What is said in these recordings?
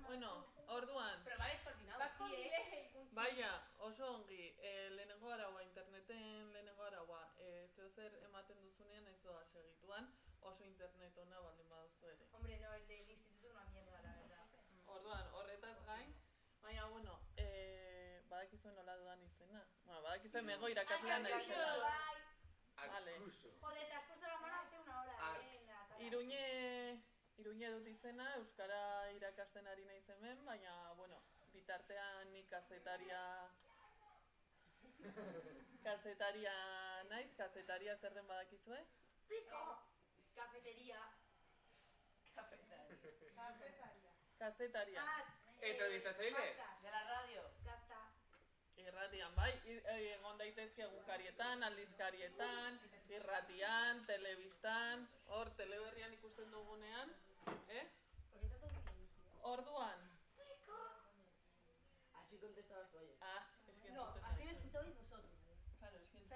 Bueno, orduan. Pero va descoordinado. Baina, oso ongi, lehenengo araua, interneten lehenengo araua, zeo zer ematen duzunean ez doa segituan, oso internet ona baldin baduzu ere. Hombre, no, el del instituto una mierda, la verdad. Orduan, horretaz gain, baina, bueno, badakizuen nola dudan izena. Bueno, badakizuen mego irakaslean naizela. Vale. Joder, te has puesto la mano hace una hora, en la cara. Iruñe dut izena, euskara irakasten ari naiz hemen, baina, bueno, bitartean nik kazetaria naiz, kazetaria zer den badakizue? Pico. Cafetería. Kazetaria. Entrevistatzaile? De la radio. Gazta. Irratian, bai, egon daitezke egunkarietan, aldizkarietan, irratian, telebistan, hor, teleberrian ikusten dugunean, Orduan. Así contestabas tú ayer. Es que no, así lo escuchabais vosotros. Claro, es que en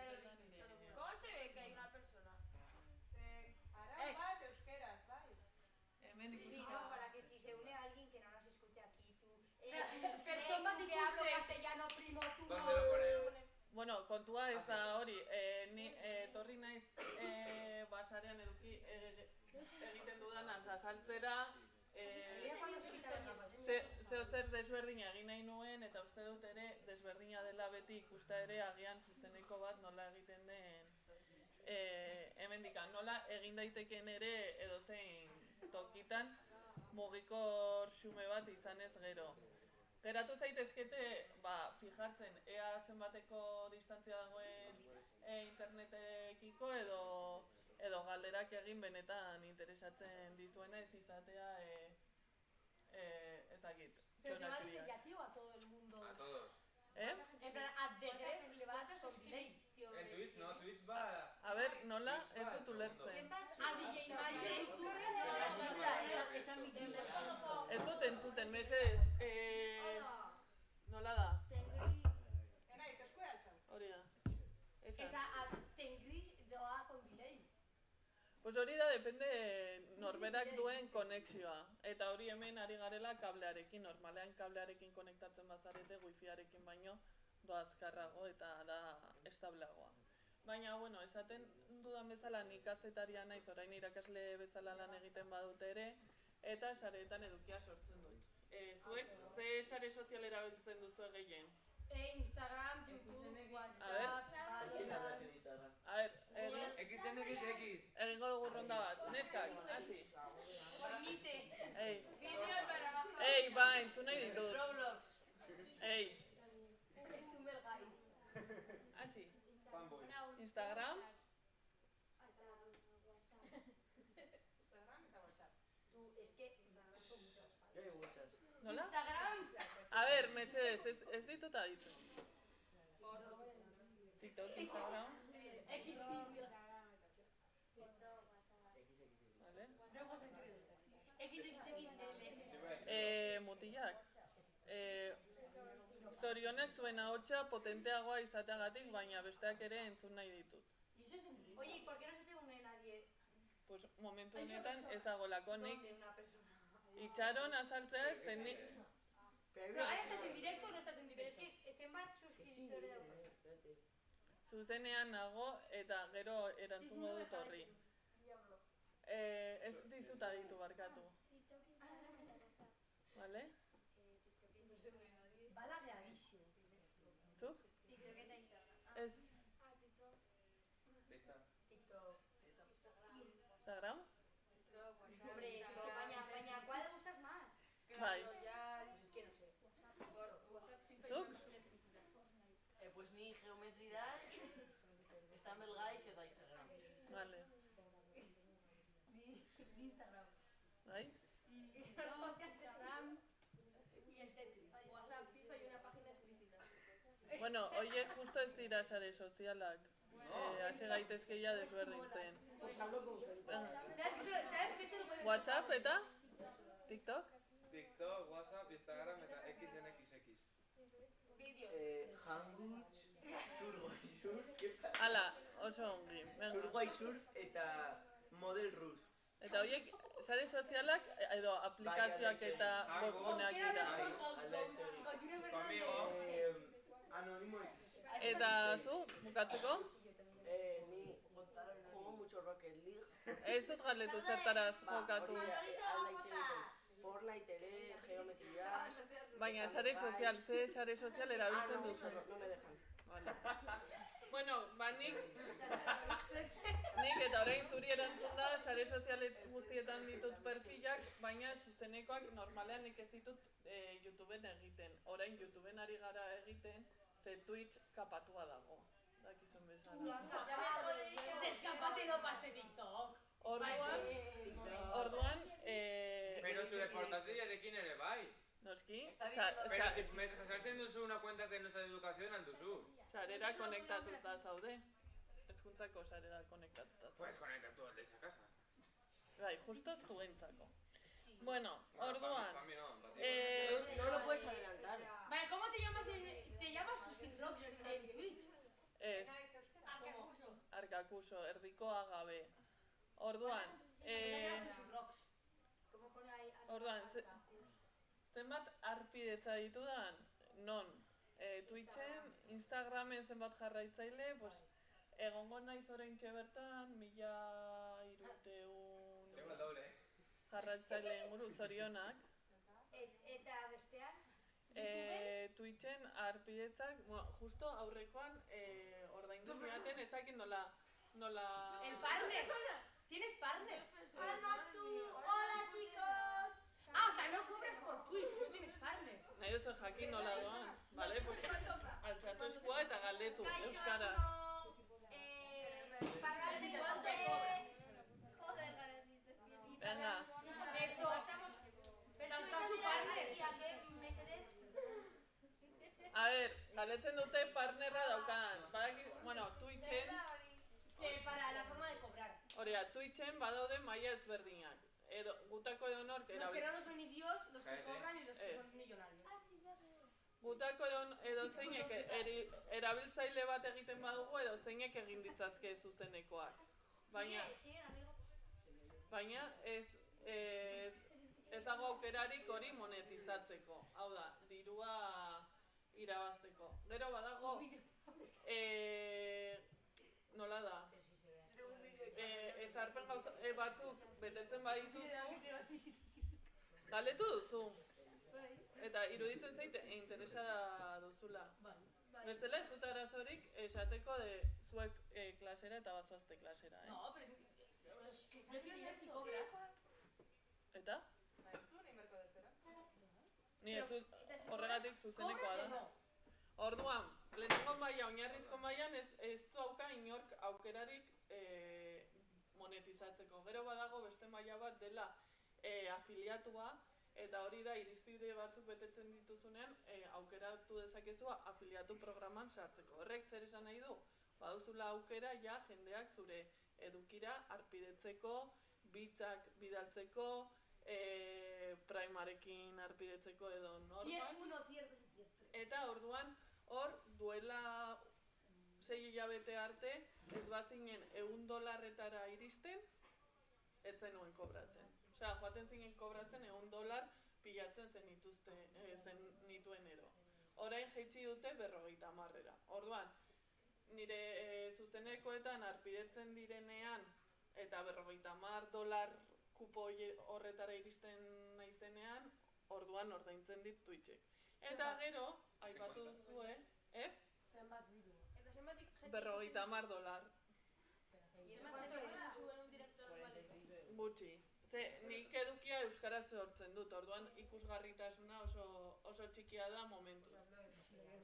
¿Cómo se ve que hay una persona? Ahora va de euskeras, ¿vale? Sí, no, para que si se une alguien que no nos escuche aquí, tú. Persona que hablo castellano, primo, tú. ¿Dónde lo ponemos? Bueno, kontua ez da hori, ni etorri naiz basarean eduki egiten dudanaz azaltzera, zeo zer desberdina egin nahi nuen, eta uste dut ere desberdina dela beti ikusta ere agian zuzeneko bat nola egiten den hemendikan, nola egin daiteken ere edozein tokitan mugikor xume bat izanez gero. Geratu zaitezkete, fijatzen, ea zenbateko distantzia dagoen internetekiko edo galderak egin benetan interesatzen dizuena ez izatea ezakit, txonakiria. ¿Pero te va a todo el mundo? A todos. En plan, a Degref le va con delay. En Twitch no, Twitch va... A ber, nola ez dut ulertzen. A DJ Mario, YouTube, esa mi chica. Ez dut entzuten, mesedez. Nola da? Enaiz, eskuera alzan. Hori da. Esan. Eta a Tengris doa con delay. Pues hori da, depende norberak duen konexioa. Eta hori hemen ari garela kablearekin, normalean kablearekin konektatzen bazarete, wifiarekin baino doazkarrago eta da estableagoa. Baina, bueno, esaten dudan bezala nik kazetaria naiz, orain irakasle bezala lan egiten badute ere, eta sareetan edukia sortzen dut. Zuek, ze sare sozial erabiltzen duzu gehien? Instagram, YouTube, WhatsApp, A ver, egingo dugu ronda bat. Neskak, hasi. Ei, entzun nahi ditut. Roblox. Ei. Stumble Guys. Hasi. Instagram. Instagram eta WhatsApp. Tú, es que... Yo hay muchas. Nola? Instagram. A ver, mesedez, ez ditut aditu. TikTok, Instagram. X vídeos. Vale. XXXL. Mutilak. Zorionak zuen ahotsa potenteagoa izateagatik, baina besteak ere entzun nahi ditut. Oye, ¿y por qué no se te une nadie? Pues momentu honetan ez dagoelako nik ¿Dónde una persona? itxaron azaltzea zen nik... Pero ahora estás en directo o no estás en Pero es directo. que zenbat suscriptore daukazu. Zuzenean nago eta gero erantzungo dut horri. Ez dizut aditu barkatu. Vale? Va largadísimo. Zuk? Ez. TikTok. Instagram? Hombre, eso, baina, ¿cuál usas más? Bai. Pues es que no sé. Zuk? Pues ni Geometry Dash, Stumble Guys eta Instagram. Vale. Ni Instagram. Bai? Instagram y el Tetris. WhatsApp, FIFA y una página explícita. Bueno, oie justo ez dira sare sozialak. Hase gaitezke ja desberdintzen. ¿Sabes qué te lo puedes WhatsApp eta? TikTok? TikTok, WhatsApp, Instagram eta XNXX. Vídeos. Hangouts, Surfway Surf, Ala, oso ongi. Surfway Surf eta Model Rus. Eta horiek, sare sozialak edo aplikazioak eta webguneak dira. Conmigo. Anónimo X. Eta zu, bukatzeko? Ni juego mucho Rocket League. Ez dut galdetu zertaraz jokatu. Fortnite ere, Geometry Dash. Baina sare sozial, ze sare sozial erabiltzen duzu. No me dejan. Vale. Bueno, nik eta orain zuri erantzun da, sare sozial guztietan ditut perfilak, baina zuzenekoak normalean nik ez ditut YouTubeen egiten. Orain YouTubeen ari gara egiten, ze Twitch kapatua dago. Dakizun bezala. Descapate para este TikTok. Orduan, Pero zure portatillarekin ere bai. noski, Pero si salten duzu una cuenta que no sea de educación, alduzu. sarera konektatuta zaude. Hezkuntzako sarera konektatuta zaude. Puedes conectar tú el de esa casa. Bai, justo zuentzako. Bueno, orduan, Para mí no, para ti. No lo puedes adelantar. Vale, ¿cómo te llamas? ¿Te llamas Susinrox en Twitch? ez, arkakuso, erdikoa gabe. Orduan, zenbat arpidetza ditudan? Non? Twitchen, Instagramen zenbat jarraitzaile, pues, egongo naiz oraintxe bertan, 1300 Tengo el doble, jarraitzaile inguru, zorionak. Eta bestean? Twitchen arpidetzak, justo aurrekoan ordaindu zidaten, ezakit nola... El partner. ¿Tienes partner? ¡Almas tú! ¡Hola, chicos! Ah, o sea, no cobras por Twitch, no tienes partner. Nahi duzu jakin nola doan, bale? Pues, altxatu eskua eta galdetu, euskaraz. Parralde igual Joder, garantistas. Venga, Esto. Pero está su partner. a ver, galdetzen dute partnerra daukan. Bueno, Twitchen, Para la forma de cobrar. hori da, Twitchen badaude maila ezberdinak. Gutako edonork Los que no los ven ni Dios, los que Cállate. cobran y los que Es. son millonarios. Gutako edozeinek erabiltzaile bat egiten badugu edozeinek egin ditzazke zuzenekoak. Baina ez dago aukerarik hori monetizatzeko. Hau da, dirua irabazteko. Gero badago, nola da? Ezarpen batzuk betetzen badituzu, galdetu duzu. Eta iruditzen zait interesa duzula. Bestela ez dut arazorik esateko zuek klasera eta bazoazte klasera, No, pero yo quiero saber si cobras. Eta? Entzun, inberko dezera. Ni horregatik zuzenekoa ¿Cobras o da. no? Orduan, lehenengo maila, oinarrizko mailan ez du auka inork aukerarik monetizatzeko. Gero badago beste maila bat dela afiliatua, eta hori da irizpide batzuk betetzen dituzunean aukeratu dezakezu afiliatu programan sartzeko. Horrek zer esan nahi du? Baduzula aukera ja jendeak zure edukira arpidetzeko, bitzak bidaltzeko, Primarekin arpidetzeko edo normal. Eta orduan, hor duela 6 hilabete arte, ez bazinen $100 iristen, ez zenuen kobratzen. Osea, joaten zinen kobratzen $100 pilatzen zenituen ero. Orain jaitsi dute 50. Orduan, nire zuzenekoetan arpidetzen direnean eta $50 kupo horretara iristen naizenean, orduan ordaintzen dit Twitchek. Eta gero, aipatu duzue, Zenbat diru. $50. Gutxi. Ze, nik edukia euskaraz sortzen dut, orduan ikusgarritasuna oso txikia da momentuz.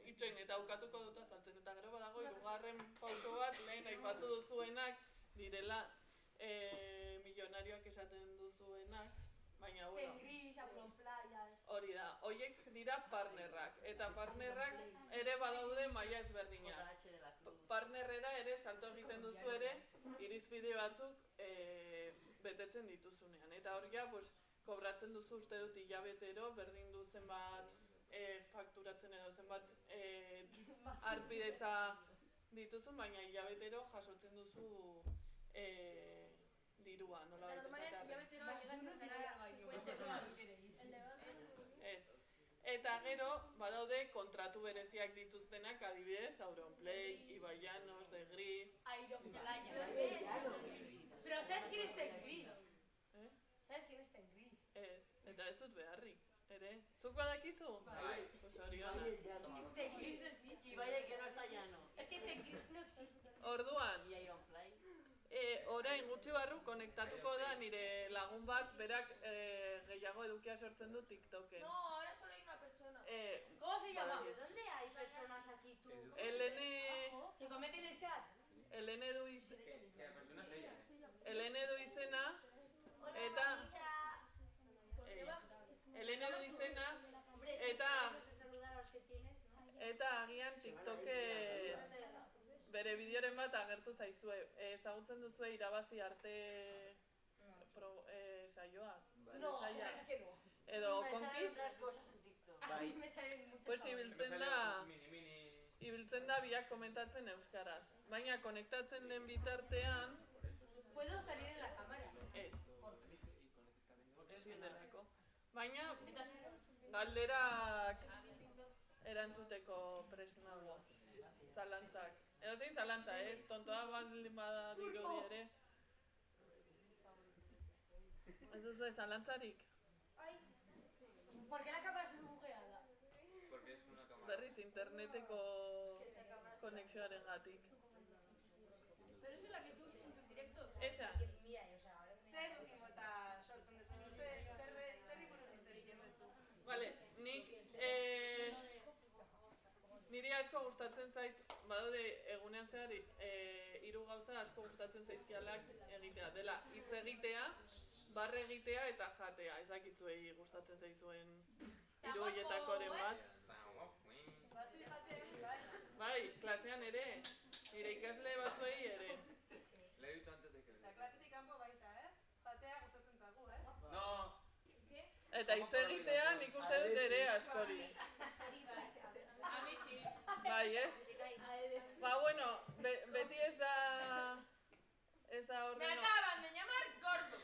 Itxoin, eta aukatuko dut azaltzen, eta gero badago hirugarren pauso bat, lehen aipatu duzuenak, direla milionarioak esaten duzuenak, baina, bueno, hori da, horiek dira partnerrak, eta partnerrak ere badaude maila ezberdinak. Partnerrera ere salto egiten duzu ere, irizpide batzuk betetzen dituzunean. Eta hori ja, kobratzen duzu uste dut hilabetero, berdin du zenbat fakturatzen edo zenbat arpidetza dituzun, baina hilabetero jasotzen duzu dirua, nola baita esatea. Eta gero, badaude kontratu bereziak dituztenak, adibidez, Auronplay, Ibai Llanos, The Grif. Ironplay. Pero ¿sabes quién está en gris? Eh? ¿Sabes quién está en gris? Ez, eta ez dut beharrik, ere. Zuk badakizu? Bai. Pues Oriona. Este gris no existe. Ibai que no está llano. Es que este gris no existe. Orduan, Y Ironplay. orain gutxi barru konektatuko da nire lagun bat, berak gehiago edukia sortzen du TikToken. No, ahora solo hay una persona. ¿Cómo se llama? Badakit. ¿De dónde hay personas aquí tú? Elene Que comenten el chat. du Que la persona es ella. Elene du izena, eta Elene du izena, Hombre, Eta- vamos a saludar a los que tienes, ¿no? eta agian TikToken bere bideoren bat agertu zaizue. Ezagutzen duzue irabazi arte saioa? No, Saia. la verdad que no. Edo Me salen konkiz? otras cosas en TikTok. A mí me salen muchas Pues cosas. ibiltzen da biak komentatzen euskaraz. Baina konektatzen den bitartean, ¿Puedo salir en la cámara? ez. Ezin delako. Baina Entonces, galderak erantzuteko prest nago. Zalantzak. Edozein zalantza, tontoa baldin bada dirudi ere. Ez duzue zalantzarik? ¿por qué la cámara se me bugueada? Porque es una cámara. Berriz interneteko konexioaren gatik. Pero esa es la que tú usas en tus directos. Esa. Mira, o sea, ahora me... Zer eduki mota sortzen duzu? Zer liburu hitz egiten duzu? Vale, nik niri asko gustatzen zait, badaude egunean zehar hiru gauza asko gustatzen zaizkialak egitea. Dela, hitz egitea, barre egitea eta jatea. Ez dakitzuei gustatzen zaizuen hiru horietakoren bat. Batzu jaten, bai. Bai, klasean ere, nire ikasle batzuei ere. Le he dicho antes de que... Eta klasetik kanpo baita, ez? Jatea gustatzen zagu, ez? No. Eta hitz egitea nik uste dut ere askori. A mí sí. Bai, ez? Ba, bueno, beti ez da Me orden, acaban de llamar gordo.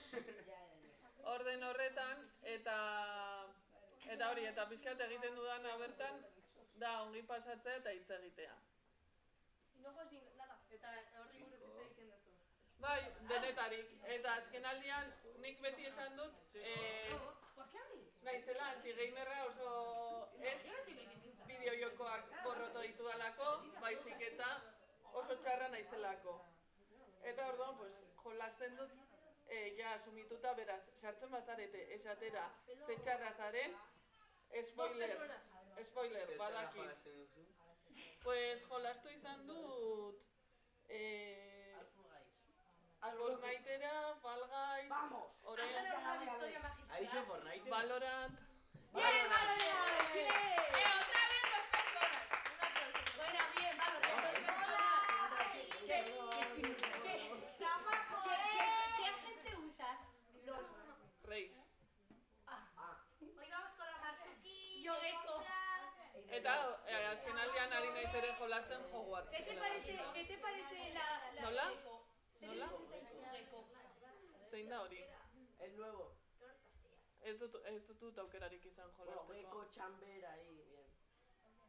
orden horretan, eta hori, eta pixkat egiten dudana bertan, da ongi pasatzea eta hitz egitea. Y no juegas ni nada. Eta horri buruz hitz egiten duzu. Bai, denetarik, eta azken aldian nik beti esan dut, ¿Por qué a mí? naizela anti-gamerra oso ez bideojokoak borroto ditudalako, baizik eta oso txarra naizelako. Eta orduan, pues, jolasten dut, ja asumituta beraz, sartzen bazarete esatera ze txarra zaren, spoiler, badakit. Pues jolastu izan dut, Fortnitera, Fall Guys, Has orain, ganado una victoria ¿Ha dicho magistral. Fortnite? Valorant. ¡Bien, Valorant! ¡Bien! Otra vez dos personas. Un aplauso. Bueno, bien, Valorant. ¿Qué agente usas? Los... Reis. Hoy vamos con la Martuki. Yo Gecko. Eta azken aldean ari naiz ere jolasten Hogwarts. ¿Qué te parece la ¿Nola? Gecko? Nola? Gecko. Zein da hori? El nuevo. Ez dut aukerarik izan Bueno, jolasteko. Eco Chamber ahí,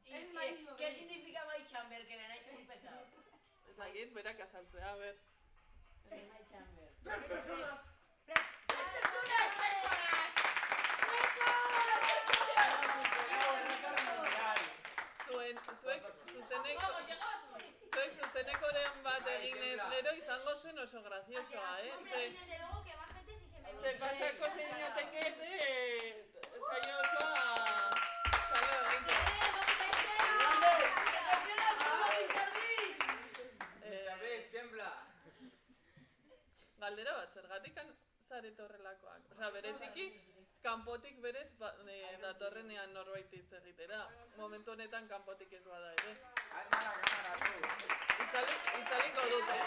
bien. ¿Qué significa My Chamber? Que me han hecho muy pesado. Ez dakit, berak azaltzea, a ber. My Chamber. Zuek zuzenekoren bat eginez gero izango zen oso graziosoa, Hombre, desde luego que más gente si se me... Ze pasako zinateke saio osoa txalo egitea. ¿Sabes? Tiembla. Galdera bat, zergatik zarete horrelakoak? Osea, bereziki, kanpotik berez datorrenean norbait hitz egitera. Momentu honetan kanpotik ez bada ere. Itzaliko dute.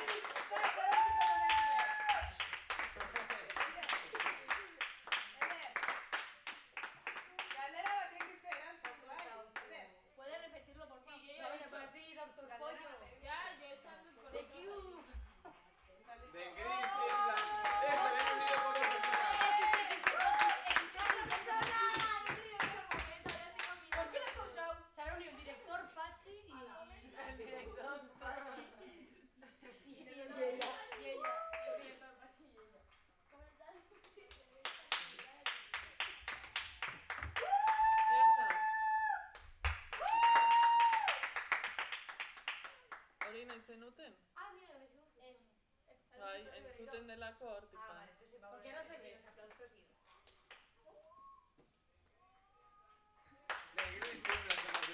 Galdera batek dizu erantzun, bai? ¿Puedes repetirlo, por favor? Sí, yo ya para ti, doctor Pollo. Ya, yo he estado con The los Cube. De Gris tiembla. Eso, ven un vídeo con dos personas. ikusten delako Ah, hortikan. vale, entonces va a ¿Por qué volver a no se repetir ve? los aplausos y... Venga, ¿qué dices la semana que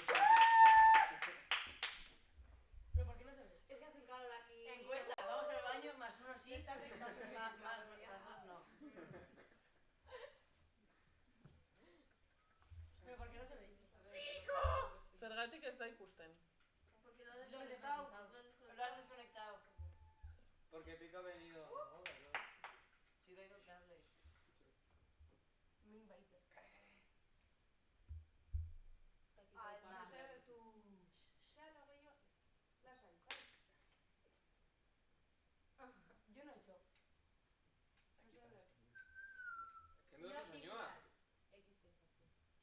¿Pero por qué no se ve? Es que hace calor aquí. Encuesta, vamos al baño, más uno sí, Está rico, más dos no. ¿Pero por qué no se ve? Zergatik ez da ikusten. Porque lo has desconectado. Lo has desconectado. Porque Pico ha venido. Si doy dos cables. Min Viper. Alma. Zer tu... Xa lo gehiago... Lasai, bai. Yo no he hecho. Kendu Yo oso sí, soinua.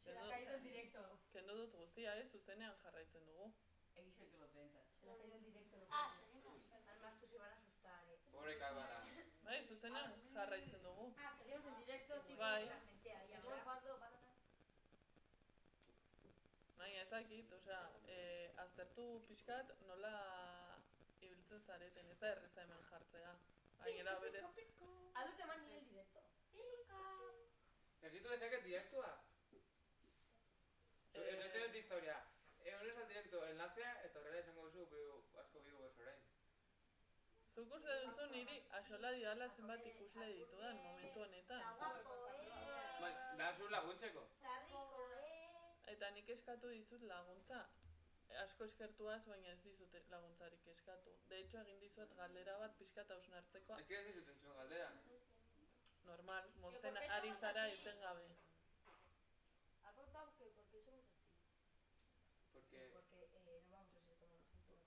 Se le ha caído el directo. Kendu dut guztia, zuzenean jarraitzen dugu. X que lo tenta. Se le ha caído el directo. Ah, seguimos. Además, tú se van a asustar, Pobre Calvara. Bai, zuzenean jarraitzen dugu. Ah, seguimos en directo, chicos. Bai. La gente ahí Seguimos ahora. jugando para... Baina ezakit, aztertu pixkat nola ibiltzen zareten, ez da erreza hemen jartzea. Gainera berez, Aldo te mani el directo. Segitu dezaket direktua. Ez dut historia. Egunez al direkto enlazea eta horrela esango duzu asko bigu ez orain. zuk uste duzu niri axola didala zenbat ikusle ditudan momentu honetan. Está guapo, Bai, da zu laguntzeko. Está rico, Eta nik eskatu dizut laguntza. Asko eskertuaz, baina ez dizut laguntzarik eskatu. De hecho, egin dizuet galdera bat pixkat hausnartzeko. Ez ez dizut entzun galdera. Normal, mozten ¿por qué ari somos zara así? etengabe. Ha preguntado que por qué somos así. Porque Porque no vamos a ser como la gente que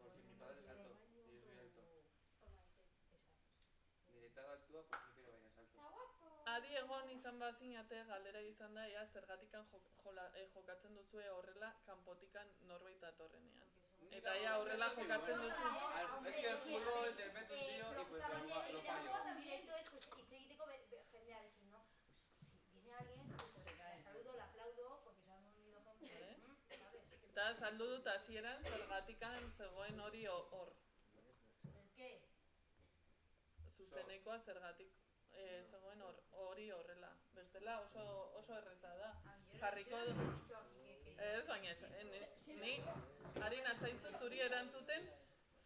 Porque mi padre es alto y yo soy alto. Exacto. Mi dictado actúa porque quiero bailar alto. Adi egon izan bazinate galdera izan da ea zergatikan jokatzen duzue horrela kanpotikan norbait datorrenean. Eta ea horrela jokatzen duzu. Es que el fútbol te mete un tío y pues lo fallo. En directo es, pues, hitz egiteko jendearekin, ¿no? Pues, si viene alguien, pues, le saludo, le aplaudo, porque se han unido gente, ¿sabes? Eta azaldu dut hasieran zergatikan zegoen hori hor. ¿El qué? Zuzenekoa zergatik zegoen hori horrela. Bestela oso erreza da. Jarriko Yo du. no he dicho aquí que Ez, baina nik ari natzaizu zuri erantzuten,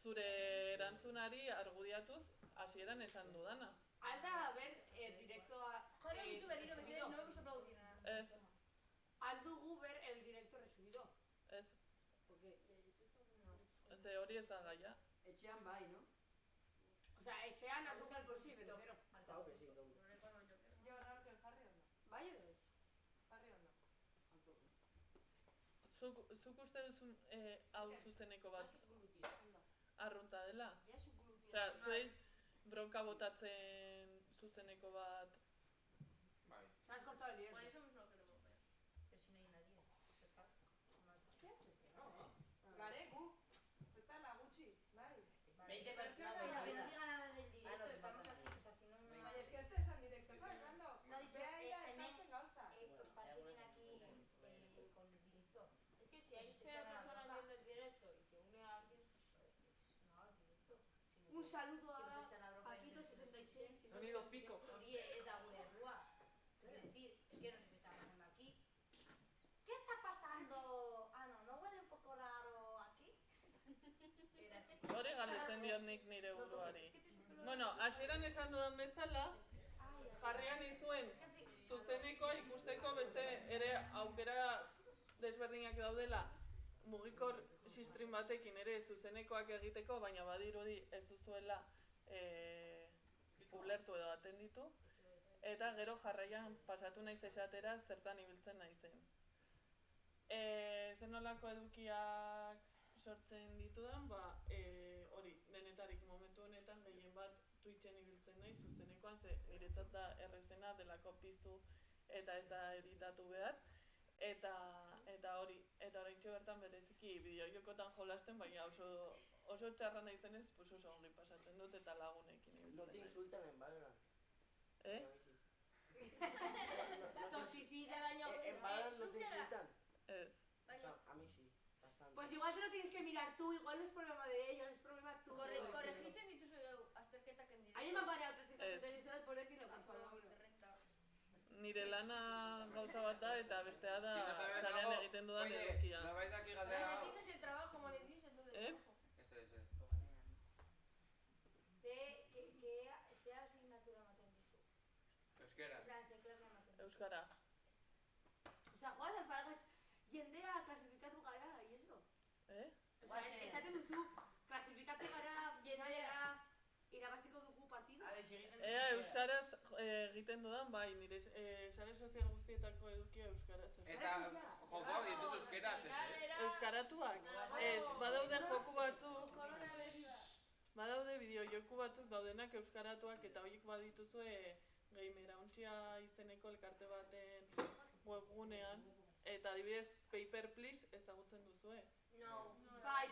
zure erantzunari argudiatuz hasieran esan dudana. Alda a ver el directo a... Joder, mi subvenir, no hemos aplaudido nada. Ez, Aldugu ver el directo resubido. ez, Porque ze hori ez da gaia. Etxean bai, no? O sea, etxean azúcar posible, pero... Claro que sí, hombre. Jo gaurko jarri ondo. Bai edo ez? Jarri ondo. Zuk uste duzu hau zuzeneko bat arrunta dela? Ya su glutio. Osea, zuei bronka botatzen zuzeneko bat. Bai. Se has cortado el por directo. eso mismo lo queremos ver. pero si no hay nadie, sepa. Gare gu. Ez da la gutxi, bai. 20 Pero que no diga nada del directo, no te estamos pasa. aquí, o sea, si no, no Baina hay... eske ez da esan direktoko, esando. No ha dicho, Bea ira hemen, eskatzen gauza. os parece bien aquí con el director. Es que si hay 0 personas viendo el directo y se une a alguien... No, el director. Si Un saludo si nos a echan la bronca en el Paquito66 que Sonido pico. Hori ez da gure errua. Quiero decir, es que no sé qué está pasando aquí. ¿Qué está pasando? Ah, no, ¿no huele un poco raro aquí? Era así. Hori galdetzen diot nik nire buruari. Bueno, hasieran esan dudan bezala, jarrian izuen zuzenekoa ikusteko beste ere aukera desberdinak daudela mugikor sistrin batekin ere zuzenekoak egiteko, baina badirudi ez duzuela ulertu edo atenditu. Eta gero jarraian pasatu naiz esatera zertan ibiltzen naizen. Zer nolako edukiak sortzen ditudan, hori, denetarik momentu honetan gehien bat Twitchen ibiltzen naiz zuzenekoan, ze niretzat da errezena delako piztu eta ez da editatu behar. Eta hori, eta oraintxe bertan bereziki bideojokotan jolasten, baina oso txarra naizenez, pues oso ongi pasatzen dut eta lagunekin No te ibiltzen naiz. insultan en Valorant. Eh? Toxicidad. En Valorant no te insultan. Ez. O sea, a mí sí, bastante. Pues igual se lo tienes que mirar tú, igual no es problema de ellos, es problema tuyo. Corregitzen dituzu azterketak en directo. A mí me han baneado 300 Ez. televisiones por decirlo, por favor. Nire lana gauza bat da eta bestea da Si no sabes sarean algo, egiten dudan oye, edukia. norbait daki galdera hau? Monetices el trabajo, monetices el trabajo. Eh? Ese. Ze asignatura ematen duzu? Euskera. En plan, ze klase ematen duzu? Euskara. Osea, Juan, alfalgaz, jendea klasifikatu gara, y eso. Eh? Osea, esaten duzu, klasifikatu gara, jendea, irabaziko dugu partidu. A ver, si egiten Ea euskaraz egiten dudan, bai, nire sare sozial guztietako edukia euskaraz. Eta joko hau dituz euskeraz, ez? Euskaratuak? Ez, badaude joku batzuk, badaude bideo-joku batzuk daudenak euskaratuak eta horiek badituzue Gamerauntxia izeneko elkarte baten webgunean. Eta adibidez, Paper Please ezagutzen duzue. No. Bai,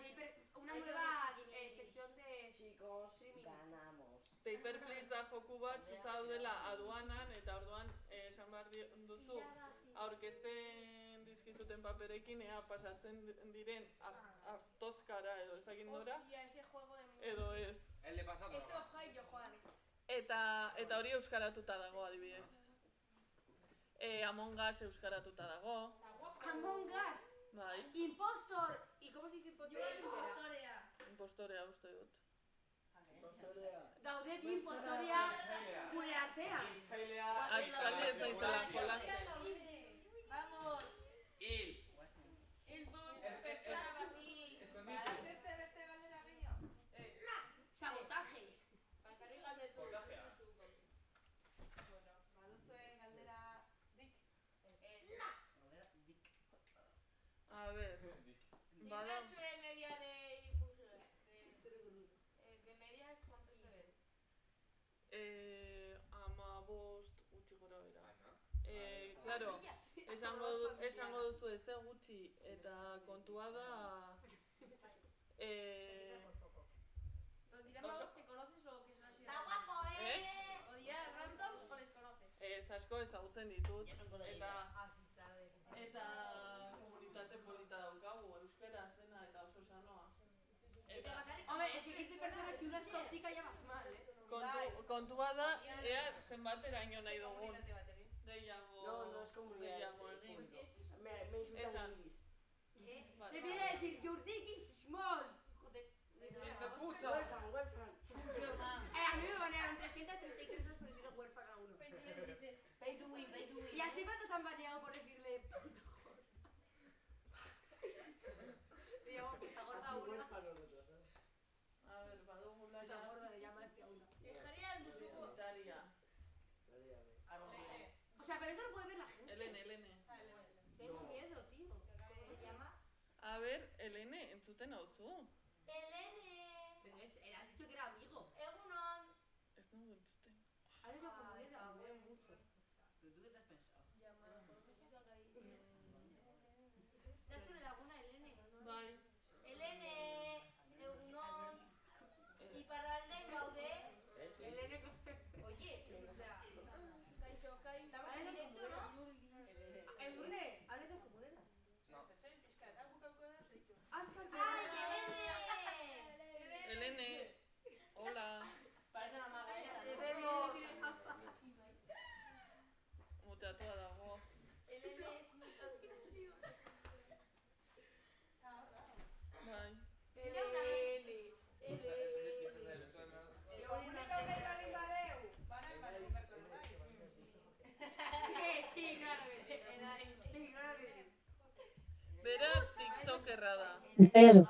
una nueva sección de... Chicos, ganamos. Paper Please da joku bat, zuzaudela aduanan eta orduan esan behar duzu aurkezten dizkizuten paperekin ea pasatzen diren hartozkara edo ezagin dora Hostia, ese juego de mierda. edo ez. El de pasado. Eso, jai, yo, Juan. Eta hori euskaratuta dago adibidez. Among Us euskaratuta dago. Among Us, Bai, Impostor. ¿Y cómo se dice impostor? Yo en Historia. impostorea uste dut. Gaude bi impostoria gure artean. Aspaldi ez naizela jolasten. Vamos. Hil. El dun, pensaba aquí. Beste galdera gehiago? Sabotaje. Pasarri galdetu. Bueno, baduzue galdera dik. A ver, bada... Dime sobre media de impulsora. De media, ¿cuánto se ve? 15 gutxi gora bera. Claro, esango duzu ez gutxi eta kontua da... ¿Lo diremos los que conoces o que son así? Está guapo, ¿O dirás randoms o les conoces? Ez asko ezagutzen ditut eta komunitate polita daukagu, euskaraz dena eta oso sanoa. Hombre, es que 15 personas y una es tóxica ya vas mal, Kontua da, ea zenbateraino nahi dugun. No, es comunidad. Gehiago egin. Me insultan Esan. en inglés. Se viene a decir, your dick is small. Joder. ¡Ese puto! Huérfano. A mí me banearon 333 horas por decirle huérfano a uno. 21 dices. Pay to win. ¿Y a ti cuántos han baneado por decirle puto? Te llamo puta gorda a una. Huérfano nosotros. A ver, badugula Puta ja gorda le llamaste a una. Dejaría el duzuko. publicitaria. O sea, pero eso lo puede ver la gente. Elene. Tengo miedo, tío. ¿Cómo se llama? A ver, Elene, entzuten hauzu. Elene. Pero has dicho que era amigo. Egunon. Ez nago entzuten. Ahora yo como era amigo. ¿Pero tú qué te has pensado? Da zure laguna Elene. Bai. Elene. Egunon. Iparralden gaude. Elene con... Oye, o sea, Kaixo, kaixo. estamos en directo, ¿no? Elune, ahora yo como era. Pertsonen pixkat, hau bukauko da, zeitu. ¡Ay, Elene! Elene, hola. Parece la maga esa. Te vemos. Muteatua dago. Elene es muy tonta. Bai. Komunikau nahi baldin badeu, banan baldin bertson bai. Sí, claro que sí. Sí, claro que sí. Bera tiktokerra da. Elene!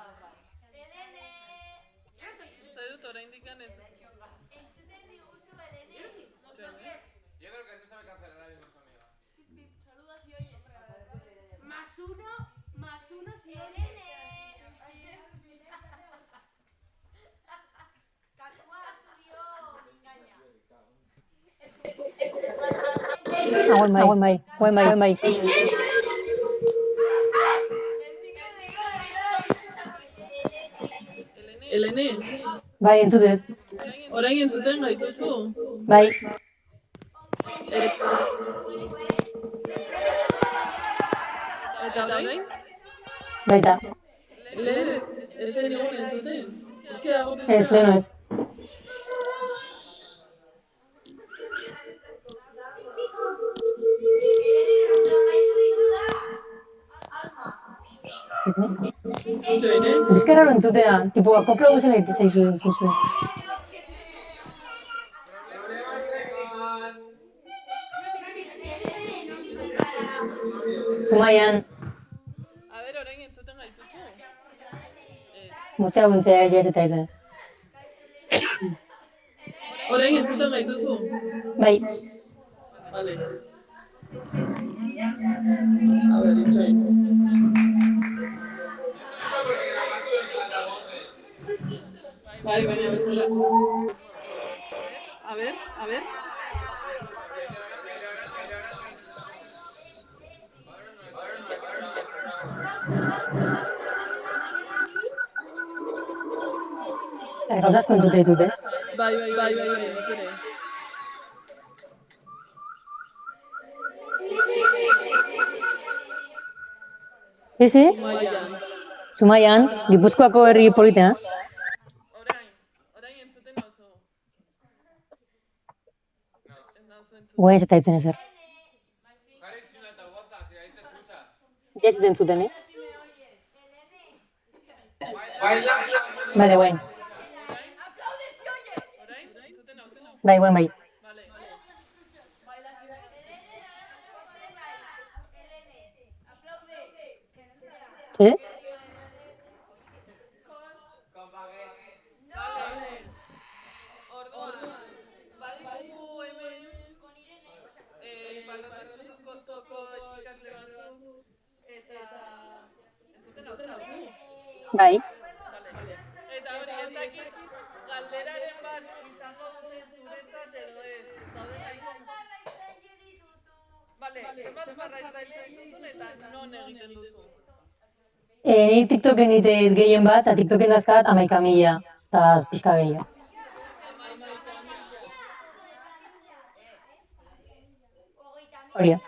Uste dut oraindikan ez. Entzuten diguzu, Elene. Los oyes. Yo creo que no sabe cancelar a nuestra amiga. Pip, pip. Saludas y oyes. Más uno si Elene! Kakua estudio mingaina. Bai. Elene, Bai, entzuten. orain entzuten gaituzu. Bai. Eta orain? Baita. Lehen ez zen egon entzuten. Eski dago Ez, lehen ez. Euskarra entzutea, tipo, akoplo guzela egite zaizu. Zumaian, A ber, orain entzuten gaituzu. mutea buntzea ez eta ez. Orain entzuten gaituzu. Bai, Vale. A ber, itxoin. Bai, baina bezala. A ber. gauza asko entzute ditut, ez? Bai, nik ere. Ez? Zumaian, Gipuzkoako herri politena. Orain entzuten nauzu. Ez nauzu entzuten. Guen ez eta ditzen ezer. Ez ditzen zuten, eh? Bale, guen. Orain entzuten nauzu. Bai, guen, bai. Vale. Ez? Orduan, baditugu hemen Iparralde Institutuko ikasle batzuk eta entzuten nauzu. Bai. Eta hori ez dakit galderaren bat izango dute zuretzat edo ez. Zauden nahiko. Bale, zenbat jarraitzaile dituzun eta non egiten duzu. Ni TikToken ditet gehien bat, eta TikToken dazkat 11.000, eta pixka gehiago. Hori da.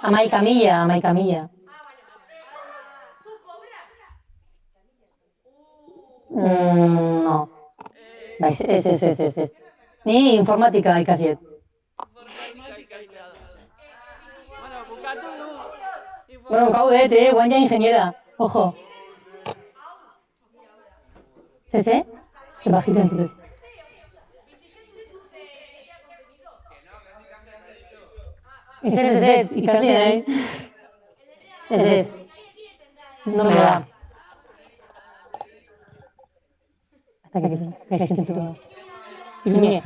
11.000. No. Bai, ez. Ni informatika ikasiet. Informatika ikaslea da. Bueno, bukatu du. Bueno, gaudet, guain ja ingeniera. Ojo. Ez? Ez que bajito entzute. Ez, ikaslea, Ez. No me da. Hasta que gaizki entzute. Ilumine.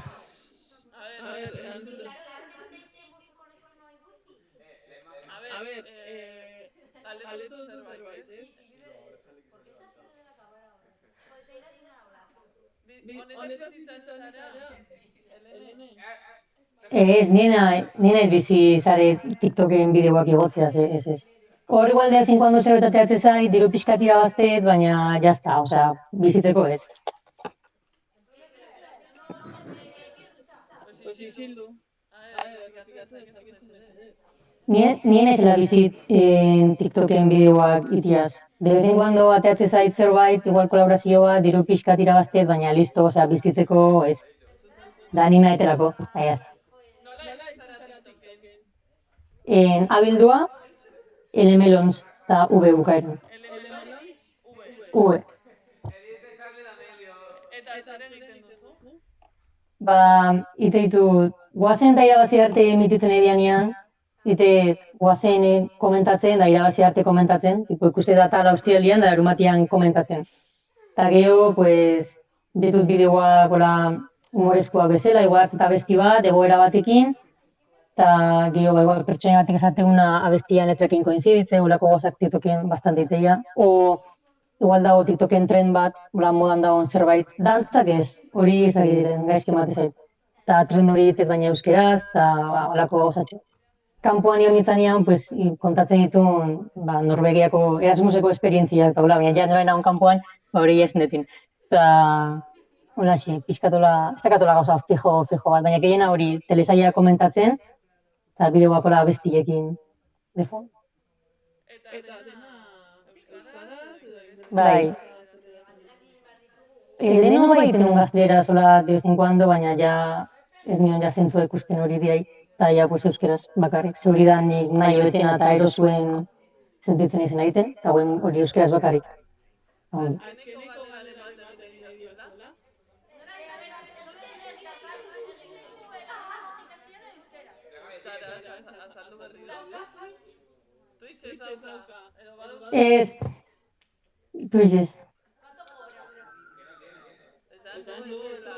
A ver, galdetu zerbait, ez? Honetaz izan zara, Elene? Ez, nien bizi zare TikToken bideoak igotzeaz, ez. Hor igual de vez en cuando zerbetateatzen zait, diru pixkat irabaztet, baina jazta, osea, bizitzeko ez. Pues isildu. Nien ez la bizit TikToken bideoak itiaz. De vez en cuando ateatzen zait zerbait, igual kolaborazio bat, diru pixkat irabaztet, baina listo, osea, bizitzeko ez. Da nina eterako, eta jazta. Nola izara TikToken? Abildua, Melons, eta V bukaeran. V. Eta zer egiten duzu? Ba, ite ditut, guazen eta irabazi arte emititzen edianean, ite guazen komentatzen, da irabazi arte komentatzen, tipo ikuste data laustrialian, da erumatian komentatzen. Eta geho, pues, ditut bideoa gola humorezkoa bezala, igual eta abesti bat, egoera batekin, eta geho, igual pertsona batek esateguna abestian letrekin koinziditzen, ulako gozak TikToken bastante iteia, o igual dago TikToken tren bat, modan dagoen zerbait, dantzak ez, hori ezagiten, gaizki matezait. Eta tren hori ditet baina euskeraz, eta olako gauzatxo. Kanpoan nion nitzanean, pues, kontatzen dituen Norvegiako Erasmuseko esperientziak, eta baina ja nola nagoen kanpoan, hori ez netin. Eta, hola xe, pixkatola, ez dakatola gauza fijo bat, baina gehiena hori telesaia komentatzen, eta bideoakola bestiekin defon. Eta dena euskaraz? Bai. Lehenengo bai egiten nuen gaztelera sola de vez en cuando, baina ja ez nion ja zentzua ikusten hori diai. Eta ja, pues, euskeraz bakarrik. Ze hori da nik nahi betena eta erosuen sentitzen izen egiten, eta guen hori euskeraz bakarrik. Bueno. Azkeneko galderaren bat egiten didazuela. Euskaraz azaldu berri da. Twitch ez dauka. Edo baduzu. Ez, Twitch. Esan duzuela.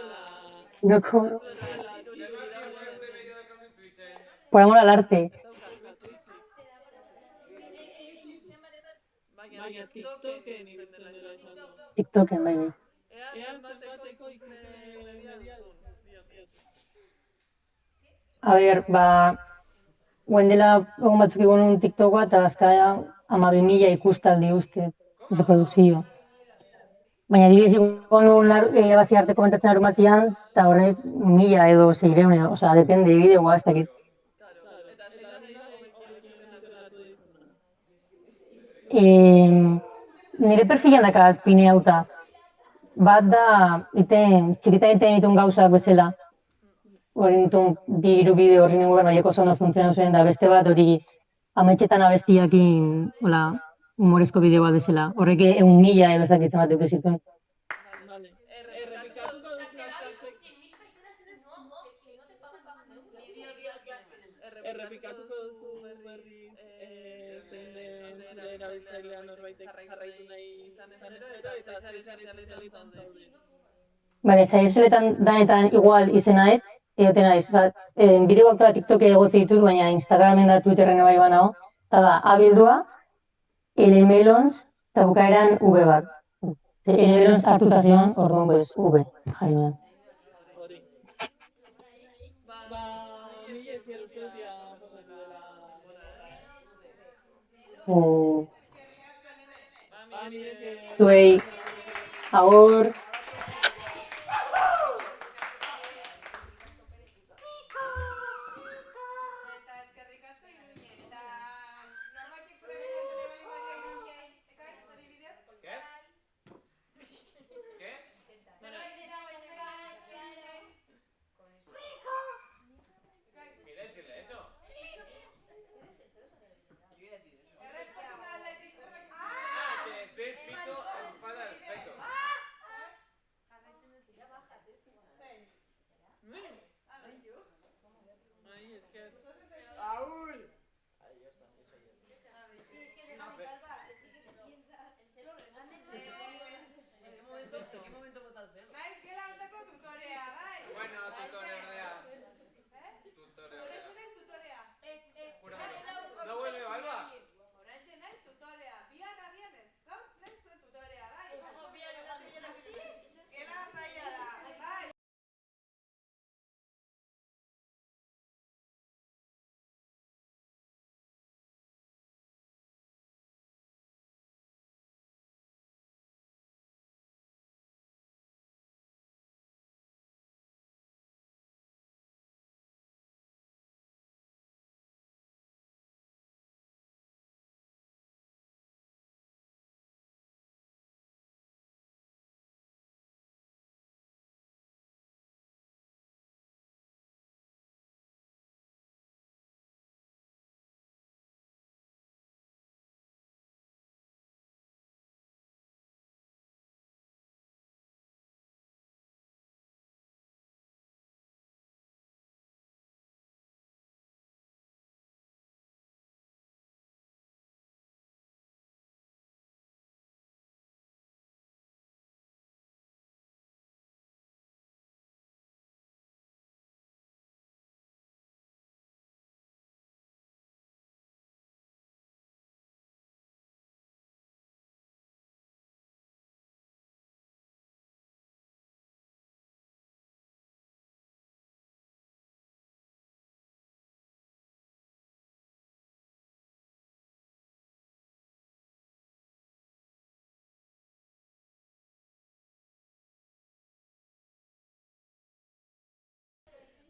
No cobro. Duzuela Zer irudi bat irabazi. igual zen medio daukazu Twitchen. Por amor al arte. Ez dauka Twitch. Baina TikToken ibiltzen dela esan du. TikToken, bai. Ea zenbateko ikusleria duzun, diote. A ber, guen dela egun batzuk egon un TikToka eta azkara 12.000 ikustaldi uste, reprodukzio. Baina adibidez egon irabazi arte komentatzen arumatian, eta horrek 1000 edo 600, osea, depende, bideoa ez dakit. Claro, eta zein da hobeki funtzionatu dizuna. Nire perfilan dakat pine hauta. Bat da, txikita ditun gauzak bezala. Hori ditun bi hiru bideo horri inguruan horiek oso ondo funtzionatu zuen, da beste bat hori ametxetan abestiakin, hola, humorezko bideo bat bezala. Horrek 100.000 edo ezakitzen bat zituen. Vale. Errepikatuko duzkatzak. Errepikatuko duzu berriz zein den zure erabiltzailea norbaitek jarraitu nahi izan ez gero, eta sare sozialetan zaude. Bale, sare sozialetan danetan igual izenaet, egoten naiz, bideoak da TikTok egotzi ditut, baina Instagramen da Twitterren bai banao, eta da, abildua, Lmelons, eta bukaeran V bat. Lmelons hartuta zion, orduan bez, V, jarri nuen. Hori. Mila esker ustedia pasatu dela. Mila esker. Zuei, agur. Eta eskerrik asko Iruñe. Eta norbaitek probetan ere bali badio Iruñei, ekaitz adibidez? ¿Qué? ¿Qué? ¿Quiere decirle eso? Errespetun aldetik zerbait. Ah, que decir pito enfada el peto. Zein? Ai, esker. Aul! Naiz gela ondako tutorea, bai? Bueno, tutorea. Tutorea. Horretxe naiz tutorea. ¿No vuelve Alba? Horretxe naiz tutorea. Bian abianez. Gaur naiz zuen tutorea, bai? Gela zaila da, bai?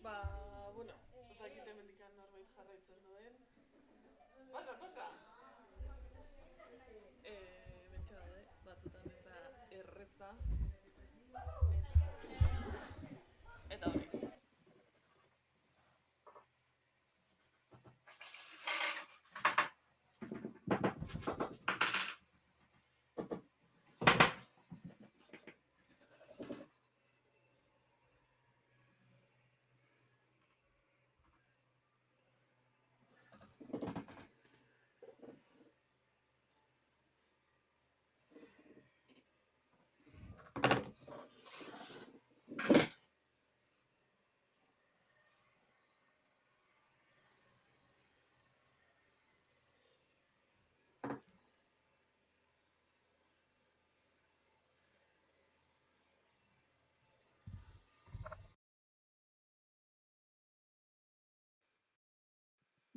Bueno, ez dakit hemendikan norbait jarraitzen duen. Pasa. Hementxe daude, batzutan ez da erreza. Eta hori.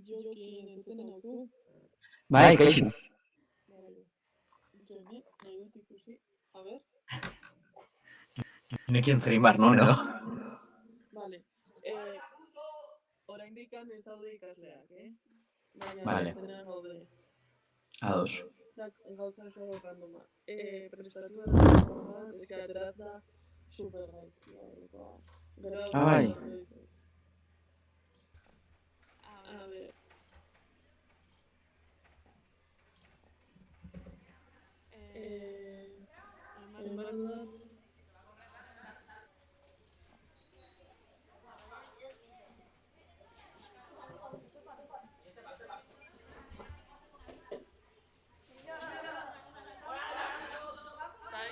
Jokin entzuten nauzu. Bai, kaixo. Vale. Jone, nahi dut ikusi. A ver. Nekin zerimar, no? Vale. Oraindik ez daude ikasleak, Baina Vale. zenean gaude. Ados. Gauza oso randoma. Prestatu bat, eske aterat da super gaizki. Gero Bai. A ver. Eman da.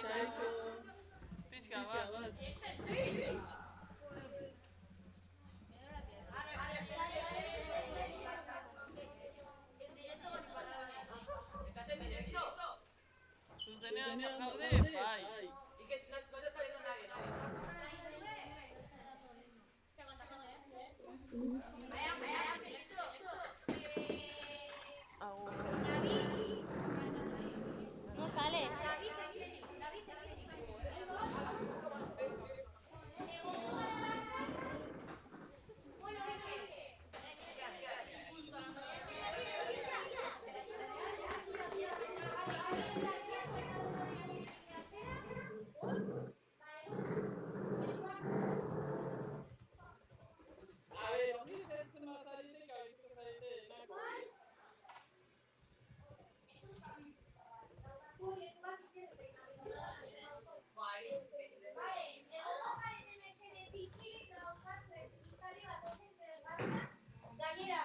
Kaixo. Pixka bat. Zuzenean gaude, bai. No sale. A ver, hori zertzen bazarete, kabituko zarete denako. Gainera,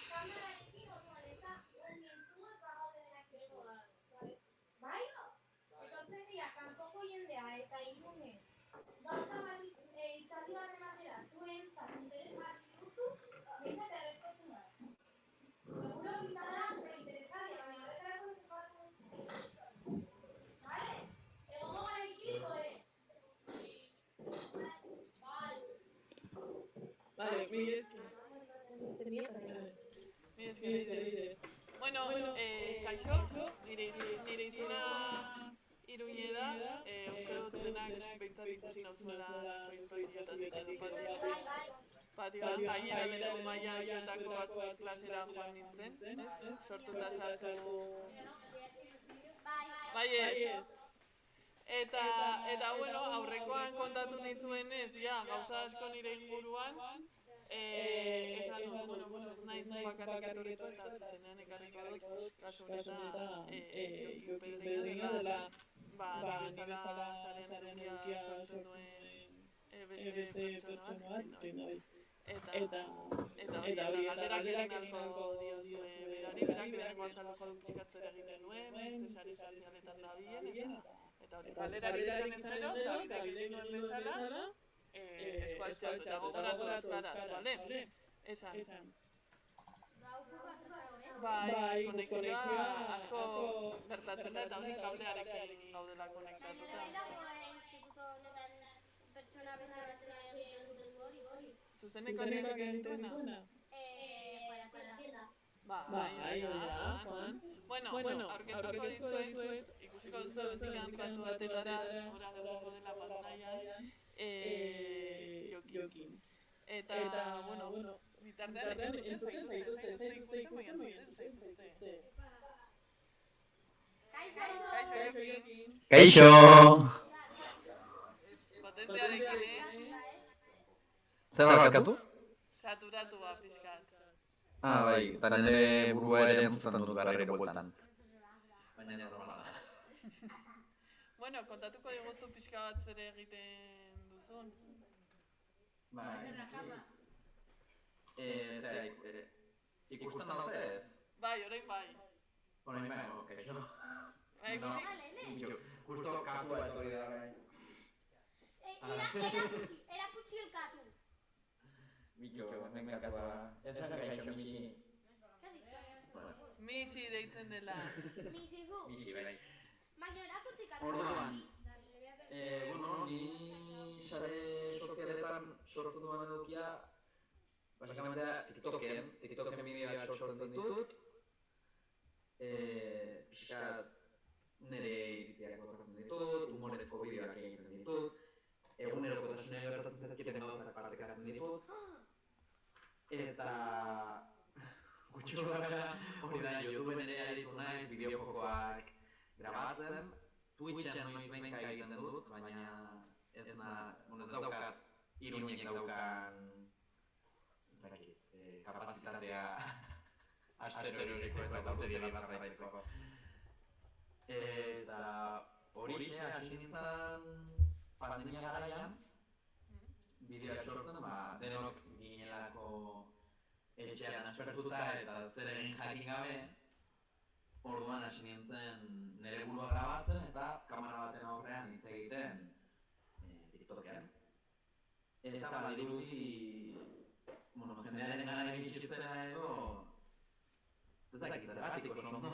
kamerarekin osoan eta entzunez bagaudenak bai? Etortzen dira kanpoko jendea eta Irune. Gauza bat hitzaldi bat ematera zuen interes bat duzu, behintzat errespetu da. Seguro bizarra interesgarria, baina horretarako zepatu. Vale? Egongo gara isiliko, Vale, mi esker. Bueno, kaixo, nire izena Iruñe da, uste dut denak behintzat ikusi nauzuela soin pasillotatik edo patioan, gainera lehenengo maila zuetako batzuek klasera joan nintzen, sortuta sartu. Bai ez. Eta bueno, aurrekoan kontatu nizuenez, gauza asko nire inguruan, esan dut, bueno, ez naiz bakarrik etorriko eta zuzenean ekarriko dut, kasu honetan, Jokin Pedreño dela, nire bezala sarean edukia sortzen duen beste pertsona bat, eta hori, galderak egin ahalko diozue berari, berak lehenengo azalduko du pixkatzera egiten nuen, ze sare sozialetan dabilen, eta hori, galderari egiten ez gero, eta hori, egiten nuen bezala, eskualtzatu eta gogoratu euskaraz, bale? Esan. Bai, konexioa asko gertatzen da, eta hori kablearekin gaudela konektatuta. Zuzeneko nekak egituena? Bai, Juan. Bueno, aurkeztuko dizuet, ikusiko duzu bentik antratu batetara, ora gerrako dela pantailan, Jokin. Eta, bueno, bitartean entzuten zaituzte, ez ikusteko entzuten. Kaixo, Jokin. Kaixo! Potentziarekin, Zer barkatu? saturatu ba, pixkat. Bai, eta nire burua ere entzuten dut garriro bueltan. Baina normala. Bueno, kontatuko diguzu pixka bat zer egiten duzun. Ikusten naute ez? Bai, orain bai. Orain bai, kaixo. Bai, ikusi? Justo kapua etorri da bai. Erakutsi elkatu. Bitxo, hemen kapua. Esan kaixo, Mixi. ¿Qué ha dicho? Mixi deitzen dela. Mixi du. Mixi, bai. Baina erakutsi katu. Orduan, ni sare sozialetan sortu duan edukia Basikamente TikToken bideoak sortzen ditut, pixkat nire iritziak botatzen ditut, humorezko bideoak egiten ditut, egunerokotasunean gertatzen zaizkiten gauzak partekatzen ditut, eta gutxi gorabehera hori da YouTubeen ere aritu naiz bideojokoak grabatzen, Twitchen noiz behinka egiten dut, baina ez daukat Iruñek daukan kapazitatea asteroriko eta bauteria bat jarraitzeko. Eta horixe hasi nintzen pandemia garaian, bideoak sortzen, denok ginelako etxean aspertuta eta zer egin jakin gabe, orduan hasi nintzen nire burua grabatzen eta kamera baten aurrean hitz egiten TikTokean. Eta badirudi, jendearen gana iritsi edo, ez dakit zergatik oso ondo.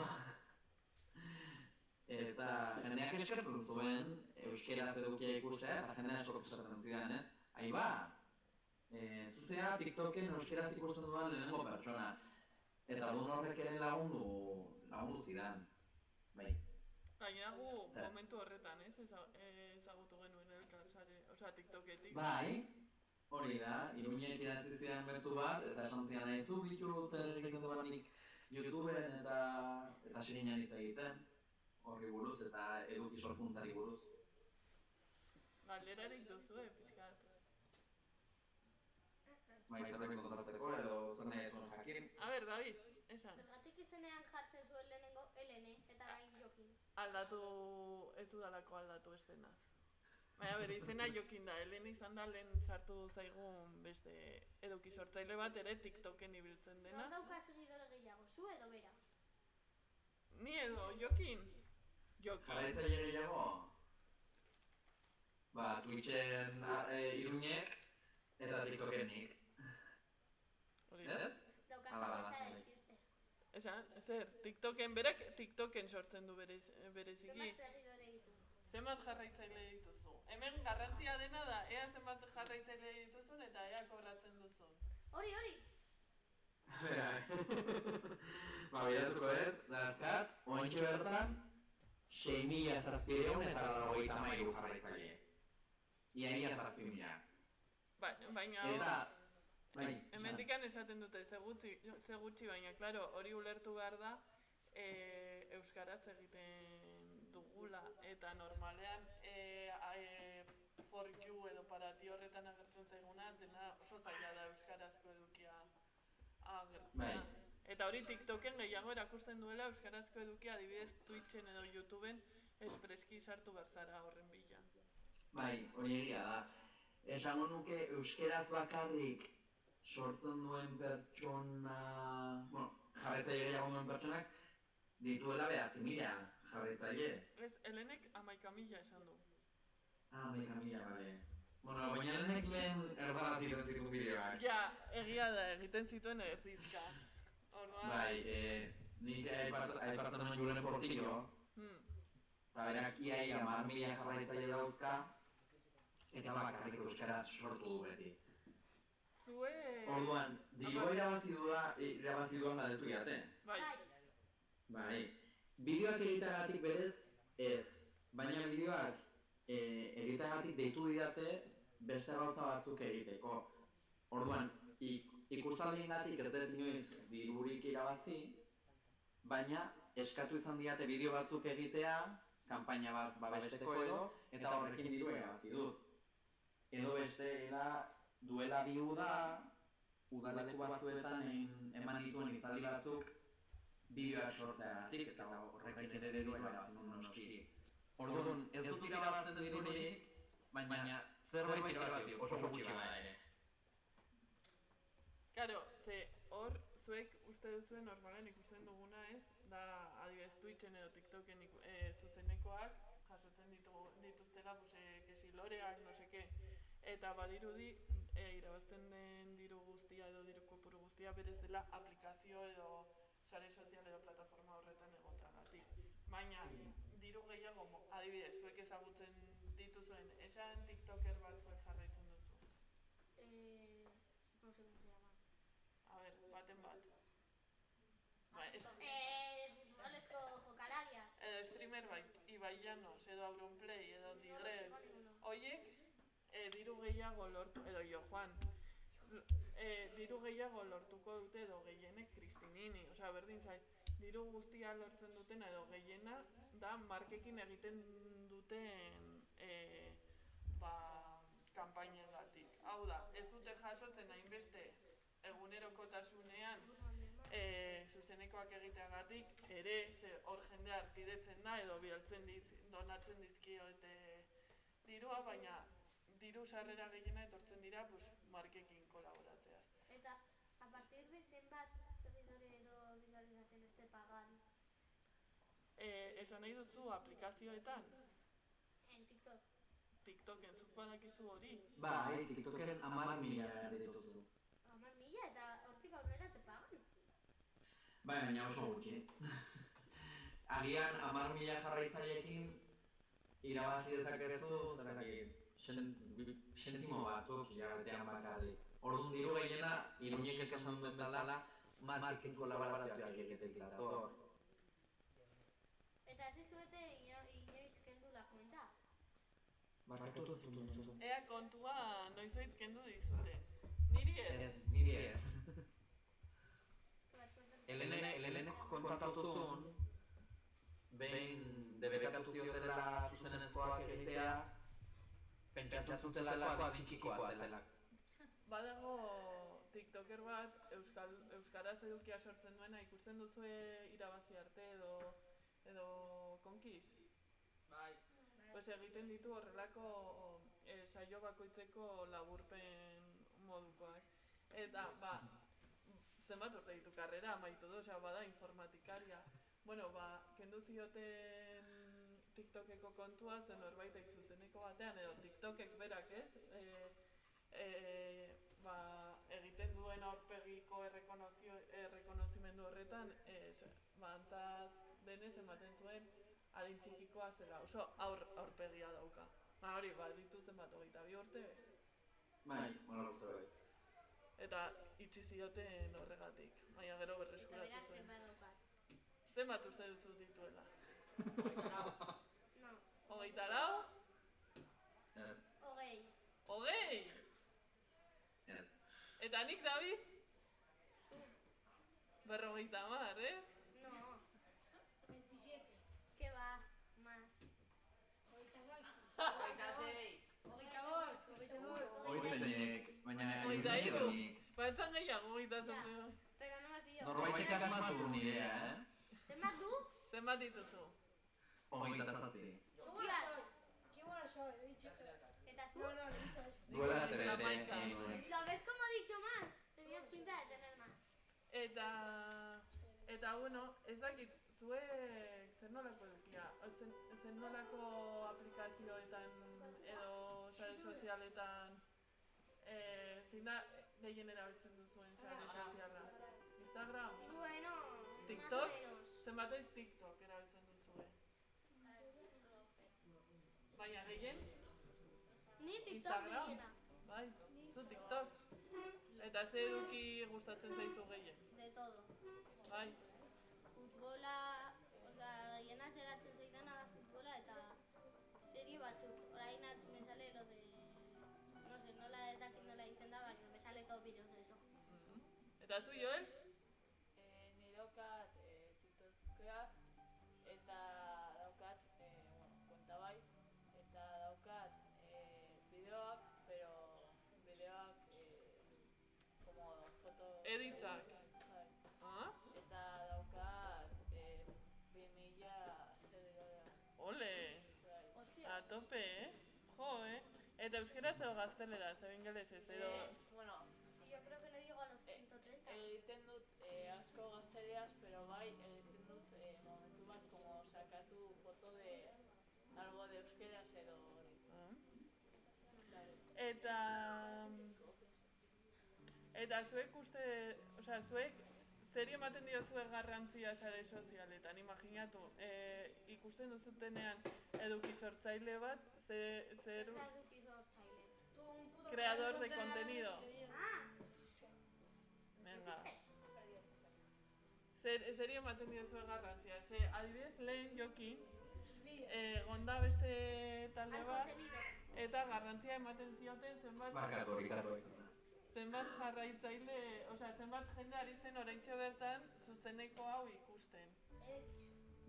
Eta jendeak eskertzen zuen euskeraz edukia ikustea eta jende askok esaten zidan, ez? Aiba, zuzea TikToken euskeraz ikusten duan lehenengo pertsona. Eta orduan horrek ere lagundu zidan. Bai. Gainera gu momentu horretan, ez? Ezagutu genuen elkarsare, osea TikToketik. Bai, hori da, Iruñek idatzi zidan mezu bat, eta esan zidan nahi zu bitu zer egiten duanik YouTubeen eta sirinan hitz egiten. Horri buruz eta eduki sorkuntzari buruz. Galderarik duzu, pixkat. Bai, zerbait kontatzeko edo zer nahi ez duen jakin. A ber, David, esan. Zergatik izenean jartzen zuen lehenengo Elene eta gain Jokin. Aldatu, ez dudalako aldatu eszenaz. Baina bere izena Jokin da, Elene izan da lehen sartu zaigun beste eduki sortzaile bat ere TikToken ibiltzen dena. Nor dauka segidore gehiago, zu edo bera? Ni edo, Jokin? Jarraitzaile gehiago? Twitchen Iruñek eta TikTokenik. Ez? Dauka segeta ekirte. Esan, zer, TikToken, berak TikToken sortzen du bereziki. Zenbat segidore ditu? Zenbat jarraitzaile dituzu. Hemen garrantzia dena da, ea zenbat jarraitzaile dituzun eta ea kobratzen duzun. Hori! Biratuko dazkat, ointxe bertan, 6.793 jarraitzaile. Ia 7.000. Baina hemendikan esaten dute ze gutxi, baina klaro, hori ulertu behar da euskaraz egiten dugula eta normalean for you edo para ti horretan agertzen zaiguna dena oso zaila da euskarazko edukia agertzea. Eta hori TikToken gehiago erakusten duela euskarazko edukia adibidez Twitchen edo YouTubeen espreski sartu berzara horren bila. Bai, hori egia da. Esango nuke euskeraz bakarrik sortzen duen pertsona, jarraitzaile gehiago duen pertsonak dituela 9.000 jarraitzaile. Ez, Helenek 11.000 esan du. 11.000, bale. Baina Helenek lehen erdaraz egiten zituen bideoak. Ja, egia da, egiten zituen erdizka. Bai, nik aipartzen nuen Julen Portillo, eta berak ia 10.000 jarraitzaile dauzka, eta bakarrik euskaraz sortu du beti. Orduan, dirua irabazi duan badetu jate. Bai. Bideoak egiteagatik berez, ez. Baina bideoak egiteagatik deitu didate beste gauza batzuk egiteko. Orduan, ikustaldiengatik ez dut inoiz dirurik irabazi, baina eskatu izan didate bideo batzuk egitea, kanpaina bat babesteko edo, eta horrekin dirua irabazi dut. Edo beste duela bi udaleku batzuetan eman dituen hitzaldi batzuk bideoak sortzeagatik, eta horrekin ere dirua irabazi dut noski. Orduan, ez dut irabazten dirurik, baina zerbait irabazi oso gutxi bada ere. Karo, ze hor zuek uste duzuen normalen ikusten duguna ez, da adibidez Twitchen edo TikToken zuzenekoak jasotzen dituztela, kesi loreak, no seke, eta badirudi irabazten den diru guztia edo diru kopuru guztia berez dela aplikazio edo sare sozial edo plataforma horretan egoteagatik. Baina diru gehiago, adibidez, zuek ezagutzen dituzuen, esan TikToker batzuek jarraitzen duzu? No sé cómo se llama. Futbolesko jokalariak. edo streamer Ibai Llanos, edo Auronplay, edo Digrez, hoiek diru gehiago lortu, edo Jo Juan, diru gehiago lortuko dute edo gehienek Kristinini, osea berdin zait, diru guztia lortzen duten edo gehiena da markekin egiten duten kanpainengatik. Hau da, ez dute jasotzen hainbeste egunerokotasunean zuzenekoak egiteagatik ere, ze hor jendea arpidetzen da edo donatzen dizkiote dirua, baina diru sarrera gehiena etortzen dira markekin kolaboratzeaz. Eta, a partir de zenbat seguidore edo visualización este pagan? Esan nahi duzu aplikazioetan? En TikTok. TikToken, zuk badakizu hori? Bai, TikToken 10.000 dituzu. 10.000 eta hortik aurrera te pagan? Bai, baina oso gutxi. Agian 10.000 jarraitzaileekin irabazi dezakezu, sentimo batzuk hilabetean bakarrik. Orduan diru gehiena, Iruñek esan duen bezala, marketing kolaborazioak egitetik dator. Eta ez dizuete inoiz kendu la kuenta? Barkatu zuten. Ea kontua noizoit kendu dizute. Niri ez? Ez, niri ez. Helenek kontatu zuen, behin debekatu ziotela zuzenezkoak egitea, pentsatzen zutelakoa txikikoa zela. Badago tiktoker bat euskaraz edukia sortzen duena, ikusten duzue irabazi arte edo konkiz? Bai. Pues egiten ditu horrelako saio bakoitzeko laburpen modukoak. Eta, zenbat urte ditu karrera, amaitu du, bada informatikaria. Bueno, kendu zioten TikTokeko kontua, zen norbaitek zuzeneko batean, edo TikTokek berak ez, egiten duen aurpegiko errekonozimendu horretan, antzaz denez ematen zuen adin txikikoa zela, oso aurpegia dauka. Hori, ditu zenbat 22 urte. Bai, mola guztu bai. Eta itxi zioten horregatik, baina gero berreskuratu Eta zuen. beraz zenbat daukat. Zenbat uste duzu dituela? No. 24? Ez. 20. Ez. Eta nik, David? 50, ez? No. 27. ¿Qué va? Más. 26. 25, baina Iruñek. Batzan gehiago 27. Pero no me pillo. Norbaitek asmatu nirea, ¿Zenbat du? Zenbat dituzu? 27. Hostias. ¿Eta zu? Duela astebete. ¿Lo ves como he dicho más? Tenías pinta de tener más. Eta bueno, ez dakit, zuek zer nolako edukia? Zer nolako aplikazioetan edo sare sozialetan zein da gehien erabiltzen duzuen sare soziala? Instagram? Bueno, TikTok? más o menos. Zenbatek TikTok erabiltzen duzue? Baina gehien? Ni TikTok Instagram? gehiena. Bai, zu TikTok? Eta ze eduki gustatzen zaizu gehien? De todo. Bai. Futbola, gehiena ateratzen zaidana da futbola eta serie batzuk. Orain me sale lo de... No sé, nola ez dakit nola ditzen da, baina me sale todo vídeos de eso. Eta zu, Joel? Ni daukat TikTokea eta daukat kuenta bai eta daukat bideoak, pero bideoak como foto... Editzak? Bai. Ah? Eta daukat 2000 seguidora. Ole! A tope, Jo, Eta euskeraz edo gazteleraz, edo ingelesez, edo... Bueno, Yo creo que no llego a los 130. egiten dut asko gazteleaz, pero bai egiten dut momentu bat como sakatu foto de algo de euskeraz edo hori. Eta zuek uste, zuek zeri ematen diozue garrantzia sare sozialetan, imaginatu, ikusten duzutenean eduki sortzaile bat, zer Eduki sortzaile. creador de contenido. Ah, Venga. Zeri ematen diozue garrantzia. Adibidez, lehen Jokin, gonda beste talde bat, eta garrantzia ematen zioten zenbat jarraitzaile, zenbat jende ari zen oraintxe bertan zuzeneko hau ikusten.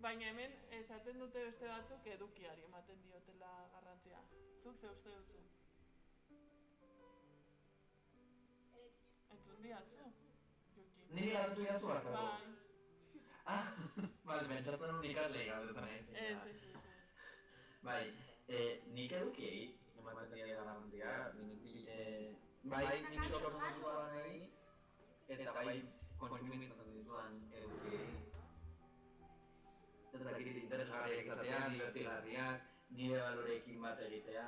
Baina hemen esaten dute beste batzuk edukiari ematen diotela garrantzia. Zuk ze uste duzu? Entzun diazu, Jokin. Niri galdetu diazu barkatu? Bai. Bale, pentsatzen nun ikaslei galdetzen nahi. Ez. Bai, nik edukiei, ematen dira garrantzia, bai nik sokortzen egin, eta bai kontsumitzen dituan edukiei. Ez dakit interesgarriak izatea, divertigarriak, nire baloreekin bat egitea.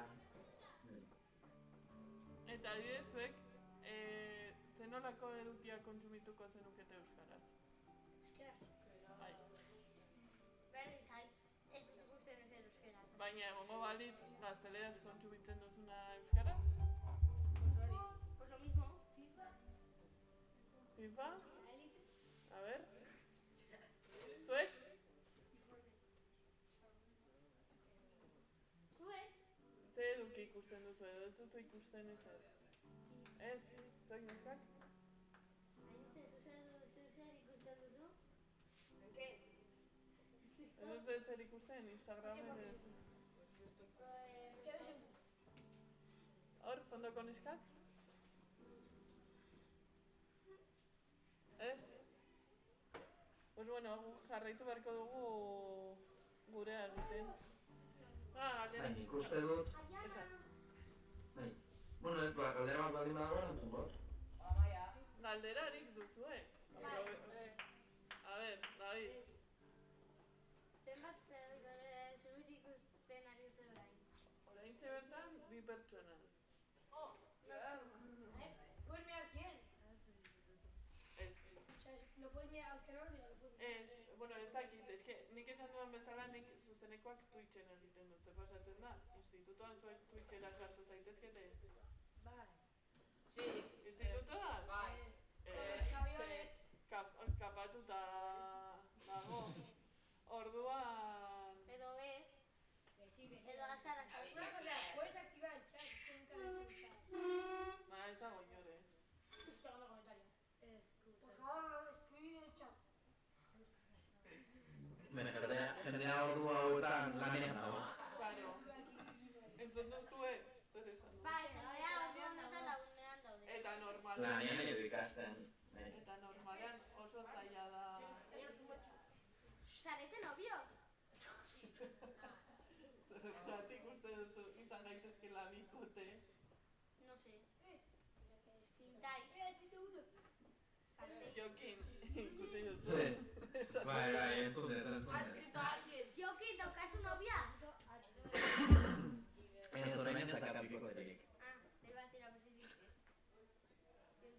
Eta adibidez, zuek, zenolako edukia kontsumituko zenukete euskaraz? Euskaraz? Bai. Berdin zait, ez dut ikusten ezer euskaraz. Baina egongo balit gazteleraz kontsumitzen duzuna euskaraz? Pues lo mismo. FIFA? A ver. Zuek? Zuek? Ze eduki ikusten duzu edo ez duzu ikusten ezer? Ez? Zuek neskak? Zer ikusten duzu? Ez duzu ezer ikusten Instagramen ez? Hor, fondoko neskak? Ez? Pues bueno, jarraitu beharko dugu gurea egiten. Galdera. Bai, nik uste dut. Esan. Bai. Bueno, ez galdera bat baldin badago erantzun bat. Galderarik duzue? Bai. A ver, David. Zenbat zerbait ikusten ari dute orain? Oraintxe bertan, 2 pertsona. ¿Puedes mirar quién? Ez. O sea, lo puedes mirar, aunque no lo diga, lo puedes mirar. Ez, bueno, ez dakit, eske nik esan duan bezala nik zuzenekoak Twitchen egiten dut, ze pasatzen da? Institutoan zuek Twitchera sartu zaitezkete? Bai. Sí. Institutoan? Bai. Aviones. Kapatuta dago. Orduan... Edo bez, Que sí, que sí. edo azara Una cosa, puedes activar el chat, es que nunca lo he utilizado. Ez dago inore. Segundo comentario. Por favor, escribir en el chat. Jendea ordu hauetan lanean dago. Claro. Entzun duzue, zer esan du? Bai, jendea ordu honetan lagunean daude. Eta normalean... Lanean edo ikasten. Eta normalean oso zaila da... ¿Zarete novios? Zergatik uste duzu izan gaitezkela bikote. No sé. Pintáis. Jokin, ikusi duzu. Bai, entzun dut. Ha escrito alguien. Jokin, daukazu novia? Ez orain ez dakar bikoterik. Te iba a decir a ver si dices.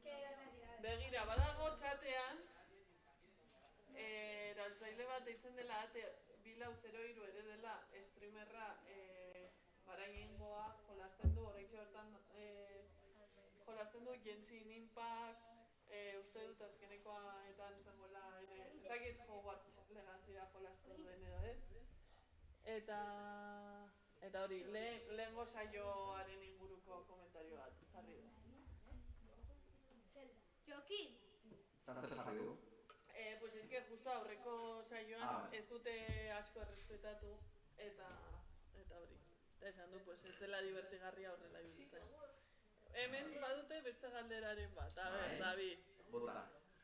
¿Qué ibas a decir? A ver. Begira, badago txatean, eraltzaile bat deitzen dela ate 2403 ere dela streamerra barainengoa jolasten du, oraintxe bertan jolasten du Genshin Impact, uste dut azkenekoetan zegoela ere, ezakit Hogwarts Legacyra jolastu duen edo ez. Eta hori, lehengo saioaren inguruko komentario bat jarri du. Jokin, Zazter jarri du. Pues es que justo aurreko saioan ez dute asko errespetatu eta hori. Eta esan du, pues ez dela divertigarria horrela ibiltzen. Hemen badute beste galderaren bat, a ber, David. Bota.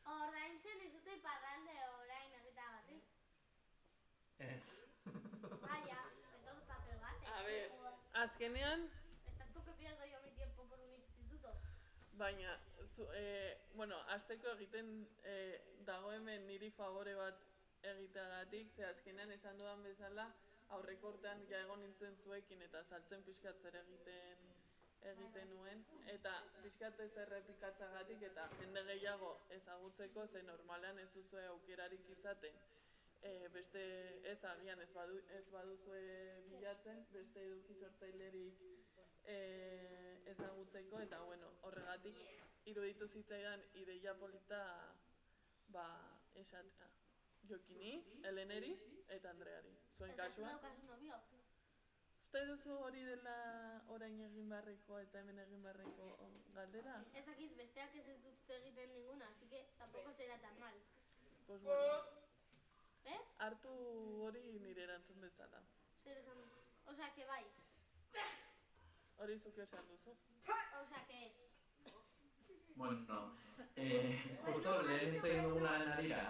ordaintzen ez dute parrande orain egiteagatik. Ez. Vaya, entonces ¿para qué lo haces? A ver, azkenean... ¿Estás tú que pierdo yo mi tiempo por un instituto? Baina, bueno, hasteko egiten dago hemen niri favore bat egiteagatik, ze azkenean esan dudan bezala, aurreko urtean ja egon nintzen zuekin eta saltzen pixkat zer egiten nuen, eta pixkat ez errepikatzagatik eta jende gehiago ezagutzeko, ze normalean ez duzue aukerarik izaten, beste ez agian ez baduzue bilatzen, beste eduki sortzailerik ezagutzeko, eta bueno, horregatik iruditu zitzaidan ideia polita esatea. Jokini, Eleneri eta Andreari. Zuen kasuan. Eta zu novio. Uste duzu hori dela orain egin barreko eta hemen egin barreko galdera? Ez dakit besteak ez dut egiten ninguna, así que tampoco será tan mal. Pues bueno. Hartu hori nire erantzun bezala. Zer esan, osea, que bai. Hori zuke esan duzu. Osea, que ez. Bueno, justo lehen hitz egin dugularen arira,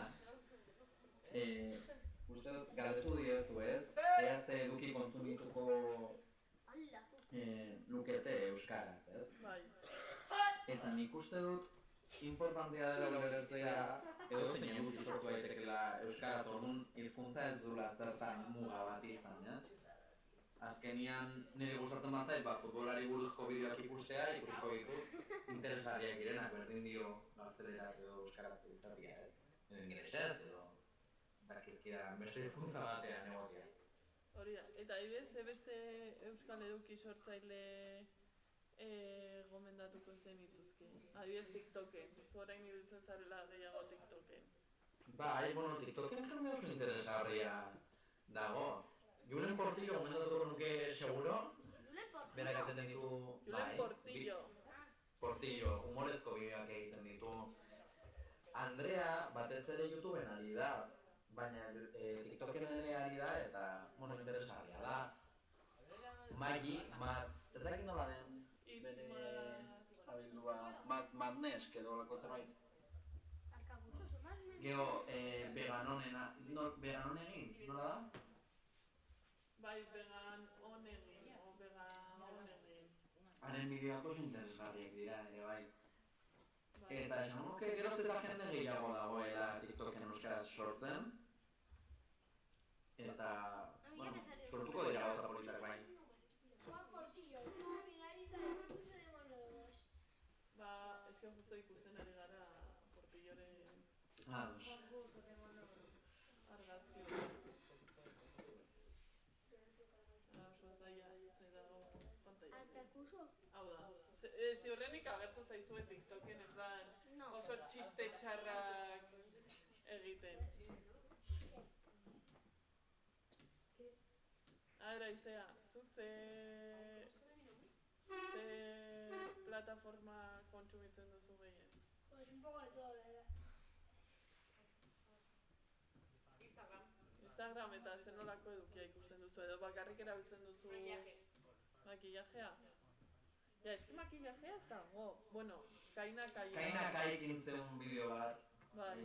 uste dut galdetu diozu ez, ea ze eduki kontsumituko lukete euskaraz, ez? Bai. Eta nik uste dut importantea dela ulertzea edozein eduki sortu daitekela euskaraz, orduan hizkuntza ez duela zertan muga bat izan, ez? Azkenian nire gustatzen bat zait, futbolari buruzko bideoak ikustea, ikusiko ditut interesgarriak direnak, berdin dio gazteleraz edo euskaraz izatea, ez? Edo ingelesez, edo dakizkira beste hizkuntza batean egotea. Hori da, eta adibidez, beste euskal eduki sortzaile gomendatuko zenituzke. Adibidez TikToken, zu orain ibiltzen zarela gehiago TikToken. Bai, bueno, TikToken jende oso interesgarria dago. Julen Portillo gomendatuko nuke seguro. Berak egiten ditu... Julen Portillo. Portillo, humorezko bideoak egiten ditu. Andrea batez ere YouTubeen ari da, baina TikToken ere ari da eta, bueno, interesgarria da. Maggi, ez dakit nola den bere abildua, Madness, edo olako zerbait. Gero, veganonegin, nola da? Bai, vegan honegin, o vegan honegin. Haren bideoak oso interesgarriak dira ere bai. Eta esan nuke geroz eta jende gehiago dagoela TikToken euskaraz sortzen. Eta, bueno, sortuko dira gauza politak bai. Es que justo ikusten ari gara Portilloren argazki. Oso zaila dago pantalla. Hau da, ziurrenik agertu zaizue TikToken ez da oso txiste txarrak egiten. Ara, Izea, zuk ze plataforma kontsumitzen duzu gehien? Pues un poco de todo, de verdad. Instagram eta zen nolako edukia ikusten duzu, edo bakarrik erabiltzen duzu... Makillajea? Ja, eski makillajea ez dago. Bueno, kainakaia... Kainakai egin zen bideo bat. Bai.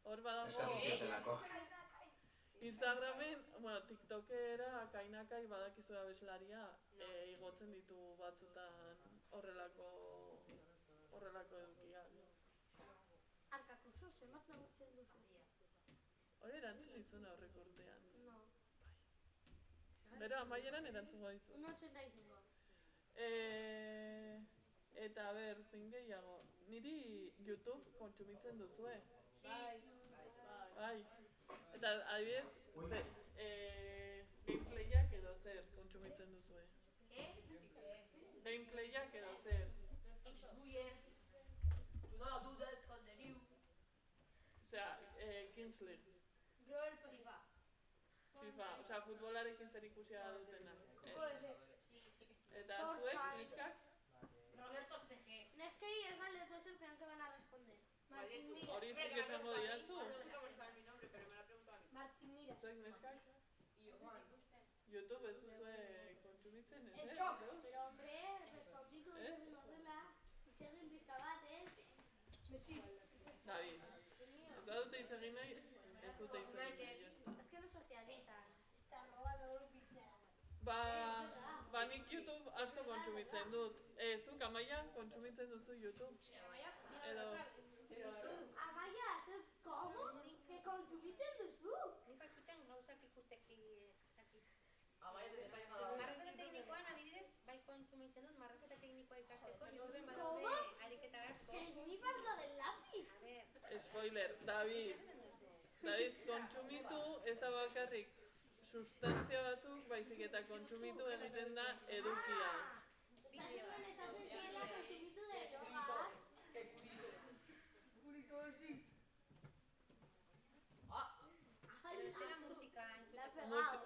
Hor badago... Instagramen, bueno, TikTokera kainakai badakizu abeslaria igotzen ditu batzutan horrelako edukiak. Arkakuso, zenbat laguntzen duzu? Hori erantzun dizun aurreko urtean. No. Gero, amaieran erantzun gaizu. 1,85. Eta ber, zein gehiago. Niri YouTube kontsumitzen duzue. Bai. Eta adibidez, gameplayak edo zer kontsumitzen duzue. Gameplayak edo zer. Osea, Kings League. FIFA, osea, futbolarekin zer ikusia dutena. Eta zuek, neskak? Roberto Espeje. Neskei ez vale, entonces que no te van a responder. Hori zuk esango diazu? Martín Mira. Zuek neskak? YouTube ez duzue kontsumitzen, ez? El Choc. Pero hombre, responditu egin horrela. Itxegin bizka bat, David, ez badute hitz egin nahi, ez dute hitz egin nahi, jazta. Es que no sortea gritan. Está robando un pixel. Ba nik YouTube asko kontsumitzen dut. Zuk Amaia kontsumitzen duzu YouTube? Edo... Amaia, ¿cómo? Que kontsumitzen duzu? Nik akiten gauzak ikusteki marrazketa teknikoan adibidez, bai kontsumitzen dut marrazketa teknikoa ikasteko, YouTubeen badaude ariketa asko. Que sniffas lo del lápiz. Spoiler, David, kontsumitu ez da bakarrik sustantzia batzuk, baizik eta kontsumitu egiten da edukia. También esaten ziela kontsumitu de drogas.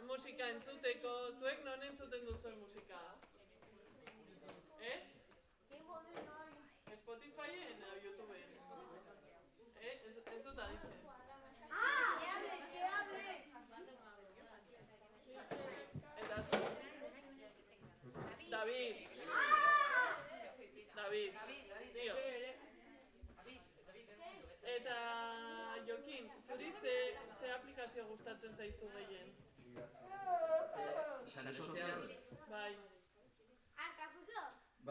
musika entzuteko, zuek non entzuten duzuen musika? Spotifyen edo YouTubeen? Ez dut aditzen. Eta zu? David, tío. Eta Jokin, zuri ze aplikazio gustatzen zaizu gehien? Sare sozial? Bai. Kafuso? A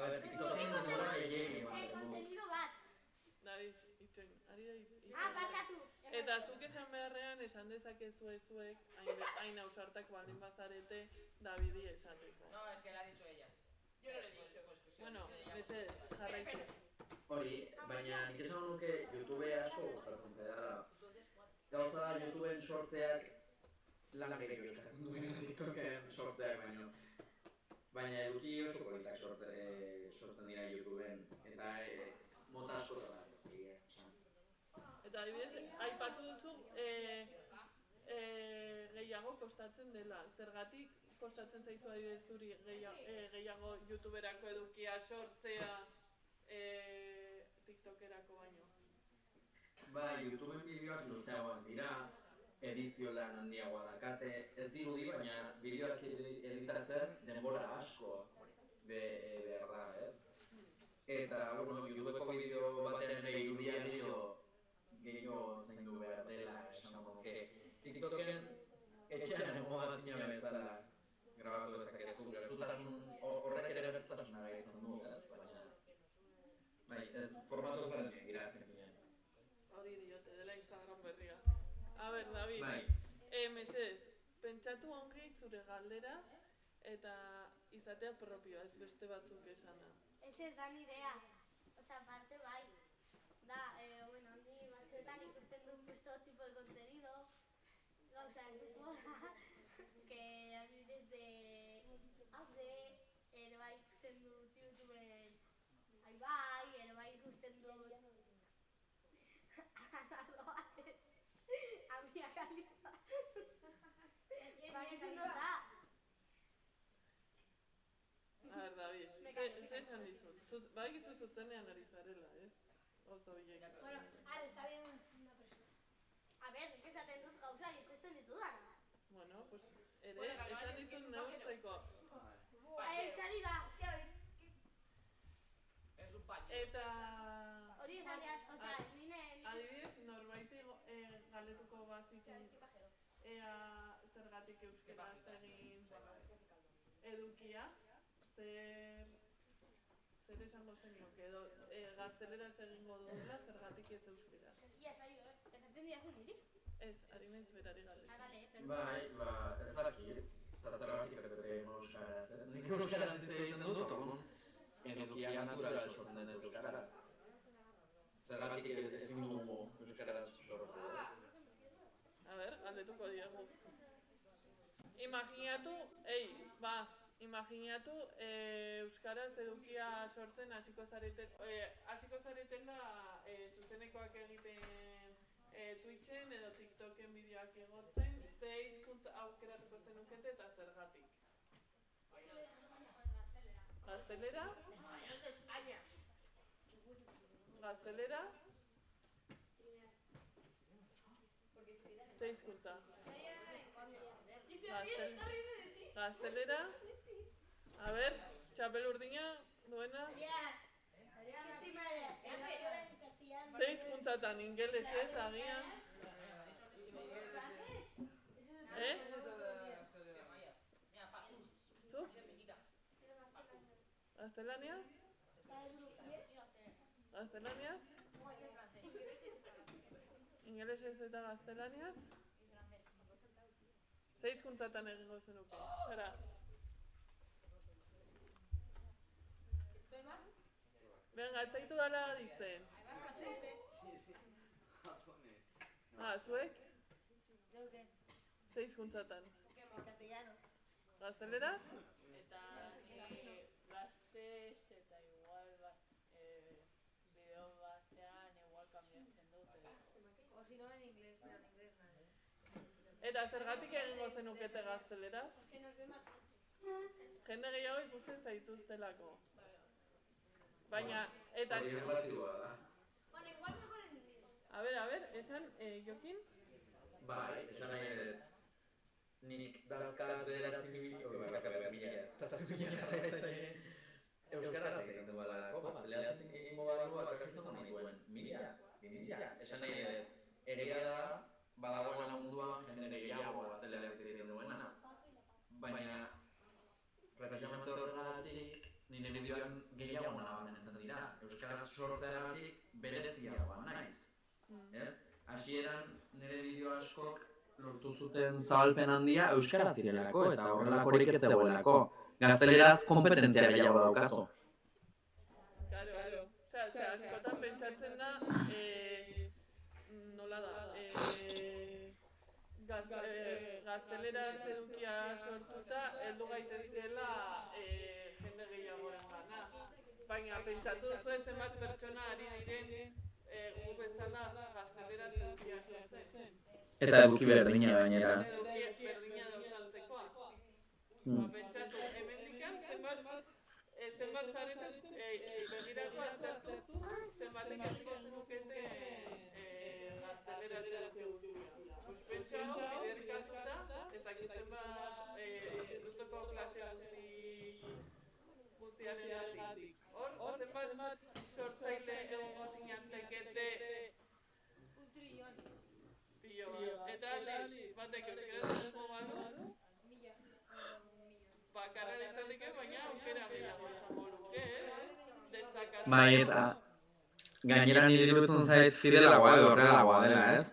ber, TikToken gora gehiagin Kontenido bat. David, itxoin, ari da itxoin. Barkatu. Eta zuk esan beharrean esan dezakezue zuek hain ausartak baldin bazarete Davidi esateko. No, es que la ha dicho ella. Yo no lo he dicho. Bueno, mesedez, jarraitu. Hori, baina nik esan nuke YouTube asko gustatzen zaidala. Gauza da YouTubeen sortzeak lan gehiago eskatzen duena TikToken sortzeak baino. Baina eduki oso politak sortzen dira YouTubeen, eta mota asko da. Eta adibidez, aipatu duzu gehiago kostatzen dela. Zergatik kostatzen zaizu adibidez zuri gehiago YouTuberako edukia sortzea TikTokerako baino? Ba, YouTubeen bideoak luzeagoak dira, edizio lan handiagoa dakate, ez dirudi, baina bideoak editatzen denbora asko behar da, ez? Eta, YouTubeko bideo batean irudia gehiago zaindu behar dela, esango nuke. TikToken etxean emogazioa bezala grabatu dezakezu, gertutasun horrek ere gertutasuna gaitzen du, ez? Bai, ez formatu ezberdinak dira azkenean. Hori diote, dela Instagram berria. A ber, David, mesedez, pentsatu ongi zure galdera eta izatea propioa, ez beste batzuk esana. Ez da nidea. Osa, parte bai. Da, bueno, ni batzuetan ikusten dut todo tipo de contenido, gauza entzukora, que adibidez de hace, ere bai ikusten dut YouTubeen bai, ere bai ikusten dut Anarroates, Amia Khalifa. Bakizu nota. A ber, David, ze esan dizut? Bakizu zuzenean ari zarela, ez? Oso bilek. Bueno, ahora está bien una persona. A ver, es que esaten dut gauza ikusten ditudana. Bueno, pues ere, esan dizut neurtzeko. Txari da. Eta... Hori esateaz, osea, nire... Adibidez, norbaiti galdetuko bazizun ea zergatik euskeraz egin edukia, zer esango zenioke, edo gazteleraz egingo duela zergatik ez euskeraz. Ia saio, esaten diazu niri? Ez, ari naiz berari galdetzen. Bai, ez dakit, zergatik egin euskaraz. Nik euskaraz egiten dut, orduan edukia naturala sortzen den euskaraz. Zergatik ezin dugu euskaraz sortu. A ber, galdetuko diegu. Imaginatu euskaraz edukia sortzen hasiko zaretela zuzenekoak egiten Twitchen edo TikToken bideoak igotzen, ze hizkuntza aukeratuko zenukete eta zergatik? Gaztelera? Gaztelera? Ze hizkuntza? Gaztelera? A ber, txapel urdina duena? Ze hizkuntzatan ingelesez agian? Zuk? Gaztelaniaz? Gaztelaniaz? Ingelesez eta gaztelaniaz? Ze hizkuntzatan egingo zenuke? Sara? Venga, etzaitu dala ditzen. Zuek? Ze hizkuntzatan? Gazteleraz? Eta gaztez eta igual bideo batean igual kambiatzen dut. O si no en inglés, pero en inglés nada. Eta zergatik egingo zenukete gazteleraz? Jende gehiago ikusten zaituztelako. Baina, eta... Bueno, igual mejor en inglés. A ver, esan, Jokin? Bai, esan nahi dut. Nik dazkat bederatzi mila, euskaraz egiten duelako, gazteleraz egingo badu atakizan nahikoen, 1000, esan nahi dut, egia da, badagoena munduan jende gehiago gazteleraz egiten duena, baina, precisamente horregatik, nire bideoan gehiago nabarmentzen dira, euskaraz sortzeagatik bereziagoa naiz, ez? Hasieran nire bideo askok lortu zuten zabalpen handia euskaraz zirelako eta horrelakorik ez zegoelako. Gazteleraz kompetentzia gehiago daukazu. Claro. Osea, askotan pentsatzen da, nola da, gazteleraz edukia sortuta, heldu gaitezkeela jende gehiagoren gana. Baina pentsatu duzu zenbat pertsona ari diren gu bezala gazteleraz edukia sortzen. Eta eduki berdina gainera. Eta eduki berdina dauzantzekoa. Pentsatu, hemendikan zenbat zareten begiratu aztertu, zenbatek egingo zenukete gazteleraz eduki guztia. Pentsa hau, biderkatuta, ez dakit zenbat institutoko klase guztiarengatik. Hor, zenbat sortzaile egongo zinantekete eta aldiz, batek euskaraz egingo balu, bakarra litzateke, baina aukera gehiago izango luke, ez? Destakatzen. Bai, eta gainera nire iruditzen zait fidelagoa edo horrelagoa dela, ez?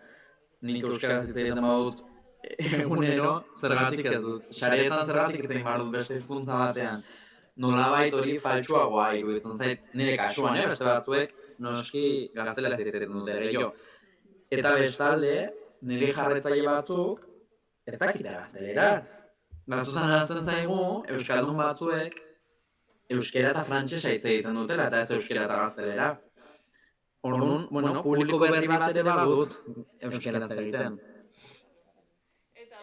Nik euskaraz hitz egiten badut egunero, zergatik ez dut. Sareetan zergatik hitz egin badut beste hizkuntza batean. Nolabait hori faltsuagoa iruditzen zait nire kasuan, beste batzuek noski gazteleraz hitz egiten dute gehiago. Eta bestalde, nire jarretzaile batzuk ez dakite gazteleraz. Batzutan erazten zaigu, euskaldun batzuek euskera eta frantsesa hitz egiten dutela eta ez euskera eta gaztelera. Orduan, publiko berri bat ere badut euskaraz egiten. Eta,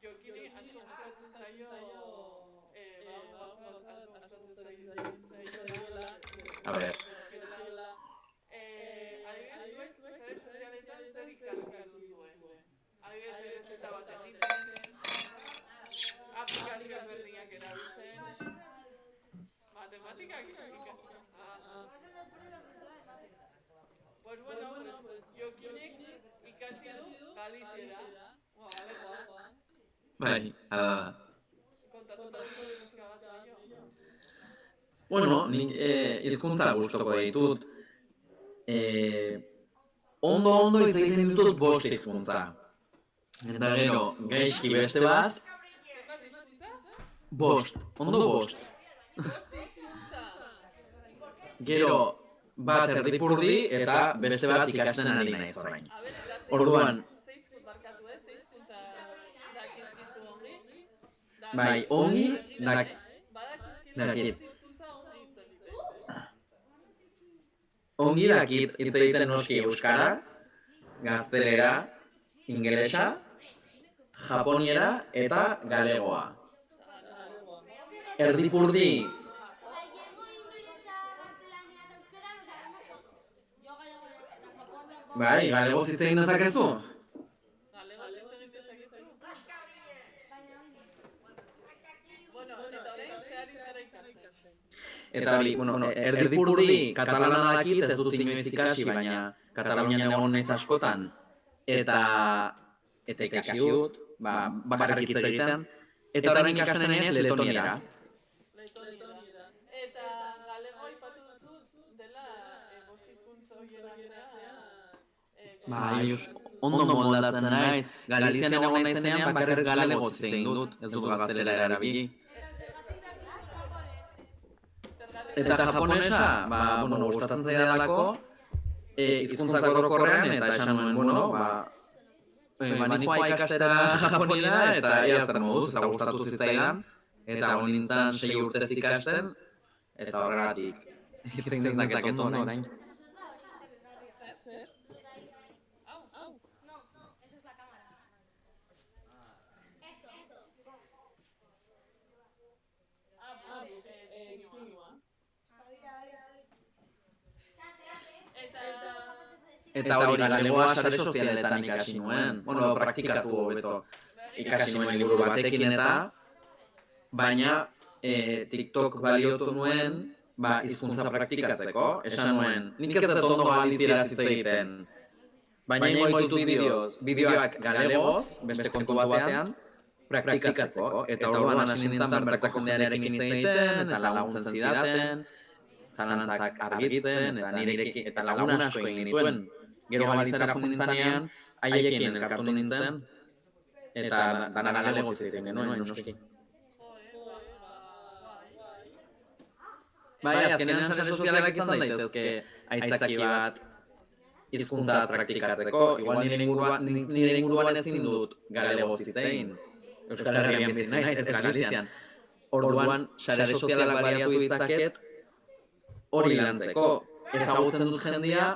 Jokini asko gustatzen zaio, A ver. Adibidez, zuek, sare sozialetan zer ikasi duzuen? Adibidez, berezeta bat egiten, aplikazio ezberdinak erabiltzen, matematikak ikasi. Pues bueno, Jokinek ikasi du Galiziera. Bai, hala da. Kontatuta dugu pixka bat baino. Bueno, nik hizkuntza gustoko ditut. Ondo hitz egiten ditut 5 hizkuntza. Eta gero, gaizki beste bat. Zenbat hizkuntza? 5, ondo 5. 5 hizkuntza. Gero, bat erdipurdi eta beste bat ikasten ari naiz orain. Orduan, Ze hizkuntza dakizkizu ongi? bai, ongi Badakizkizu hizkuntza ongi hitz egiten. Ongi dakit hitz egiten noski euskara, gaztelera, ingelesa, japoniera eta galegoa. Erdipurdi bai, galegoz hitz egin dezakezu? Galegoz hitz egin dezakezu? Bueno, eta orain zera ikasten. Eta hori, erdipurdi katalana dakit ez dut inoiz ikasi, baina Katalunian egon naiz askotan. Eta ikasi dut, bakarrik hitz egiten. Eta orain ikasten naiz letoniera. Eta galego aipatu duzu dela 5 hizkuntza horien artean. Bai, ondo moldatzen naiz. Galizian egon naizenean bakarrik galego hitz egin dut, ez dut gaztelera erabili. Eta japonesa, gustatzen zaidalako, hizkuntzak orokorrean eta esan nuen, manijoa ikastera japoniera eta ea zer moduz, eta gustatu zitzaidan, eta hon nintzen 6 urtez ikasten, eta horregatik hitz egin dezaket ondo orain. No, eso es la cámara. Eta hori galegoa sare sozialetan ikasi nuen. Bueno, praktikatu hobeto. Ikasi nuen liburu batekin eta, baina TikTok baliotu nuen, hizkuntza praktikatzeko. Esan nuen, nik ez dut ondo galizieraz hitz egiten. Baina ingo ditut bideoak galegoz, beste kontu batean, praktikatzeko. Eta orduan hasi nintzen bertako jendearekin hitz egiten, eta laguntzen zidaten, zalantzak argitzen, eta lagun asko egin nituen. Gero Galiziara joan nintzenean, haiekin elkartu nintzen, eta dana galegoz hitz egiten genuen, noski. Azkenean sare sozialak izan daitezke aitzaki bat hizkuntza praktikatzeko, igual nire inguruan ezin dut galegoz hitz egin. Euskal Herrian bizi naiz, ez Galizian. Orduan, sare sozialak baliatu ditzaket hori lantzeko. Ezagutzen dut jendea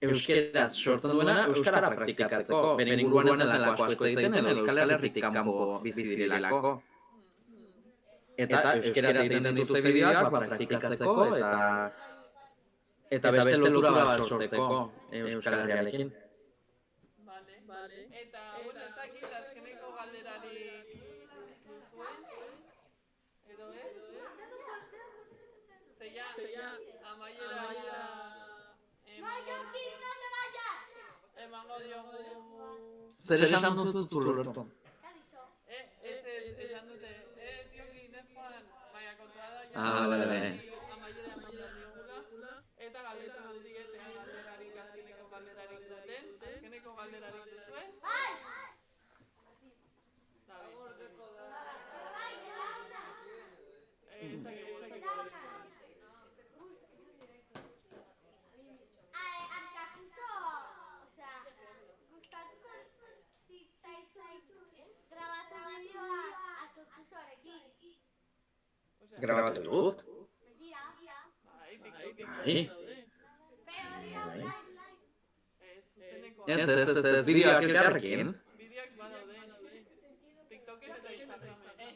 euskeraz sortzen duena euskara praktikatzeko. Bere inguruan ez delako asko egiten edo Euskal Herritik kanpo bizi direlako. Eta euskeraz egiten dituzte bideoak praktikatzeko eta beste lotura bat sortzeko Euskal Herriarekin. Vale. Eta, bueno, ez dakit azkeneko galderarik duzuen, edo ez? Zeia, amaiera emango diogu... Zer esan duzu Roberto? Esan dute, ziokin ez joan, baina kontua da, Vale. amaiera eman diogula, eta galdetu digetea galderarik, azkeneko galderarik duten, azkeneko galderarik duzue? Ez dakik Grabatu dut? Ez, bideoak elkarrekin. Bideoak badaude, TikToken eta Instagramen.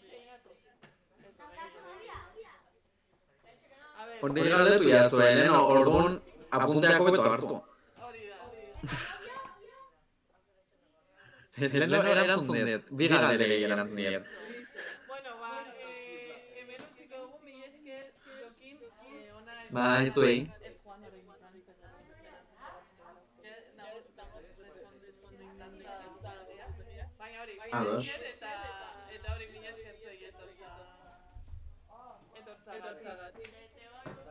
Hori galdetu jazuen, orduan apunteako beto hartu. Hori da. Leheno erantzun dut, bi galderei erantzun dut. Bueno, hemen utziko dugu, mi esker, Jokin, ona eta... Bai, zuei. Ez joan hori mikan izan. Baina hori, mi esker eta hori mi esker zuei etortzagatik.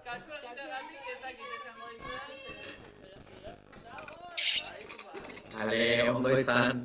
Kasu egiteagatik ez dakit esango dizudan, Ale, ondo izan.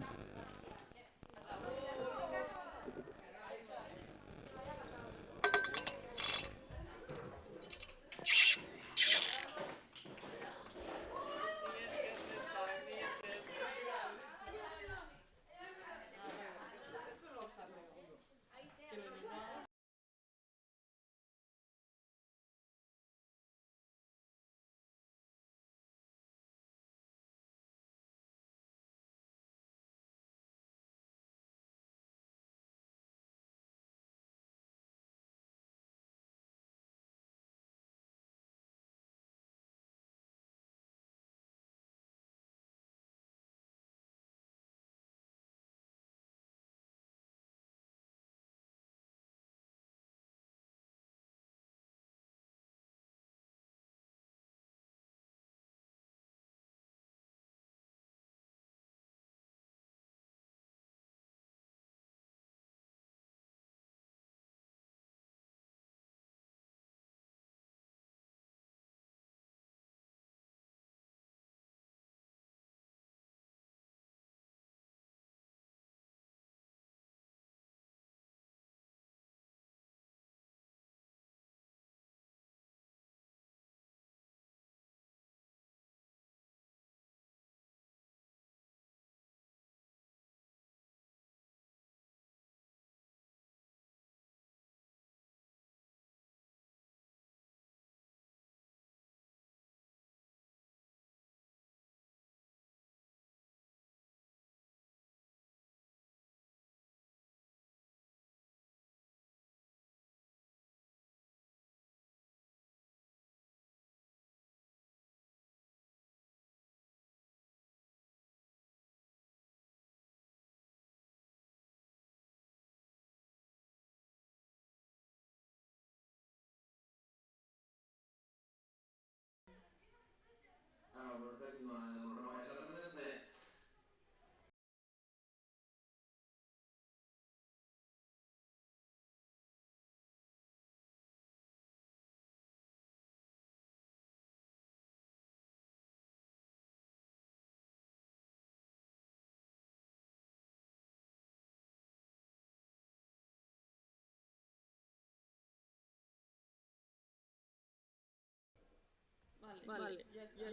Vale, ya está.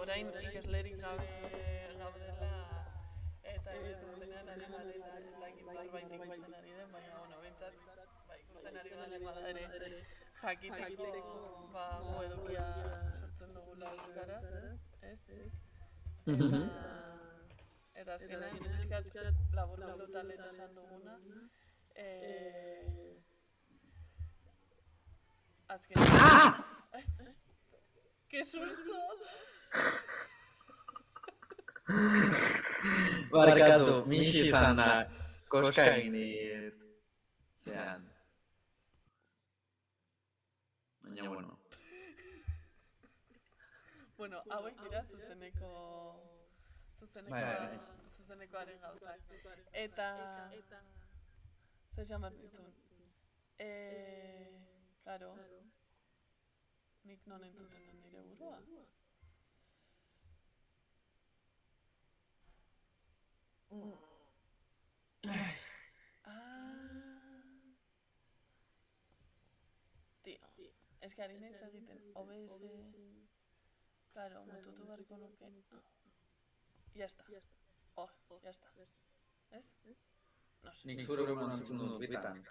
Orain ikaslerik gaudela eta zuzenean ari garela ez dakit norbait ikusten ari den, baina behintzat ikusten ari baldin bada ere jakiteko edukia sortzen dugula euskaraz, ez? Eta azkenean pixkat labur-labur lehen esan duguna. Azkenean... ¡Qué susto! Barkatu, mixi izan da, koska egin dit. Zeran. Baina, bueno. Bueno, hauek dira zuzenekoaren gauzak. Eta... zer jamar ditzun? Karo... nik non entzuten dut nire burua. Tio, eskari nahiz egiten OBS... Claro, mututu barko nuke... Ya está. Ya está. Ez? No sé. Nik zure gure entzun dut bitan.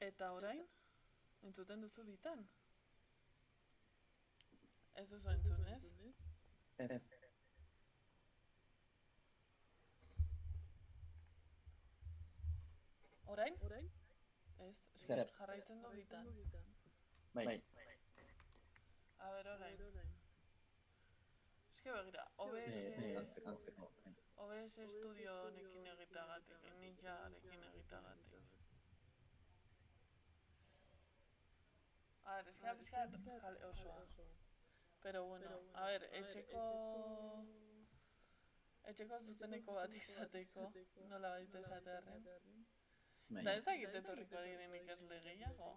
Eta orain, entzuten duzu bitan? Ez duzu entzun, ez? Ez. Orain? Ez, jarraitzen du bitan. Bai. A ber, orain. Eske begira, OBS Studio honekin egitagatik, Ninjarekin egitagatik. A ver, pixkat jale osoa. Pero bueno, a ver, etxeko zuzeneko bat izateko, nola baita esatearren. Da ezakit etorriko diren ikasle gehiago.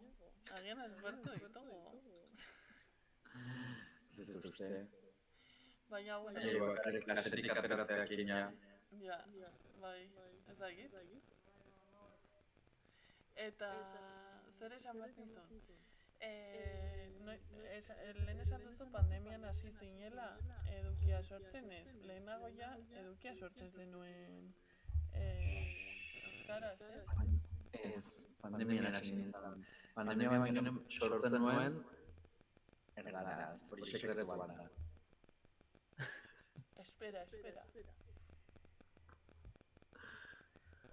Agian ezbertu ditugu. Ez dut uste. Baina, bueno... Bakarrik klasetik ateratzeak ina. Ja, bai, ezakit. Eta zer esan bat nizun? Lehen esan duzu pandemian hasi zinela edukia sortzen ez. Lehenago ja edukia sortzen zenuen euskaraz, ez? Ez, pandemian hasi nintzen. Pandemia baino sortzen nuen erdaraz, hori sekretua da. Espera.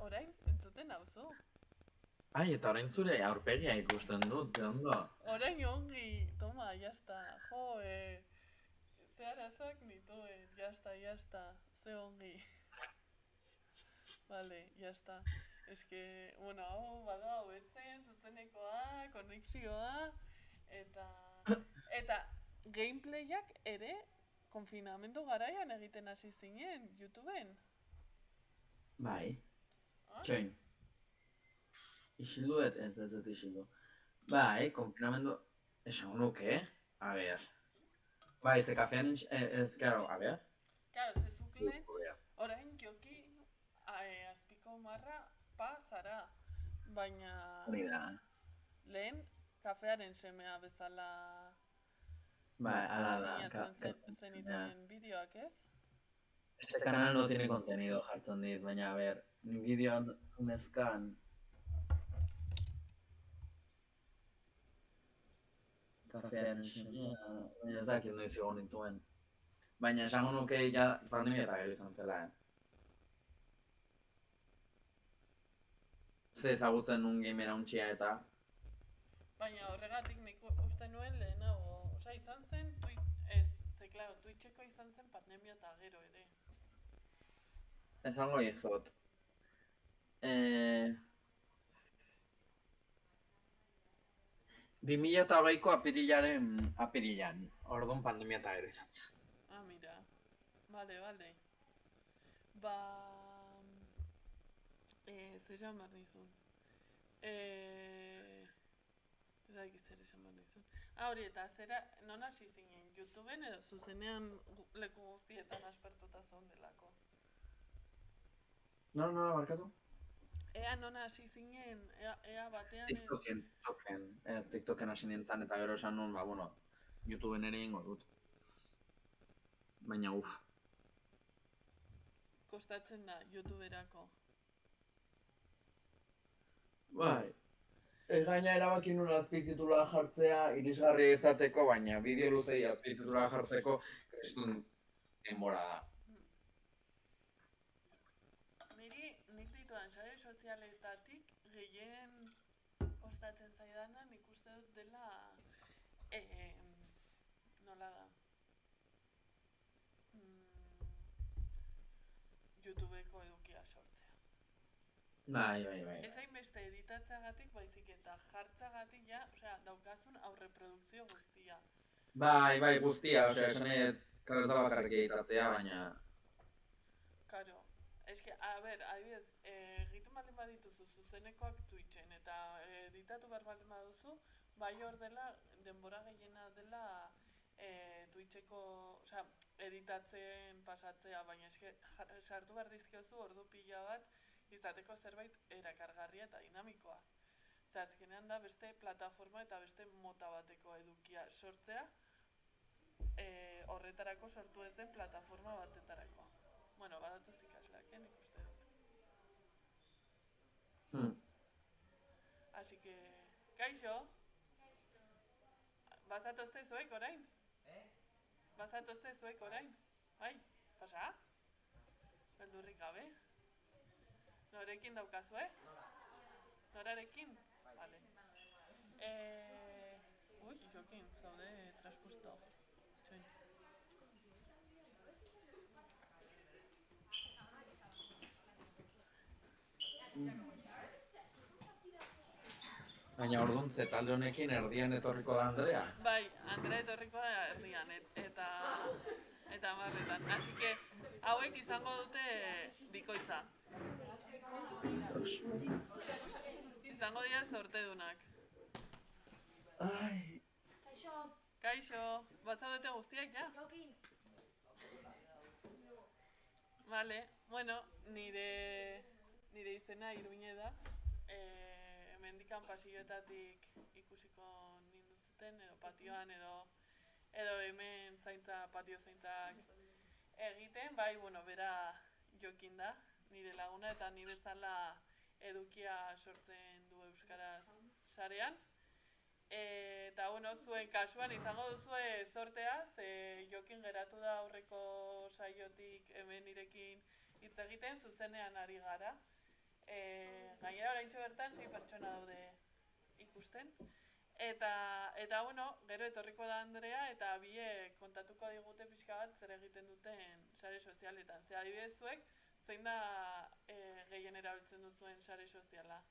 Orain, entzuten hauzu? Ai, eta orain zure aurpegia ikusten dut, ze ondo. Orain ongi, toma, jazta, jo, ze arazak nituen, jazta, ze ongi. Vale, jazta. Eske, bueno, hau bada hobetzen, zuzenekoa, konexioa, eta gameplayak ere konfinamendu garaian egiten hasi zinen, YouTubeen. Bai. Txoin. Isildu ez isildu. Bai, konfinamendu... Esan nuke, a ber. Bai, ze kafean claro, a ber. Claro, ze zuklen, orain joki azpiko marra zara, baina... Hori da. Lehen, kafearen semea bezala... Bai, ala da. Sinatzen zenituen bideoak, ez? Este canal no tiene contenido jartzen dit, baina a ber, bideoan unezkan... Kafearen semea, baina ez dakit noiz egon nituen. Baina esango nuke ja pandemia eta gero izan zela, Ze ezagutzen nun gamera untxia eta... Baina horregatik nik uste nuen lehenago, izan zen, ze, klaro, Twitchek antzekoa izan zen pandemia eta gero ere. Esango dizut. 2008ko apirilan, orduan pandemia eta gero izan zen. Ah, mira. Vale. Zer esan behar nizun? Ez dakit zer esan behar nizun. Hori, eta zera, non hasi zinen? YouTubeen edo zuzenean leku guztietan aspertuta zaundelako? No, barkatu? Ea non hasi zinen, ea batean... TikToken hasi nintzen eta gero esan nun, YouTubeen ere ingo dut. Baina Kostatzen da, YouTuberako. Bai. Gaina erabaki nuen azpititula jartzea irisgarri izateko, baina bideo luzei azpititula jartzeko kristun denbora da. Nik ditudan sare sozialetatik gehien kostatzen zaidana nik uste dut dela nola da? YouTubeko edukia sortzea. Bai. Ez hainbeste editatzagatik baizik eta jartzagatik daukazun aurreprodukzio guztia. Bai, guztia, esan ez da bakarrik editatzea, baina... Karo, adibidez, egiten baldin badituzu zuzenekoak Twitchen eta editatu behar baldin baduzu, bai hor dela, denbora gehiena dela Twitcheko, editatzen pasatzea, baina sartu behar dizkiozu ordu pila bat izateko zerbait erakargarria eta dinamikoa. Azkenean da beste plataforma eta beste mota bateko edukia sortzea, horretarako sortu ez den plataforma batetarako. Bueno, badatoz ikasleak, nik uste dut. Así que, kaixo? Bazatozte zuek orain? Bazatozte zuek orain? Bai, pasa? Beldurrik gabe? Norekin daukazu, Norarekin? Vale. Jokin, zaude traspusto. Txoin. Baina orduan ze talde honekin erdian etorriko da Andrea? Bai, Andrea etorriko da erdian eta marretan. Así que hauek izango dute bikoitza. Izango dira sortedunak. Kaixo, batzaudete guztiak, ja? Vale, bueno, nire izena Iruñe da. Hemendikan pasilloetatik ikusiko ninduzuten, edo patioan, edo hemen patio zaintzak egiten. Bai, bera Jokin da, nire laguna, eta ni bezala edukia sortzen du euskaraz sarean. Eta, zuen kasuan izango duzue sortea, ze Jokin geratu da aurreko saiotik hemen nirekin hitz egiten, zuzenean ari gara. Gainera oraintxe bertan 6 pertsona daude ikusten. Eta, gero etorriko da Andrea eta biek kontatuko digute pixka bat zer egiten duten sare sozialetan. Ze adibidez zuek, zein da gehien erabiltzen duzuen sare soziala?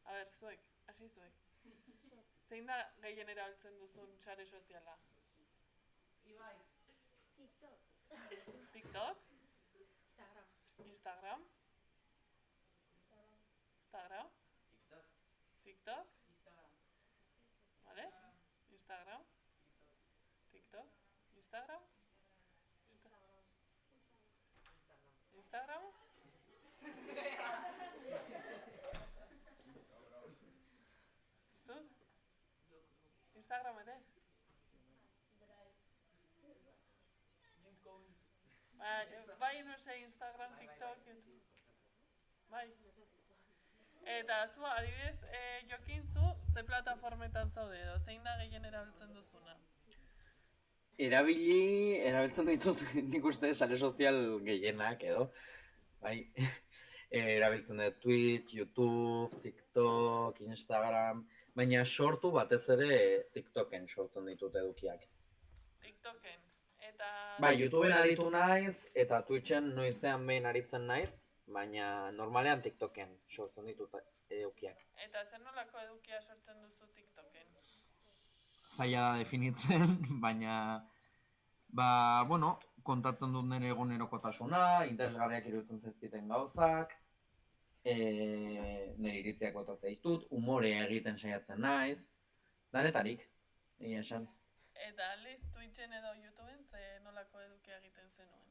A ber, zuek, hasi zuek. Zein da gehien erabiltzen duzun sare soziala? Ibai. TikTok? Instagram? Instagram? TikTok? Vale? Instagram? TikTok? Instagram? Instagram? Zuk? Instagram ere? Bai, Instagram, TikTok, YouTube. Bai. Eta zu, adibidez, Jokin, ze plataformetan zaude edo, zein da gehien erabiltzen duzuna? Erabiltzen ditut nik uste sare sozial gehienak edo. Bai, erabiltzen dut Twitch, YouTube, TikTok, Instagram, baina sortu batez ere TikToken sortzen ditut edukiak. TikToken. Eta Bai, YouTubeen aritu naiz, eta Twitchen noizean behin aritzen naiz, baina normalean TikToken sortzen ditut edukiak. Eta zer nolako edukia sortzen duzu TikToken? Zaila da definitzen, baina, bueno, kontatzen dut nire egunerokotasuna, interesgarriak iruditzen zaizkiten gauzak, nire iritziak botatzen ditut, umore egiten saiatzen naiz, danetarik, egia esan. Eta aldiz Twitchen edo YouTubeen ze nolako edukia egiten zenuen?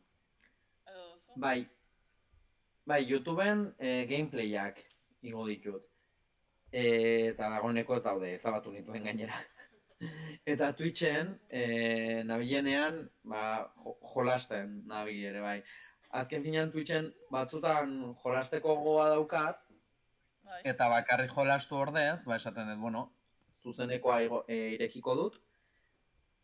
Edo duzu? Bai, YouTubeen gameplayak igo ditut. Eta dagoeneko ez daude, ezabatu nituen gainera. Eta Twitchen, nabilenean, jolasten nabil ere bai. Azken finean Twitchen batzutan jolasteko gogoa daukat, eta bakarrik jolastu ordez, esaten dut, bueno, zuzenekoa irekiko dut,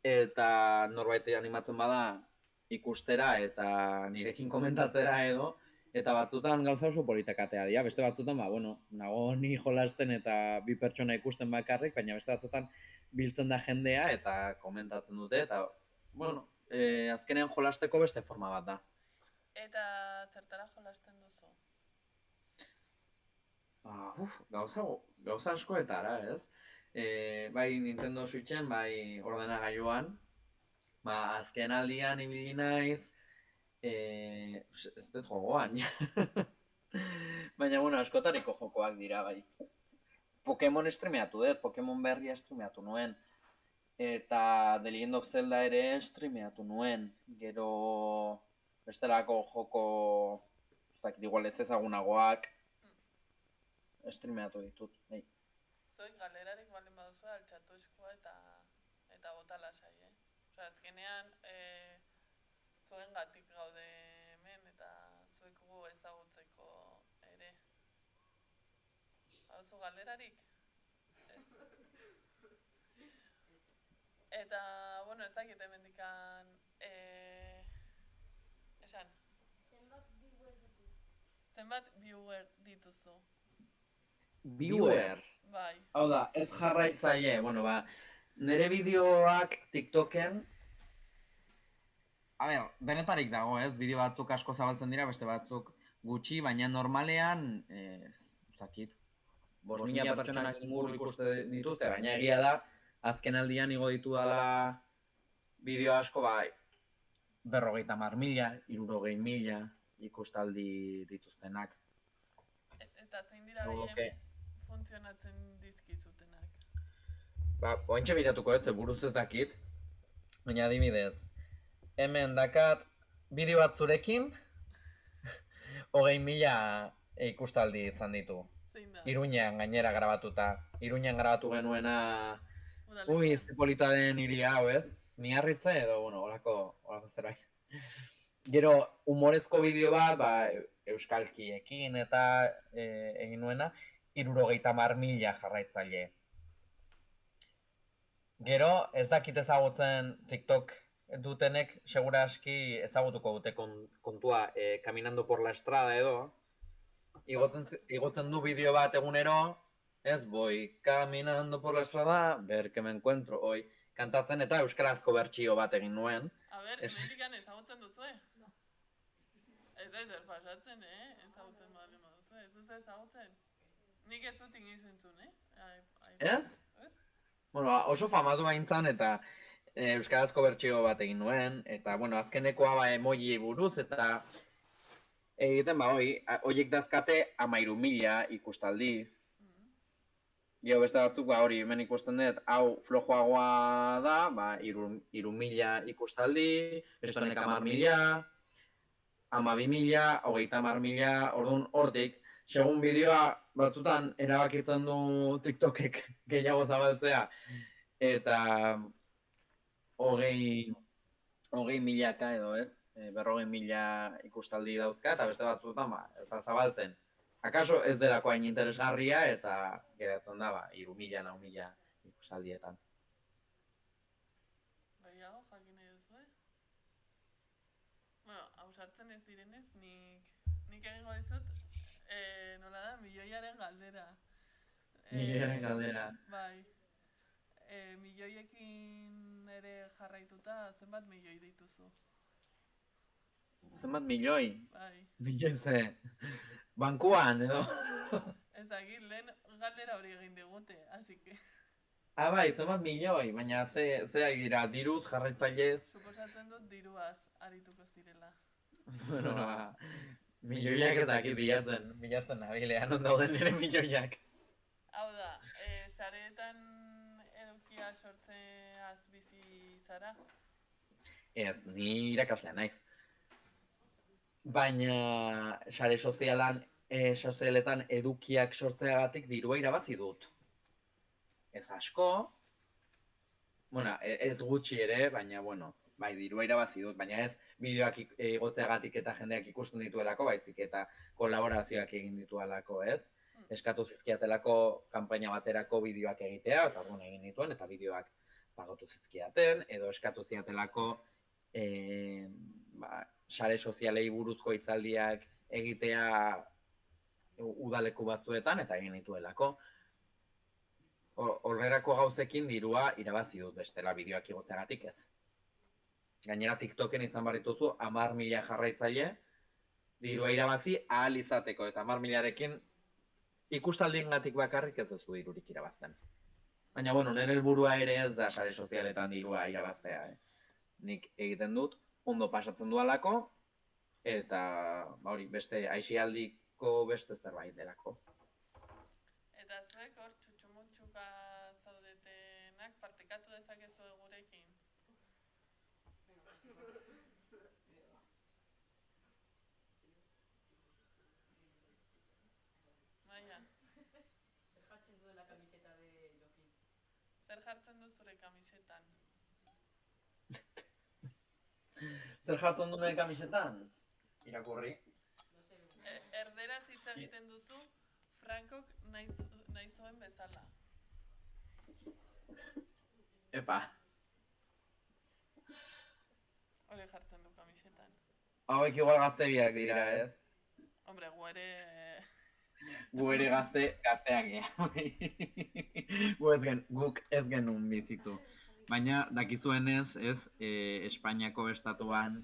eta norbait animatzen bada ikustera eta nirekin komentatzera edo, eta batzutan gauza oso politikatea dira, beste batzutan, nago ni jolasten eta bi pertsona ikusten bakarrik, baina beste batzutan biltzen da jendea eta komentatzen dute, eta, azkenean jolasteko beste forma bat da. Eta zertara jolasten duzu? Gauza askoetara, ez? Bai Nintendo Switchen, bai ordenagailuan, azken aldian ibili naiz, ez dut jogoan, baina, askotariko jokoak dira, bai. Pokemon streameatu dut, Pokemon berria streameatu nuen, eta The Legend of Zelda ere streameatu nuen, gero bestelako joko, igual ez ezagunagoak, streameatu ditut, bai. Zoik galerarik baldin baduzu altxatu eskoa eta bota lasai, Osa, azkenean, zuen gatik gaude hemen eta zuek gu ezagutzeko ere. Baduzu galerarik? Eta, ez dakit hemendikan, esan? Zenbat viewer dituzu? Viewer? Bai. Hau da, ez jarraitzaile, nire bideoak TikToken, denetarik dago, ez? Bideo batzuk asko zabaltzen dira, beste batzuk gutxi, baina normalean, zakit, 5.000 pertsonak inguru ikuste dituzte, baina egia da, azken aldian igo ditu dela bideo asko, 50.000, 60.000 ikustaldi dituztenak. Eta zein dira gehien funtzionatzen dizkizutenak? Ointxe miratuko ez, buruz ez dakit, baina adibidez, hemen dakat bideo bat zurekin, 20.000 ikustaldi izan ditu. Iruñean gainera grabatuta. Iruñean grabatu genuena, ze polita den hiri hau, ez? Miarritze edo, horako zerbait. Gero, humorezko bideo bat, euskalkiekin eta egin nuena, 70.000 jarraitzaile. Gero, ez dakit ezagutzen TikTok dutenek, segura aski ezagutuko dute kontua Caminando por la Estrada edo. Igotzen du bideo bat egunero, ez boi, Caminando por la Estrada, ver que me encuentro hoy. Kantatzen eta euskarazko bertsio bat egin nuen. A ber, hemendikan ezagutzen duzue? Ez da ezer pasatzen, ezagutzen baldin baduzu, ez duz ezagutzen? Nik ez dut inoiz entzun, Ez? Oso famatu baintzan eta euskarazko bertsio bat egin nuen, eta, azkenekoa emoji buruz, eta egiten, horiek dazkate 13.000 ikustaldi. Gero beste batzuk, hemen ikusten dut, hau flojoagoa da, 3.000 ikustaldi, beste honek 10.000, 12.000, 30.000, orduan hortik, segun bideoa batzutan erabakitzen du TikTokek gehiago zabaltzea, eta 20.000 edo ez, 40.000 ikustaldi dauzka, eta beste batzutan ez da zabaltzen. Akaso ez delako hain interesgarria eta geratzen da 3.000, 4.000 ikustaldietan. Gehiago jakin nahi duzu, hau sartzen ez direnez, nik egingo dizut, nola da, milioiaren galdera. Milioiaren galdera. Bai. Milioiekin ere jarraituta, zenbat milioi dituzu? Zenbat milioi? Bai. Milioi ze? Bankuan, edo? Ez dakit, lehen galdera hori egin digute, así que... Bai, zenbat milioi, baina ze ari dira, diruz, jarraitzailez? Suposatzen dut diruaz arituko ez direla. Bueno, milioiak ez dakit bilatzen nabilean, non dauden nire milioiak. Hau da, sareetan edukia sortzeaz bizi zara? Ez, ni irakaslea naiz. Baina sare sozialetan edukiak sortzeagatik dirua irabazi dut. Ez asko, bueno, ez gutxi ere, baina, bueno, bai, dirua irabazi dut, baina ez bideoak igotzeagatik eta jendeak ikusten dituelako, baizik eta kolaborazioak egin dituelako, ez? Eskatu zizkiatelako kanpaina baterako bideoak egitea, eta orduan egin dituen, eta bideoak pagatu zizkiaten, edo eskatu ziatelako sare sozialei buruzko hitzaldiak egitea udaleku batzuetan, eta egin dituelako. Horrerako gauzekin dirua irabazi dut bestela bideoak igotzeagatik ez. Gainera TikToken izan barrituzu 10.000 jarraitzaile dirua irabazi ahal izateko, eta 10.000rekin ikustaldiengatik bakarrik ez duzu dirurik irabazten. Baina, bueno, nire helburua ere ez da sare sozialetan dirua irabaztea. Nik egiten dut, ondo pasatzen dualako, eta hori beste aisialdiko beste zerbait delako. Eta zuek hor txutxumutxuka zaudetenak partekatu dezakezu gurekin? Maia. Zer jartzen du la camiseta de Jokin? Zer jartzen du zure kamisetan? Zer jartzen du nire kamisetan? Irakurri. Erderaz hitz egiten duzu Frankok nahi zuen bezala. Epa. Hori jartzen du kamisetan. Hauek igual gaztebiak dira, ez? Hombre, Gu ere gazteak gea. Guk ez genuen bizitu. Baina, dakizuenez, ez, Espainiako estatuan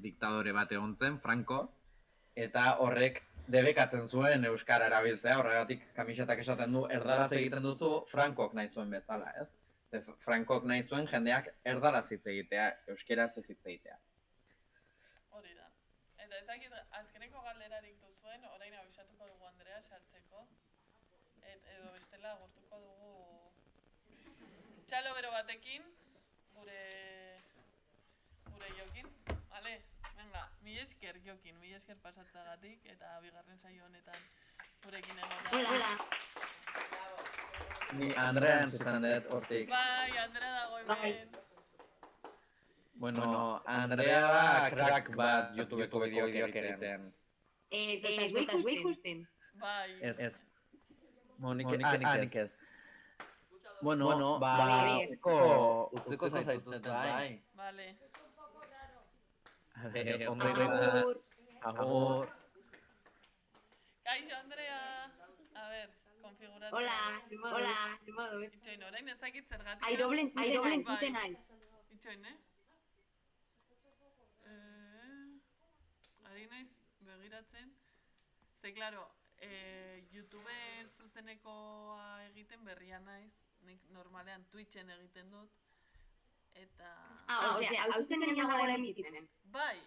diktadore bat egon zen, Franco, eta horrek debekatzen zuen euskara erabiltzea, horregatik kamisetak esaten du erdaraz egiten duzu Frankok nahi zuen bezala, ez? Frankok nahi zuen jendeak erdaraz hitz egitea, euskeraz ez hitz egitea. Hori da. Eta ez dakit azkeneko galderarik duzuen, orain abisatuko dugu Andrea sartzeko, edo bestela agurtuko dugu txalo bero batekin, gure Jokin, vale? Venga, mil esker Jokin, mil esker pasatzagatik, eta bigarren saio honetan gurekin egon da. Hola. Ni Andrea entzuten dut hortik. Bai, Andrea dago hemen. Bueno, Andrea da crack bat YouTubeko bideoak egiten. ¿Estás ikusten? Bai. Ez. Nik ez. Bueno, utziko zaituztet bai. Vale. Agur. Kaixo, Andrea. A ver, konfiguratzen. Hola, llamados. Itxoin, orain ez dakit zergatik. Hay doble entzuten nahi. Itxoin, Ari naiz begiratzen. Ze, claro, YouTubeen zuzenekoa egiten berria naiz. Nik normalean Twitchen egiten dut. Eta... Osea, hau zuzen gora emititzen. Bai,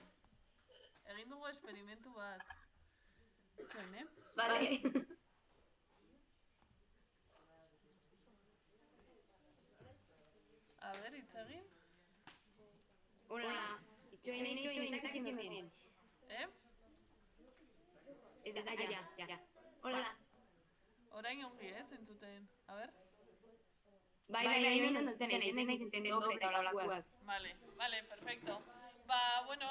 egin dugu esperimentu bat. Itxoin, Vale. A ber, hitz egin. Hola. Itxoin, ez dakit zinuten. Ez da, ja. Hola. Orain ongi ez, entzuten. A ber. Bai, entzuten ez nahi zinten eta olakoak. Vale, perfecto. Ba, bueno,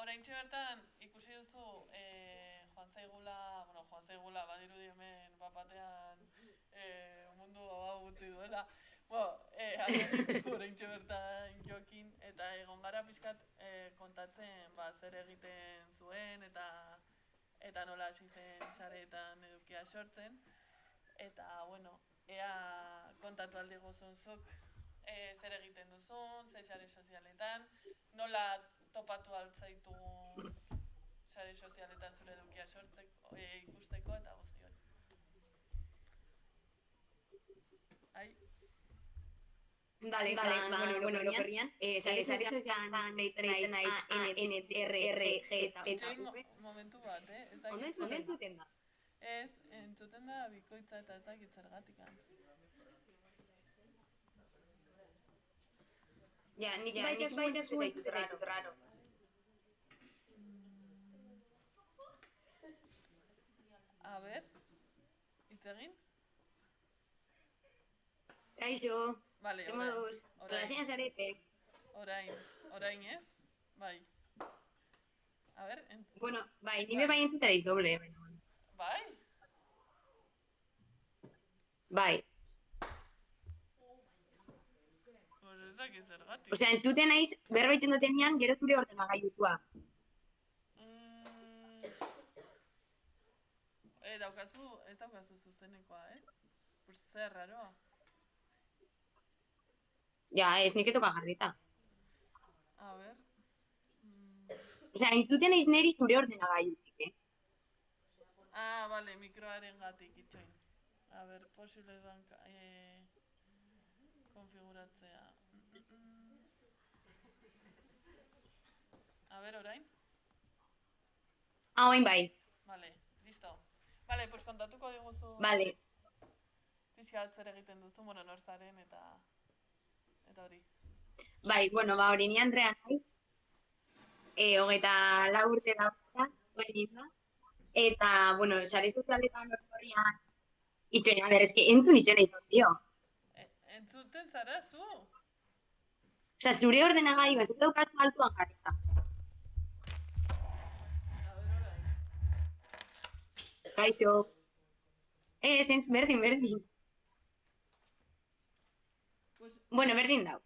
oraintxe bertan ikusi duzu Juan Zaigula badirudi hemen bapatean mundu hau utzi duela. Oraintxe bertan Jokin, eta egon gara pixkat kontatzen zer egiten zuen, eta nola hasi zen sareetan edukia sortzen. Eta, bueno, ea kontatu aldi gozun zuk zer egiten duzun, ze sare sozialetan, nola topatu altzaitu sare sozialetan zure edukia sortzeko, ikusteko eta guzti hori. Ai? Vale, bueno, orokorrian, sare sozialetan deiten naiz ANRG eta V. Momentu bat, ez da Ondo entzuten da? Ez, entzuten da bikoitza eta ez dakit zergatikan. Ja, nik baitzazu ez zaitut raro. A ber, hitz egin? Kaixo, Vale, ze moduz, klasian zarete. Orain ez? Bai. A ber, Bueno, bai, nime bai entzutareiz doble. Bai? Bai. Pues ez dakit zergatik. Osea, entzuten naiz, berbaiten dutenean, gero zure ordenagailutua. Ez daukazu zuzenekoa, ez? Pues zer raroa. Ja, ez nik etoka jarrita. A ber. Osea, entzuten naiz neri zure ordenagailutik, Ah, vale, mikroaren gatik itxoin. A ber, posible dan konfiguratzea. A ber, orain? Orain bai. Vale, listo. Vale, pues kontatuko diguzu... Vale. Pixka zer egiten duzu, bueno, norzaren eta hori. Bai, bueno, hori ni Andrea naiz. 24 urte dauka, eta, bueno, sare sozialetan orokorrian itxoin, a ber, eske entzun itxoin egiten dio. Entzuten zara zu? Osea, zure ordenagailu, ez daukazu altuan jarrita. A ber, orain. Kaixo. Berdin. Bueno, berdin dau.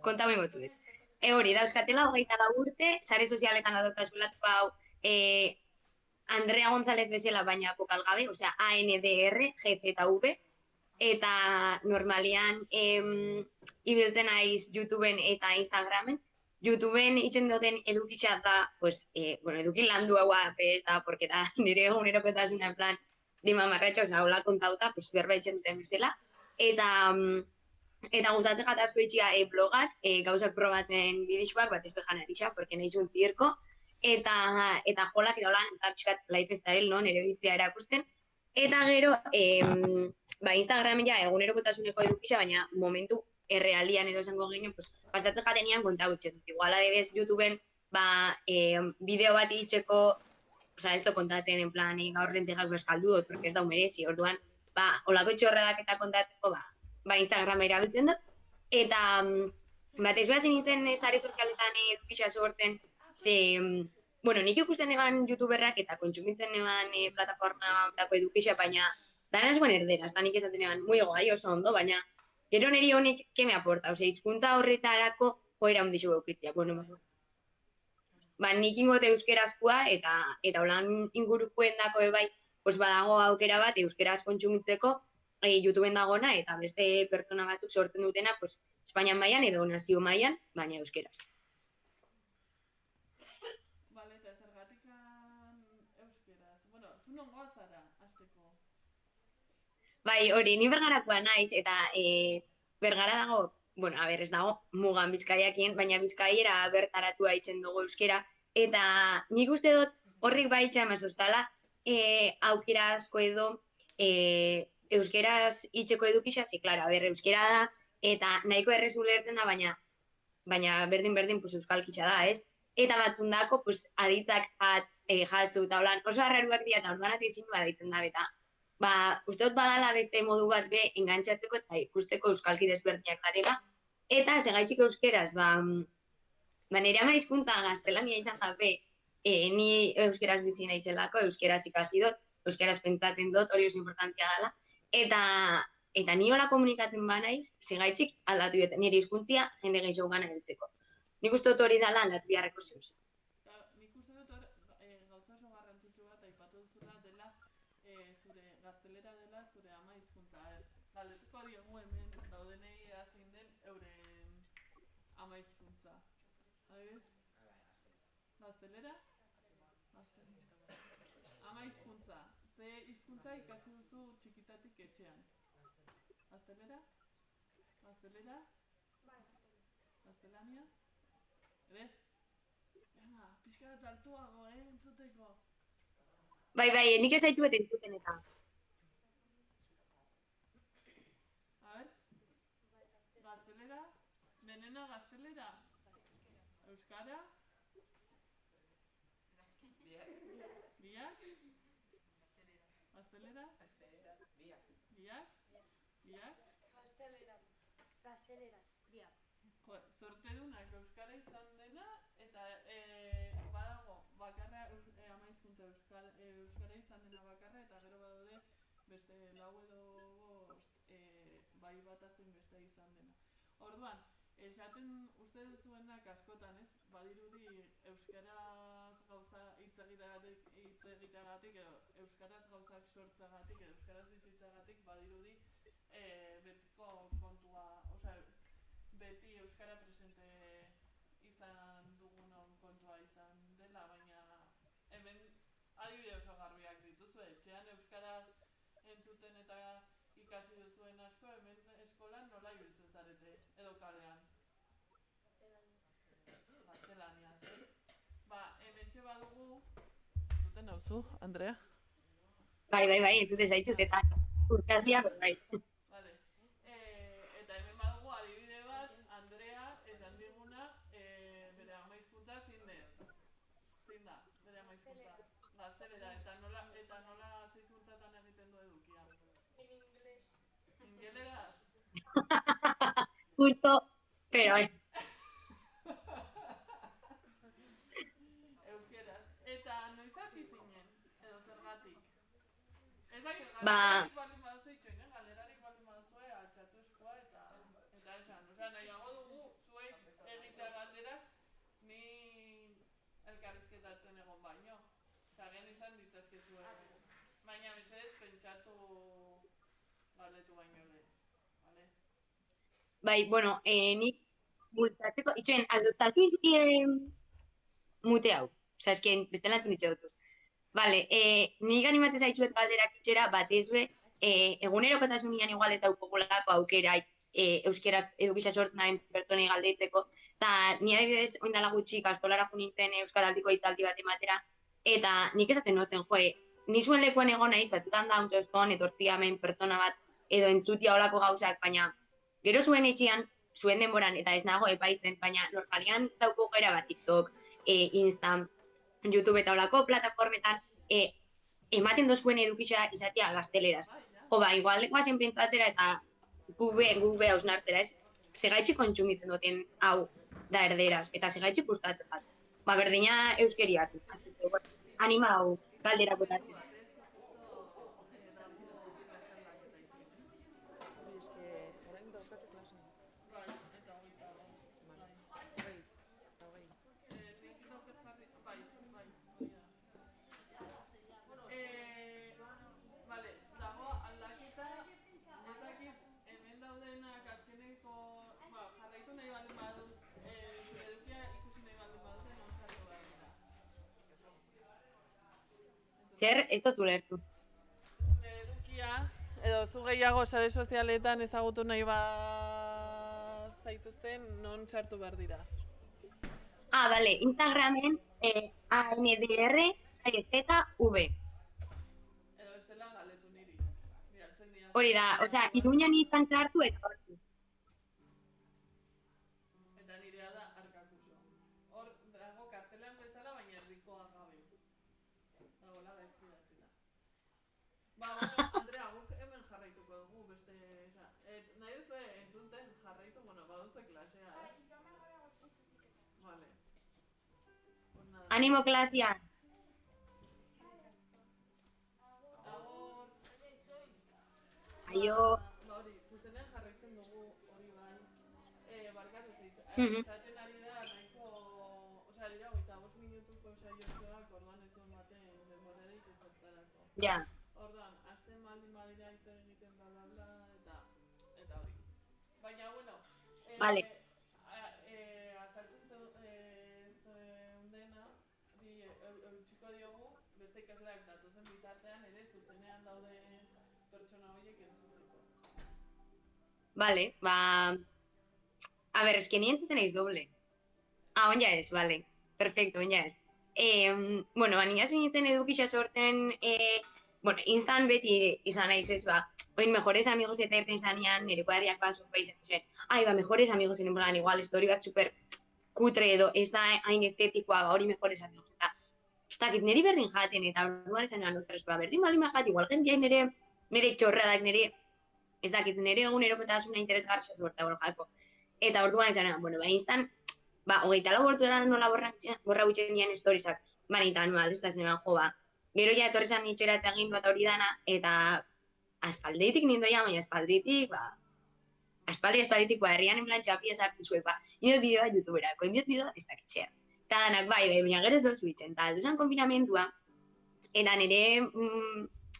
Konta bengo txuet. Hori, dauzkatela 24 urte, sare sozialetan adostazulatu hau Andrea González bezala, baina bokal gabe, osea, ANDRGZV, eta normalian ibiltzen naiz YouTubeen eta Instagramen. YouTubeen itzen duten edukitza da, pues, bueno, eduki landu haua, ez da, porque da, nire egunerokotasuna en plan, dimamarratxa, osea, hola kontauta, pues, berba itzen duten bezala. Eta gustatzen jat asko itxia blogak, gauzak probatzen bidixuak, bat ezpejan erixa, porque nahiz un zirko, eta jolak eta holan, eta pixkat lifestyle, no, nire bizitzea erakusten. Eta gero, Instagramen ja egunerokotasuneko edukitza, baina momentu errealian edo esango ginen, pues, bastatzen jatenian konta gutxen. Igual adibes YouTubeen, bideo bat itxeko, osea, ez do kontatzen, en plan, gaur lentejas beskaldu dut, porque ez dau merezi, orduan, holako txorradak eta kontatzeko, Instagrama erabiltzen dut, eta batez behar nintzen sare sozialetan edukitza sortzen, ze, bueno, nik ikusten eban youtuberrak eta kontsumitzen eban plataforma ontako edukitza, baina dana eskoen erderaz, eta nik esaten eban, muy guai oso ondo, baina gero niri honik, ke me aporta, ose, hizkuntza horretarako joera ondixu eukitzea, bueno, nik ingote euskerazkoa, eta holan ingurukuen dako ebai, badago aukera bat euskeraz kontsumitzeko, YouTubeen dagona, eta beste pertsona batzuk sortzen dutena, Espainian mailan edo nazio mailan, baina euskeraz. Bale, eta zergatikan euskeraz. Bueno, zu nongoa zara, azteko? Bai, hori, ni Bergarakoa naiz, eta Bergara dago, bueno, a ber, ez dago mugan Bizkaiakin, baina Bizkaiera bertaratua itzen dugu euskera, eta nik uste dut horrik bai txamazuztala, aukera asko edo euskeraz itxeko edukisa, klaro, a ber, euskera da, eta nahiko errez ulertzen da, baina berdin, euskalkitza da, ez? Eta batzundako, aditzak jatzu, eta holan, oso arraruak dira, eta orduan ezin du aditzen da, eta uste dut badala beste modu bat be engantzatzeko eta ikusteko euskalki desberdinak garela, eta segaitxik euskeraz, nire ama hizkuntza gaztelania izan da be, ni euskeraz bizi naizelako, euskeraz ikasi dut, euskeraz pentsatzen dut, hori oso importantia dela, eta ni hola komunikatzen banaiz, segaitxik aldatu dut nire hizkuntzia jende gehiago gana heltzeko. Nik uste dut hori dela aldatu beharreko zeuz. Nik uste dut hor, gauza oso garrantzitsu bat aipatu duzula dela, zure gaztelera dela zure ama hizkuntza. Galdetuko diogu hemen hizkuntza. Adibidez? Gaztelera? Ama hizkuntza. Ze hizkuntza ikasi duzu txikitatik etxean? Gaztelera? Gaztelera? Gaztelania? Ere? Venga, pixka bat altuago, entzuteko. Bai, nik ez zaitu bete entzuten eta. A ver? Gaztelera? Denena gaztelera? Euskara? Biak? Gaztelera? Biak? Gazteleraz, biak. Zortedunak euskara izan dena, eta badago, bakarra ama hizkuntza euskara izan dena bakarra, eta gero badaude beste lau edo bost bai batatzen beste izan dena. Orduan, esaten uste duzuenak askotan, ez? Badirudi euskaraz gauza hitz egiteagatik edo euskaraz gauzak sortzeagatik edo euskaraz bizitzagatik badirudi betiko kontua, beti euskara presente izan dugunon kontua izan dela, baina hemen adibide oso garbiak dituzu, etxean euskara entzuten eta ikasi duzuen asko, hemen eskolan nola ibiltzen zarete, edo kalean? Gaztelaniaz, ez? Hementxe badugu, entzuten nauzu, Andrea? Bai, entzute zaitut eta urkazia, bai. Vale. Eta hemen badugu adibide bat, Andrea esan diguna bere ama hizkuntza zein da, bere ama hizkuntza. Gaztelera, eta nola ze hizkuntzatan egiten du edukia? Ingeles. Ingeleraz? Justo, pero Euskeraz. Eta noiz hasi zinen, edo zergatik? Ez dakit, galerarik baldin baduzu itxoinen, galerarik baldin baduzue altxatu eskua eta esan. Nahiago dugu zuek egitea galderak ni elkarrizketatzen egon baino. Gen izan ditzazkezue. Baina mesedez pentsatu galdetu baino lehen. Vale? bai, bueno, nik bultatzeko, itxoen, aldoztazu mute hau. Osa, esken, beste lantzun itxe dut. Vale, nik animatzen zaitzuet galderak itxera, batez be, egunerokotasunean igual ez daukogolako aukeraik euskeraz edukisa sortzen daen pertsonei galdeitzeko, eta ni adibidez, oindala gutxi kastolara jo nintzen euskaraldiko hitzaldi bat ematera, eta nik esaten notzen, ni zuen lekuan egon naiz, batzutan da autoston, etortzia hemen pertsona bat, edo entzutia olako gauzak, baina gero zuen etxean, zuen denboran, eta ez nago epaitzen, baina normalian dauko gera bat TikTok, Insta, YouTube eta olako plataformetan, ematen dozuen edukisa izatea gazteleraz. Igual guazen pentsatzera eta gube hausnartera, ez? Segaitxik kontsumitzen duten hau da erderaz, eta segaitxik gustatzen bat. Berdina euskeriak. Anima hau, galderako tatzen. Zer, ez dut ulertu. Zure edukia, edo zu gehiago sare sozialetan ezagutu nahi zaituzten, non sartu behar dira? Bale, Instagramen ANDR ZV. Edo ez dela galetu niri. Hori da, Iruñan izan sartu eta hortu. Eta nirea da Arkakuso. Hor dago kartelean bezala, baina erdikoa gabe. Dagoela gaizki datzita. Andrea, guk hemen jarraituko dugu, beste nahi duzu entzunten jarraitu, baduzu klasea, Vale. Animo klasean. Agur. Aio. Hori, zuzenean jarraitzen dugu hori bai. Barkatu izaten ari da nahiko, dira 25 minutuko saioak, orduan ez duen baten denborarik ezertarako. Ja. Orduan, hasten baldin badira hitz egiten bla, eta hori. Baina, bueno, vale. bitartean ere zuzenean daude pertsona horiek entzuteko. Vale, a ver, es que ni entzuten naiz doble. On ja ez, vale. Perfecto, on ja ez. Bueno, ni hasi nintzen edukitza sorten, bueno, instan beti izan naiz ez, oin mejores amigos eta irten zanean, nire kuadriak izan zuen, mejores amigos en plan, igual, story bat super kutre edo, ez da hain estetikoa, hori mejores amigos, eta, ez dakit, niri berdin jaten, eta orduan esan egan, ostras, berdin bali ma jat, igual jentia nire txorradak, nire, ez dakit, nire egunerokotasuna interesgarria zuerta hor jako. Eta orduan esan egan, bueno, instan, 24 orduera nola borra gutxen dian historizak, eta anual, ez da zen egan, gero ja etorri zan nitxera eta egin bat hori dana, eta aspalditik nindoia, baina aspalditik, aspalditik, herrian en plan txapia sartu zuek, inbiot bideoa youtuberako, inbiot bideoa ez dakitzea. Eta danak, baina gerez dozu itzen, eta alduzan konfinamentua, eta nire,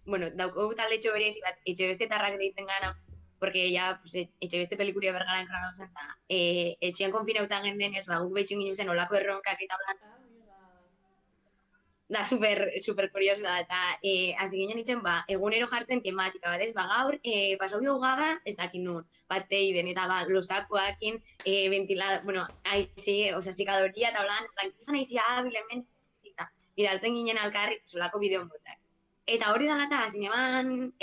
bueno, dauko taldetxo berezi bat, etxebestetarrak deitzen gana, porque ya, pues, etxebeste pelikuria bergaran grabatu zen, eta etxean konfinauta genden ez, guk behitxen ginen zen olako erronkak eta holan. Da, super kurioso da, eta hasi ginen itzen, egunero jartzen tematika bat ez, gaur, pasau bio gaba, ez dakit nun, teiden, eta losakoakin, bueno, zikadoria eta holan, lankizan aizi habilemen, eta bidaltzen ginen alkarri, solako bideon botak. Eta hori dala eta hasi neban,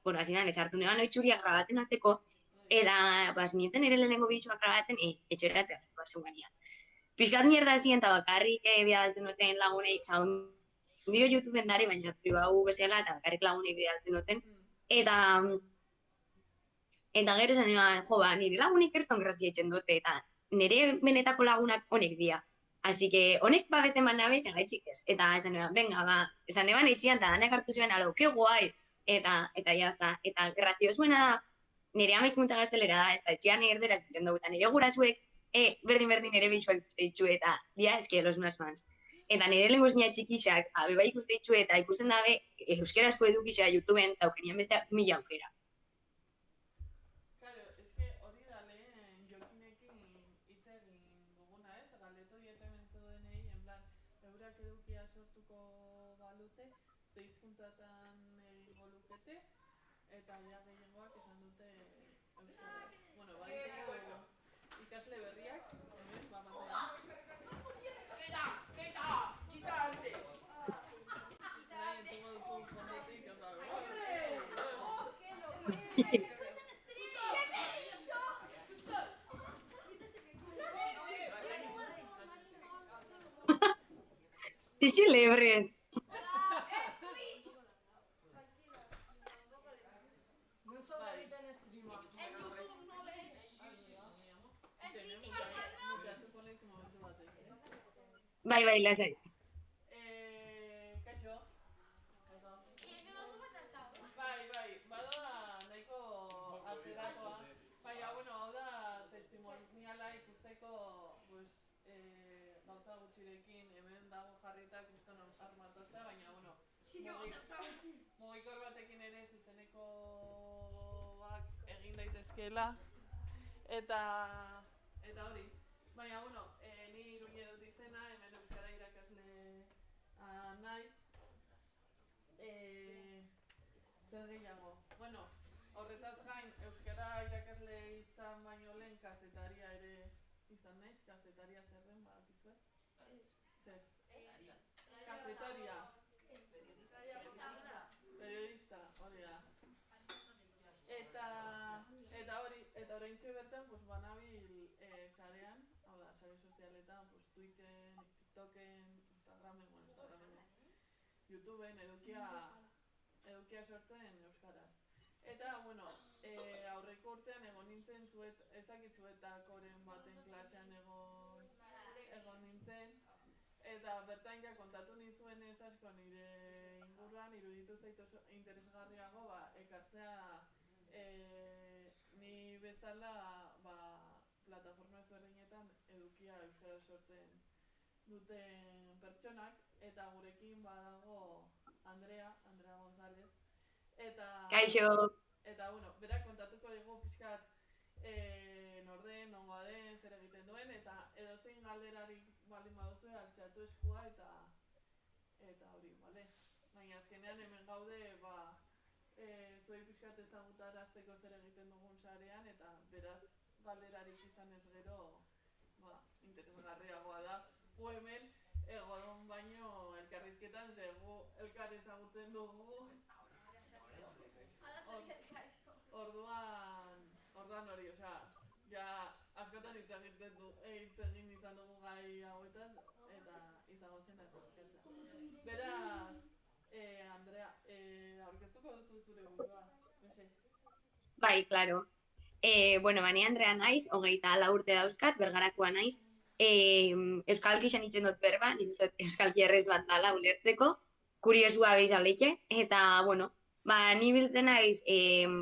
bueno, hasi neban, esartu neban oitxuriak grabaten azteko, eta hasi nintzen ere lehenengo bideoak grabaten, etxera eta zeuganian. Piskat mierda ezien, eta bakarrik bidaltzen duten lagunei, dio YouTubeen dari, baina pribau bezala, eta bakarrik lagunei bidaltzen duten. Eta gero esan nioan, nire lagunik erston grazia etxen dute, eta nire benetako lagunak honek dia. Así que honek beste man nabe, zen gaitxik ez. Eta esan nioan, venga, esan eban etxian, eta danak hartu zuen, alo, que guai. Eta jazta. Eta graziosuena da, nire amaizkuntza gaztelera da, ez da etxean erderaz etxen dugu, eta nire gurasuek, berdin ere bitxuak ditzu eta dia, eski, los más fans. Eta nire lenguz nia txikixak, beba ikuste ditzu eta ikusten dabe, euskerazko edukisa YouTubeen daukenian beste 1000 aukera. Claro, eske hori da lehen jokinekin hitz egin duguna ez, galdetu diete mentzudenei, en plan, eurak edukia sortuko balute, ze hizkuntzatan egingo lukete, eta ja gehiengoak esan dute euskaraz. Bueno, baditugu ikasle berriak, hemen, batean. Quita antes. Nahi entzungo duzu fondotik, Tixi lebres. Bai, lasai. Kaixo? Bai, badoa nahiko atzerakoa. Baina, bueno, hau da testimoniala ikusteko, pues, gauza gutxirekin hemen dago jarrita kriston armatozta, baina, bueno, mugikor batekin ere zuzenekoak egin daitezkeela. Eta hori. Baina, bueno, ni Iruñe dut izena, hemen euskara irakasle naiz. Zer gehiago. Bueno, horretaz gain, euskara irakasle izan baino lehen kazetaria ere izan naiz. Kazetaria zer den, bakizue? Zer? Kazetaria. Periodista, hori da. Eta hori, eta oraintxe bertan, pues, banabil sarean, hau da, sare sozialetan, pues, Twitchen, TikToken, Instagramen, YouTubeen edukia sortzen euskaraz. Eta, bueno, aurreko urtean egon nintzen ezakitzuetakoren baten klasean egon nintzen. Eta bertan ja kontatu nizuen ez asko nire inguruan, iruditu zait oso interesgarriago, ekartzea ni bezala plataforma ezberdinetan edukia euskaraz sortzen duten pertsonak, eta gurekin badago Andrea González. Kaixo! Eta, bueno, berak kontatuko digu pixkat norden, nongoa den, zer egiten duen, eta edozein galderarik baldin baduzue altxatu eskua eta hori, bale? baina azkenean hemen gaude, zuei pixkat ezagutarazteko zer egiten dugun sarean, eta beraz galderarik izan ez gero, interesgarriagoa da. Gu hemen egon baino elkarrizketan, ze gu elkar ezagutzen dugu. Orduan hori, ja askotan hitz egin izan dugu gai hauetaz, eta izango zen elkartza. Beraz, Andrea, aurkeztuko duzu zure burua, bese? Bai, klaro. Ni Andrea naiz, 24 urte dauzkat, Bergarakoa naiz. Euskalki izan itzen dut berba, nintzot euskalki errez bat dala ulertzeko, kuriosua beizaleike, eta, ni biltzen naiz,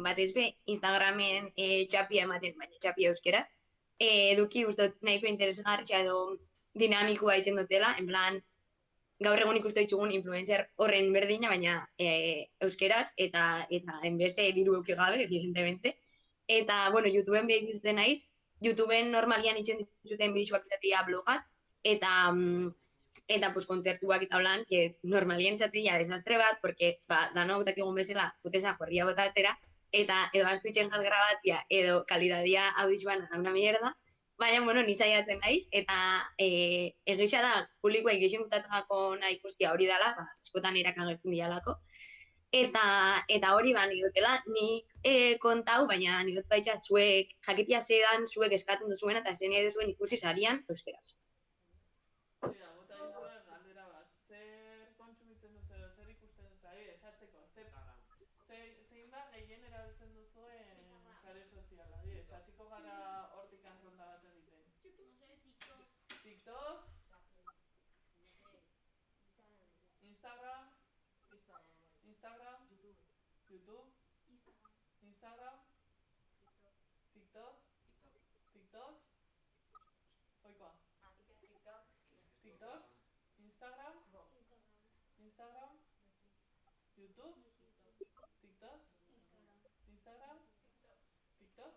batez be, Instagramen txapia ematen, baina txapia euskeraz, eduki ustot nahiko interesgarria edo dinamikoa itzen dutela, en plan, gaur egun ikustu ditugun influencer horren berdina, baina euskeraz, eta enbeste diru euki gabe, evidentemente. Eta, YouTubeen behitzen naiz, YouTubeen normalian itzen dituzuten bidixuak izatea blogat, eta kontzertuak eta holan, normalien izatea desastre bat, porque dano botak egun bezala, putesa jorria botatzera, eta edo astu itxen jat grabatzia, edo kalidadia audizioan da una mierda, baina, ni saiatzen naiz, eta egisa da, publikoa ikixen gustatzeko nahi ikustia hori dela, askotan irakagertzen dialako, eta hori nidotela, nik kontau, baina nidot baitza zuek, jakitia zedan zuek eskatzen duzuena, eta zen edo zuen ikusi sarian euskeraz. Bota dizuen galdera bat, zer kontsumitzen duzu edo zer ikusten duzu, ez hasteko, zein da gehien erabiltzen duzuen sare soziala, hasiko gara hortik ronda bat egiten. TikTok, Instagram, YouTube, Instagram, TikTok, oikoa. TikTok, Instagram, YouTube, TikTok, Instagram, TikTok,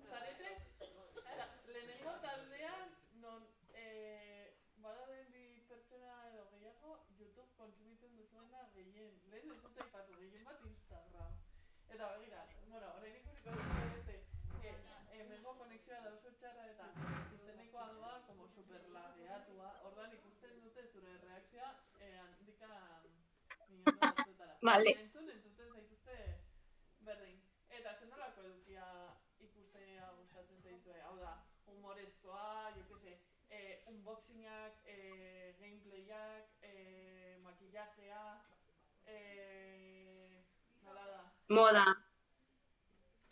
zarete, lehenengo taldean, non badaden bi pertsona edo gehiago, YouTube kontsumitzen duzuena gehien, lehen ez dut aipatu, gehien bat Instagram. Eta begira, orain ikusiko duzu hemengo konexioa da oso txarra eta zuzeneko alba, como superlageatua, orduan ikusten dute zure reakzioa handikan minutu batzutara. Vale. Entzuten zaituzte berdin. Eta zen nolako edukia ikustea gustatzen zaizue, hau da, humorezkoa, unboxingak, gameplayak, makillajea, nola da? Moda.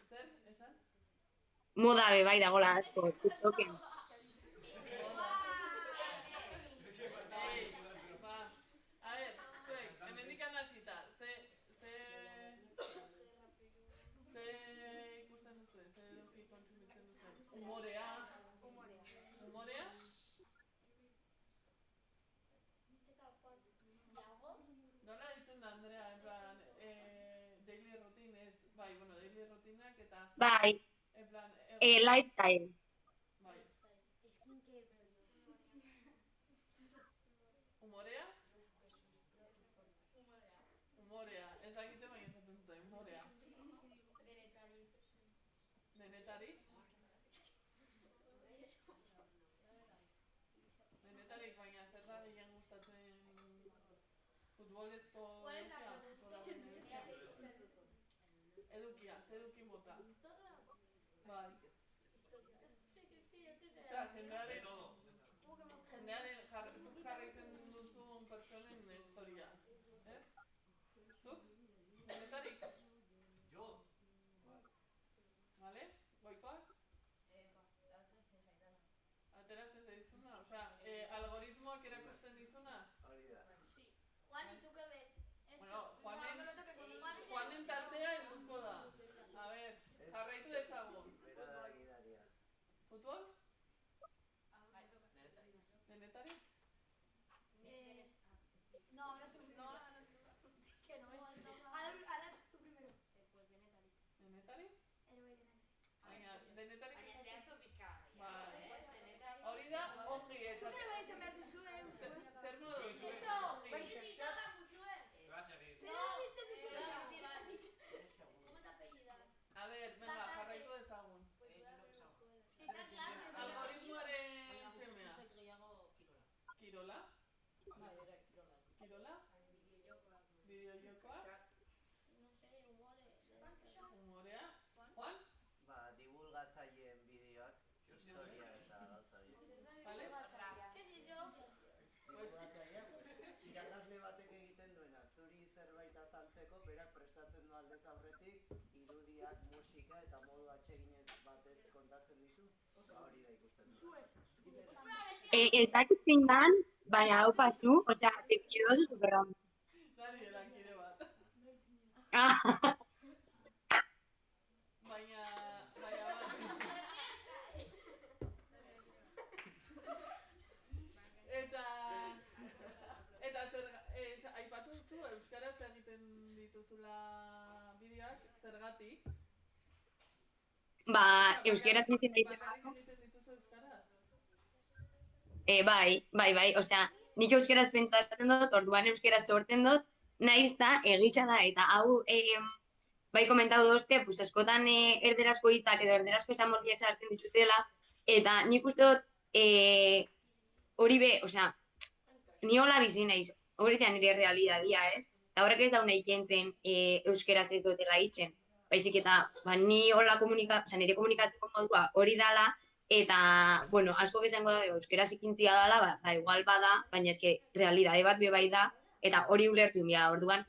Zer, esan? Moda bai dagoela asko, TikToken. Zuek, hemendikan hasita, ze ikusten duzue, ze eduki kontsumitzen duzuen? Humorea? Nola ditzen da, Andrea, en plan, daily routine ez, daily routineak eta... Bai, lifestyle. Bai. Humorea? Ez dakite baina esaten dute, humorea. Denetarik? Denetarik, baina zer da gehien gustatzen futbolezko edukia, ze eduki mota? Bai. Jendearen zuk jarraitzen duzun pertsonen historia, ez? Zuk? Denetarik? Jo. Vale? Goikoak? Ateratzen zaizuna? Algoritmoak erakusten dizuna? Juan, ¿y tú qué ves? Juanen tartea helduko da. A ver, jarraitu dezagun. Futbol? Denetarik? No, ahora tú primero. Que no, ahora tú primero. Pues Denetarik? Baina, denetarik? Baina, zehaztu pixka. Hori da, ongi esaten. Zuk ere bai esan behar duzu, Zer modu? Kirola? Kirola? Bideojokoak? Humorea? Juan? Divulgatzaileen bideoak, historia eta gauza horiek. Vale? Irakasle batek egiten duena, zuri zerbait azaltzeko, berak prestatzen du aldez aurretik, irudiak, musika eta modu atseginez batez kontatzen dizu, hori da ikusten du. Ez dakit zein dan, baina hau pasu, osea, tekio dozu superran. Nari erankide bat. Baina bat. Eta zer, aipatu duzu, euskaraz egiten dituzula bideoak, zergatik? Euskaraz bizi nahitzen. Bakarrik egiten dituzu euskaraz? Bai, osea, nik euskaraz pentsatzen dut, orduan euskaraz sortzen dut, nahiz da, egitza da, eta hau, bai komentatu dozte, pues askotan erderazko hitzak edo erderazko esamoldiak sartzen ditutela, eta nik uste dut, hori be, osea, ni hola bizi naiz, hori da nire realidadia, ez? Eta horrek ez dauna ikentzen euskaraz ez dutela itzen. Baizik eta, ni hola nire komunikatzeko modua hori dala, eta, bueno, asko izango da, euskaraz ikintzia dala, igual bada, baina eske realidade bat be bai da, eta hori ulertu inbia, orduan.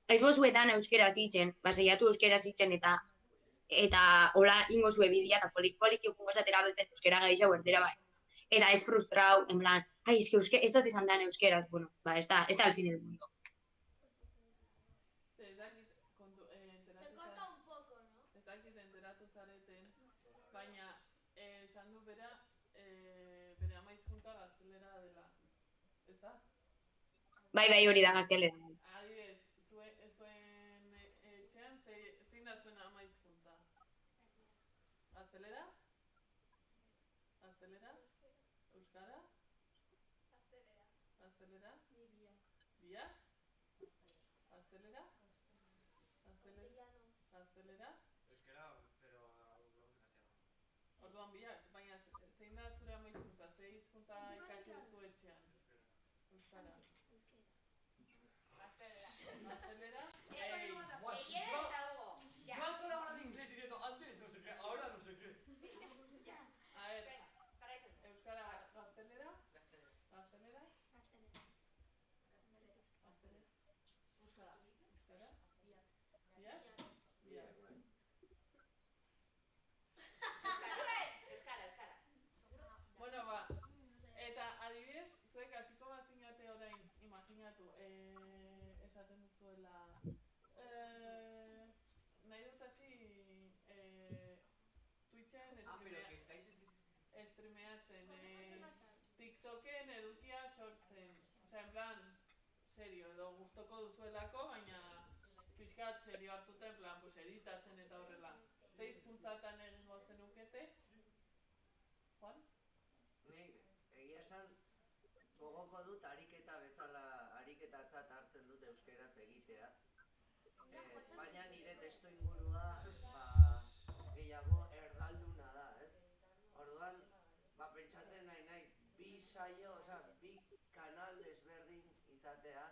Ez gozuetan euskaraz itzen, saiatu euskaraz itzen, eta hola ingo zue bidia, eta poliki okungo esatera belten euskara gaixo erdera bai. Eta ez frustrau, en plan, ez dut izan dan euskeraz, bueno, ez da al fin del mundo. Ez dakit enteratu zareten, baina esan du bere ama hizkuntza gaztelera dela, ez da? Bai, hori da gaztelera. Adibidez, zuen etxean zein da zuen ama hizkuntza? Gaztelera? Gaztelera? Euskara? Gaztelera? Biak? Gaztelera? Gaztelera? Euskara, pero Orduan biak, baina zein da zure ama hizkuntza? Ze hizkuntza ikasi duzu etxean? Euskara? Gaztelera? Yo a toda hora de inglés diciendo antes no sé qué, ahora no sé qué. A ver, euskara, gaztelera? Gaztelera? Euskara? Biak? Bueno, eta adibidez, zuek hasiko bazinate orain, imaginatu, esaten duzuela, nahi dut hasi Twitchen streameatzen, TikToken edukia sortzen, osea, en plan, serio, edo gustoko duzuelako, baina pixkat serio hartuta, en plan, pues editatzen eta horrela. Ze hizkuntzatan egingo zenukete? Juan? Nik, egia esan, gogoko dut ariketa bezala, ariketatzat hartzen dut euskeraz egitea. Baina nire testu ingurua, gehiago erdalduna da, ez? Orduan, pentsatzen nahi naiz, bi saio, bi kanal desberdin izatea,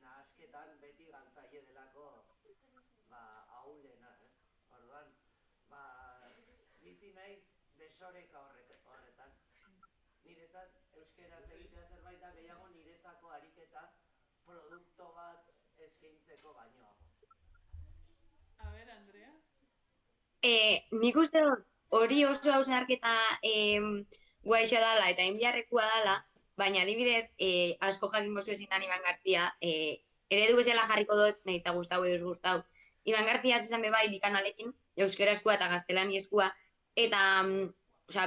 nahasketan beti gantzaile delako, ahulena, ez? Orduan, bizi naiz desoreka horretan. Niretzat euskeraz egitea zerbait da gehiago niretzako ariketa produkto bat eskaintzeko bainoago. A ber, Andrea? Nik uste dut hori oso hausnarketa guaixa dala eta enbiarrekua dala, baina adibidez, asko jakin bozu ezin dan Iban Garzia, eredu bezala jarriko dut, nahiz eta gustau edo ez gustau. Iban Garzia zizan bebai bi kanalekin, euskarazkoa eta gaztelaniezkoa, eta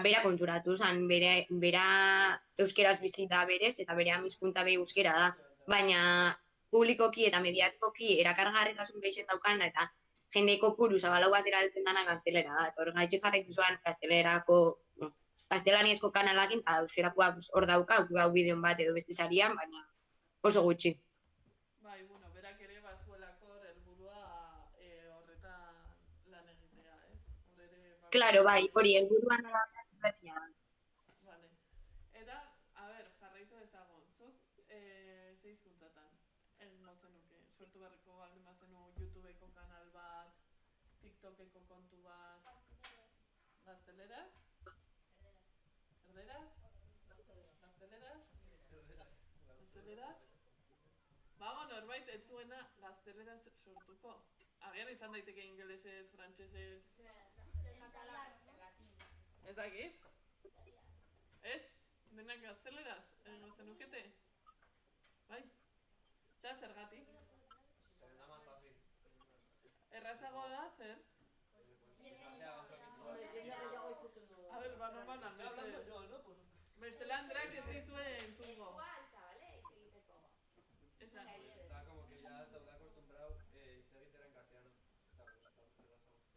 bera konturatu zan, bera euskeraz bizi da berez, eta bere hizkuntza be euskera da. Baina publikoki eta mediatikoki erakargarritasun gehixen daukana, eta jende kopuru zabalau bat eraltzen dana gaztelera da. Eta hor gaitxik jarraitu zuen gaztelaniezko kanalakin, eta euskerakoa hor dauka, gau bideon bat edo beste sarian, baina oso gutxi. Bai, bueno, berak ere bazuelako helburua horretan lan egitea, ez? Claro, bai, hori helburua nola ezberdina da. Vale. Eta, a ber, jarraitu ezagun. TikTokeko kontu bat gazteleraz? Erderaz? Gazteleraz? Gazteleraz? Bago norbait ez zuena gazteleraz sortuko. Agian izan daiteke ingelesez, frantsesez... Ez dakit? Ez? Denak gazteleraz egingo zenukete? Bai? Eta zergatik? Será más fácil. Errazago da, zer? A ber, banan, mesedez. Bestela Andreak ez dizue entzungo. Esan. Está como que ya se ha acostumbrado hitz egitera en castellano.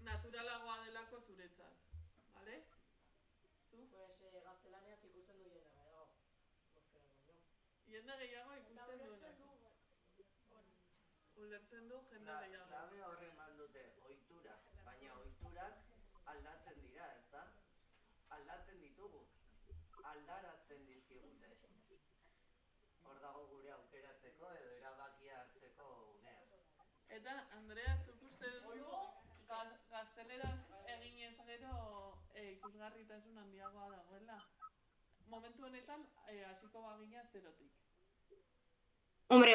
Naturalagoa delako zuretzat, bale? Zu? Pues gaztelaniaz ikusten du jende gehiago. Jende gehiago ikusten duenak. Ulertzen du jende gehiago. Klabe horren bandute ohitura, baina ohiturak aldatzen dira, ezta? Aldatzen ditugu. Aldarazten dizkigute. Hor dago gure aukeratzeko edo erabakia hartzeko unea. Eta, Andrea, zuk uste duzu gazteleraz eginez gero ikusgarritasun handiagoa dagoela? Momentu honetan, hasiko bagina zerotik. Hombre,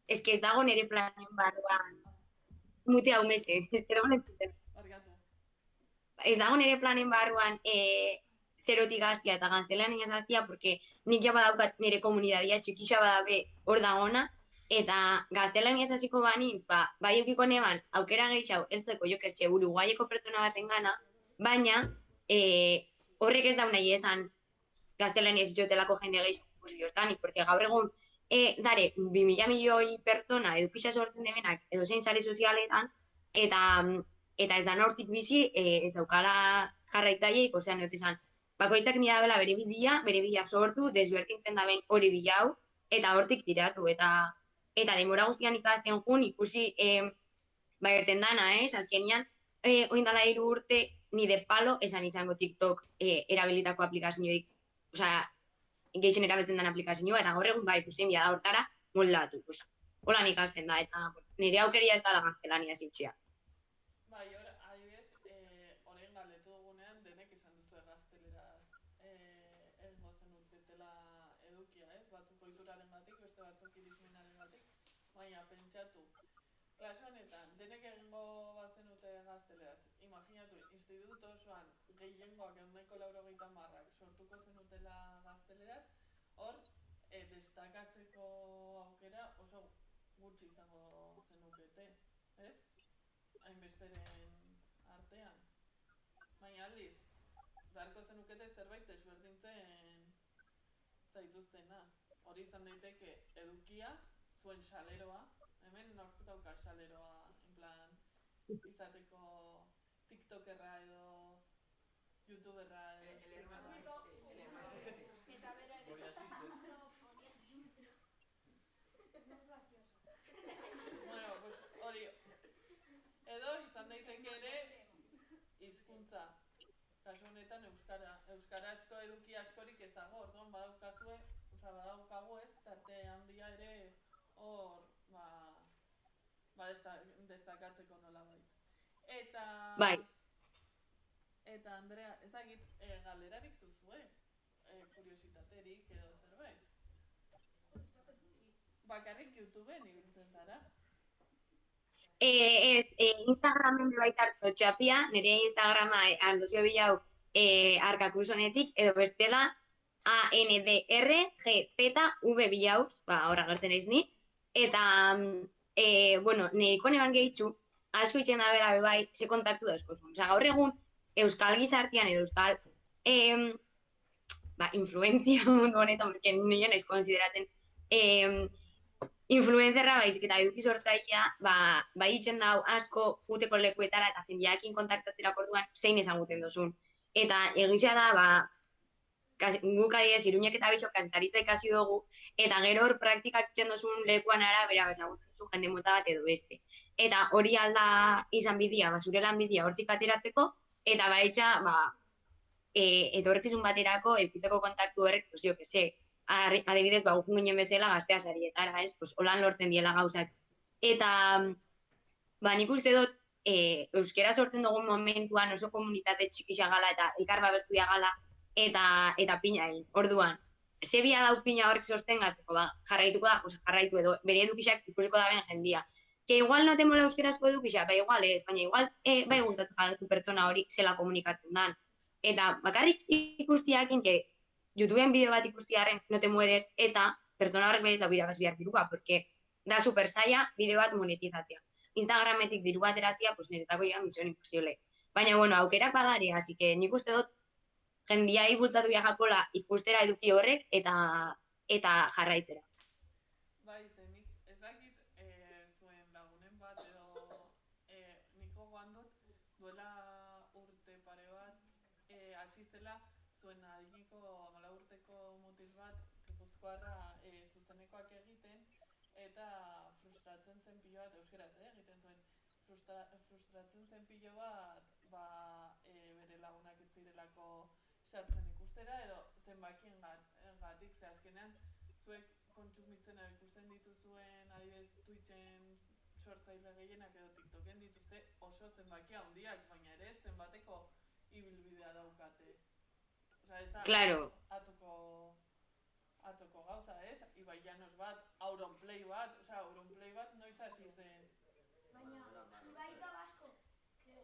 ez que ez dago nire planen barruan. Mute hau meze, ez que dago nentzuten. Barkatu. Ez dago nire planen barruan zerotik hastia eta gaztelaniaz hastia, porque nik ja badaukat nire komunidadia txikixa badabe hor dagona, eta gaztelaniaz hasiko banintz, bai eukiko neban aukera gehiago heltzeko jo que Uruguaieko pertsona baten gana, baina horrek ez dau nahi esan gaztelaniaz jotelako jende gehiago ikusi porque gaur egun dare 2.000 milioi pertsona edukisa sortzen demenak edozein sare sozialetan, eta ez da nortik bizi, ez daukala jarraitzaileik, osea, neot esan, bakoitzak nire dabela bere bidea sortu, desberdintzen daben hori bilau, eta hortik tiratu, eta denbora guztian ikasten jun, ikusi, erten dana, azkenian, oindala 3 urte, nire palo esan izango TikTok erabilitako aplikazioik, osea, gehixen erabiltzen den aplikazioa, eta gaur egun bai, pusen da hortara, moldatu, holan ikasten da, eta nire aukeria ez dala gaztelania zitxea. Bai, hor, adibidez, orain galdetu dugunean, denek esan duzue gazteleraz egingo zenuketela edukia, ez? Batzuk ohituraren batik, beste batzuk irismenaren batik, baina pentsatu. Klase honetan, denek egingo bazenute gazteleraz, imaginatu, instituto osoan gehiengoak 90% sortuko zenutela gazteleraz, hor, destakatzeko aukera oso gutxi izango zenukete, ez? Hainbesteren artean. Baina aldiz, beharko zenukete zerbait desberdintzen zaituztena. Hori izan daiteke edukia, zuen saleroa, hemen nork dauka saleroa, en plan, izateko tiktokerra edo youtuberra edo streamerra. Eta bera ere. Bueno, pues hori, edo izan daiteke ere hizkuntza. Kasu honetan euskarazko eduki askorik ez dago, orduan badaukagu ez, tarte handia ere hor, destakatzeko nolabait. Eta Andrea, ez dakit, galderarik duzue, kuriositaterik edo zerbait. Bakarrik YouTubeen ibiltzen zara? Instagramen bebait hartu txapia, nire Instagrama aldozio bilau arkakusonetik, edo bestela ANDRGZV bilauz, horra gertzen eiz ni, eta, bueno, nireko neban gehitzu, asko itxen da bera bebai, ze kontaktu dauzkozun. Osa, gaur egun, euskal gizartian edo euskal influenzia mundu honetan, porque nien ez konsideratzen, influenzerra baizik eta eduki sortaia, bai itxen dau asko uteko lekuetara eta jendeakin kontaktatzera orduan zein ezaguten duzun. Eta egizia da, guk adibidez, Iruñek eta Bixok kazetaritza ikasi dugu, eta gero hor praktikak itxen duzun lekuan arabera ezagutzen duzu jende mota bat edo beste. Eta hori alda izan bidea, zure lan bidea hortik ateratzeko, eta baitxa, etorkizun baterako eukitzeko kontaktu horrek, jo que se, adibidez, gukun ginen bezala gaztea sarietara, ez? Holan lortzen diela gauzak. Eta nik uste dut euskera sortzen dugun momentuan oso komunitate txikisa gala eta elkar babestuia gala eta pina egin. Orduan, zebia dau pina horrek sostengatzeko, jarraituko da, jarraitu edo, bere edukisak ikusiko da ben jendia. Que igual no te mola euskarazko edukisa, igual ez, baina igual bai gustatzen jatzu pertsona hori zela komunikatzen dan. Eta bakarrik ikustiakin, que YouTubeen bideo bat ikustiaren no te mueres, eta pertsona horrek behiz da biragaz behar dirua, porque da super zaila bideo bat monetizatzea. Instagrametik diru bat eratzea, pues niretako ya misión imposible. Baina, bueno, aukerak badare, así que nik uste dut jendiai bultzatu jakola ikustera eduki horrek eta jarraitzera. Bai, nik ez dakit zuen lagunen bat edo niko goandot duela urte pare bat asizela zuen adineko 14 urteko mutil bat gipuzkoarra zuzenekoak egiten eta frustratzen zen pilo bat, euskeraz egiten zuen, frustratzen zen pilo bat bere lagunak ez zirelako sartzen ikustera edo zenbakien gatik, ze azkenean zuek kontsumitzen edo ikusten dituzuen adibez Twitchen sortzaile gehienak edo TikToken dituzte oso zenbaki handiak, baina ere zenbateko ibilbidea daukate. Osea, ez da claro. Atzoko gauza, ez? Ibai Llanos bat, Auronplay bat, osea, Auronplay bat noiz hasi zen. Baina, Ibai da basko, creo.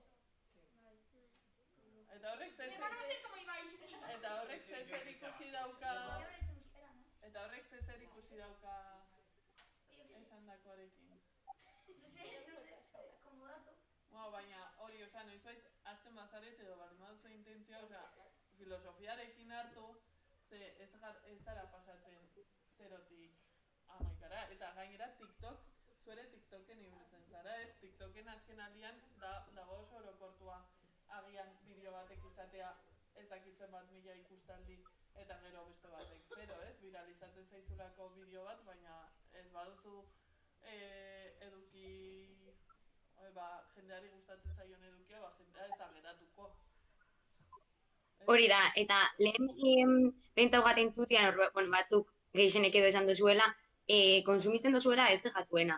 Eta horrek zer ikusi dauka... Eta horrek zer ikusi dauka esandakoarekin. Baina hori, osea, noiz hasten bazaret edo bali maduzu intentzia, osea, filosofiarekin hartu, ze ez zara pasatzen zerotik amaikara. Eta gainera TikTok, zuere TikToken ibiltzen zara, ez? TikToken azken aldian dago oso orokortua agian bideo batek izatea ez dakitzen 1.000 ikustaldi eta gero beste batek 0, ez? Viralizatzen zaizulako bideo bat, baina ez baduzu eduki, jendeari gustatzen zaion edukia, jendea ez da geratuko. Hori da, eta lehen pentsau gaten zutian, batzuk gehixenek edo esan dozuela, konsumitzen dozuela ez dejatuena.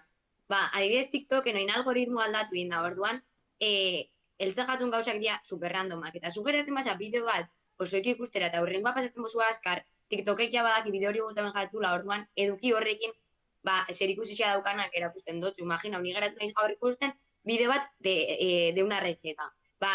Adibidez TikToken oin algoritmo aldatu inda, orduan, eltzejatun gauzak dira super randomak, eta zugeratzen basa bideo bat osoiko ikustera eta horrengoa pasatzen bozu azkar, TikTokek ja badaki bideo hori guztaben jatzula, orduan, eduki horrekin, zer ikusitxea daukanak erakusten dut, imagina, honi geratu nahiz gaur ikusten, bideo bat de una receta.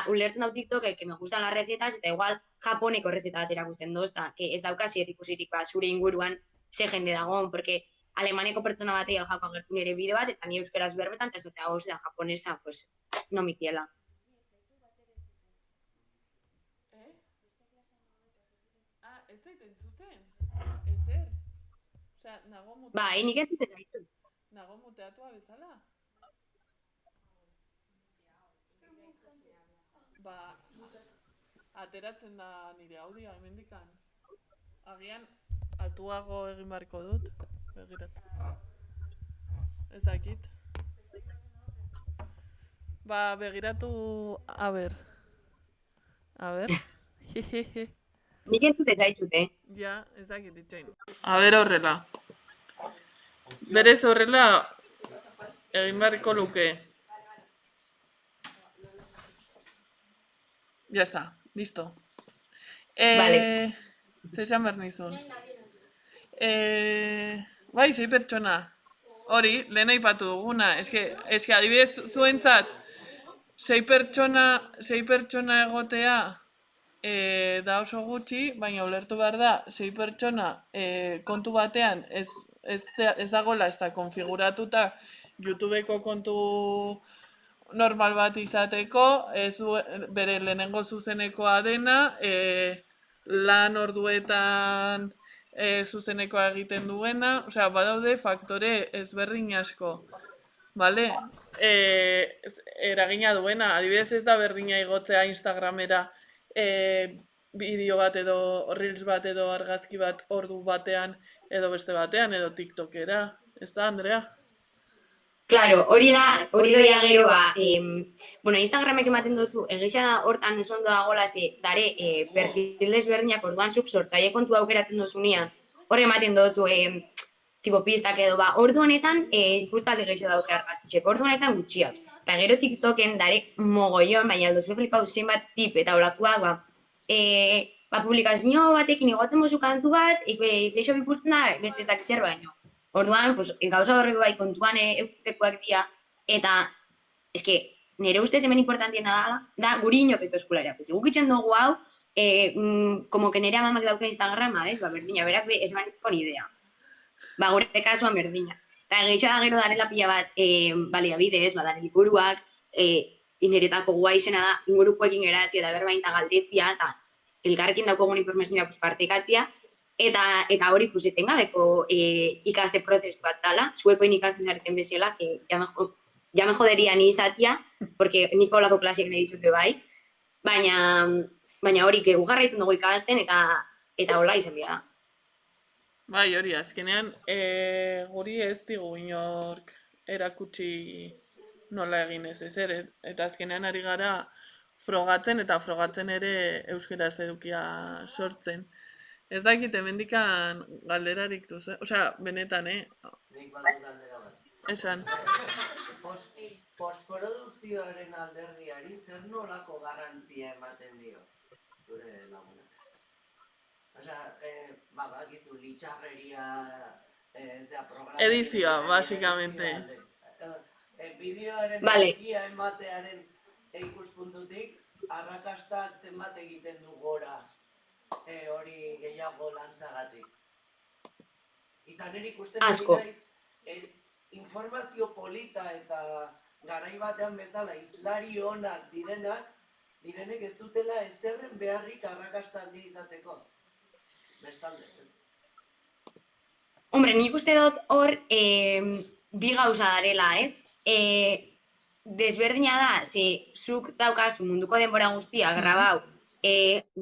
Ulertzen dau TikTokek, que me gustan las recetas, eta igual japoneko receta bat erakusten dozta, que ez dauka zer ikusirik zure inguruan ze jende dagoen, porque Alemaneko pertsona batei aljako agertu nire bideo bat, eta ni euskeraz berbetan, eta esatea goz da japonesa, pues, no mi ciela. Ez zaiten zuten? Ezer? Osea, nago muteatua... Nik ez dut zaitu. Nago muteatua bezala? Ateratzen da nire audioa hemendikan. Agian, altuago egin barko dut. Begirat. Ez dakit. Begiratu... A ber. Nik ez dut zaitzute. Ja, ez dakit itxoin. A ber horrela. Berez horrela egin barko luke. Ya está, listo. Vale. Zesan behar nizun. Bai, 6 pertsona. Hori, lehen aipatu duguna. Ez que adibidez zuentzat 6 pertsona egotea da oso gutxi, baina ulertu behar da 6 pertsona kontu batean ez dagoela, ez da konfiguratuta YouTubeko kontu normal bat izateko, ez bere lehenengo zuzenekoa dena, lan orduetan zuzenekoa egiten duena, osea, badaude faktore ezberdin asko, bale? Eragina duena, adibidez ez da berdina igotzea Instagramera bideo bat edo reels bat edo argazki bat ordu batean edo beste batean edo TikTokera, ez da, Andrea? Claro, hori doia gero, Instagramek ematen dutu, egixa da hortan oso ondo dagoela dare perfil desberdinak orduan zuk sortaile kontu aukeratzen dozunean, hor ematen dutu tipo pistak edo, ordu honetan ikustaldi gehiago dauke argazkitzeko, ordu honetan gutxiak. Eta gero TikToken dare mogollon, baina aldo zuen flipau zenbat tip eta olakoak, publikazio batekin igotzen mozu kantu bat, iklexo ikusten da, beste ez dakiz zer baino. Orduan, gauza horreko bai kontuan euktekoak dira, eta, eske, nire ustez hemen importantiena da guri inok ez da eskula erakutsi. Guk itxen dugu hau, como que nire amamak dauken Instagrama, ez, berdina, berak ez ban idea. Gure kasuan berdina. Eta gehiago da gero darela pila bat baliabidez, dare liburuak, ineretako guaixena da, ingurukoekin geratzea da berbain eta galdetzia, eta elkarrekin daukogun informazioa partekatzia, eta hori etengabeko ikaste prozesu bat dala, zuekoin ikaste zareten bezala, ja me joderia ni izatia, porque nik olako klasiak nahi ditut bai, baina hori, gu jarraitzen dugu ikasten, eta hola izan bia da. Bai, hori, azkenean, guri ez digu inork erakutsi nola egin ez ezer, eta azkenean ari gara frogatzen, eta frogatzen ere euskeraz edukia sortzen. Ez dakit, hemendikan galderarik duzu, osea, benetan, Nik badut galdera bat. Esan. Postprodukzioaren alderdiari zer nolako garrantzia ematen dio, zure lagunak? Osea, bakizu, litxarreria, programa... Edizioa, basikamente. Bideoaren egikia ematearen ikuspuntutik, arrakastak zenbat egiten du gora hori gehiago lantzagatik. Izan ikusten dut naiz, informazio polita eta garai batean bezala izlari onak direnek ez dutela ezerren beharrik arrakasta handi izateko. Bestalde, ez? Hombre, nik uste dut hor bi gauza darela, ez? Desberdina da, zuk daukazu munduko denbora guztia grabau,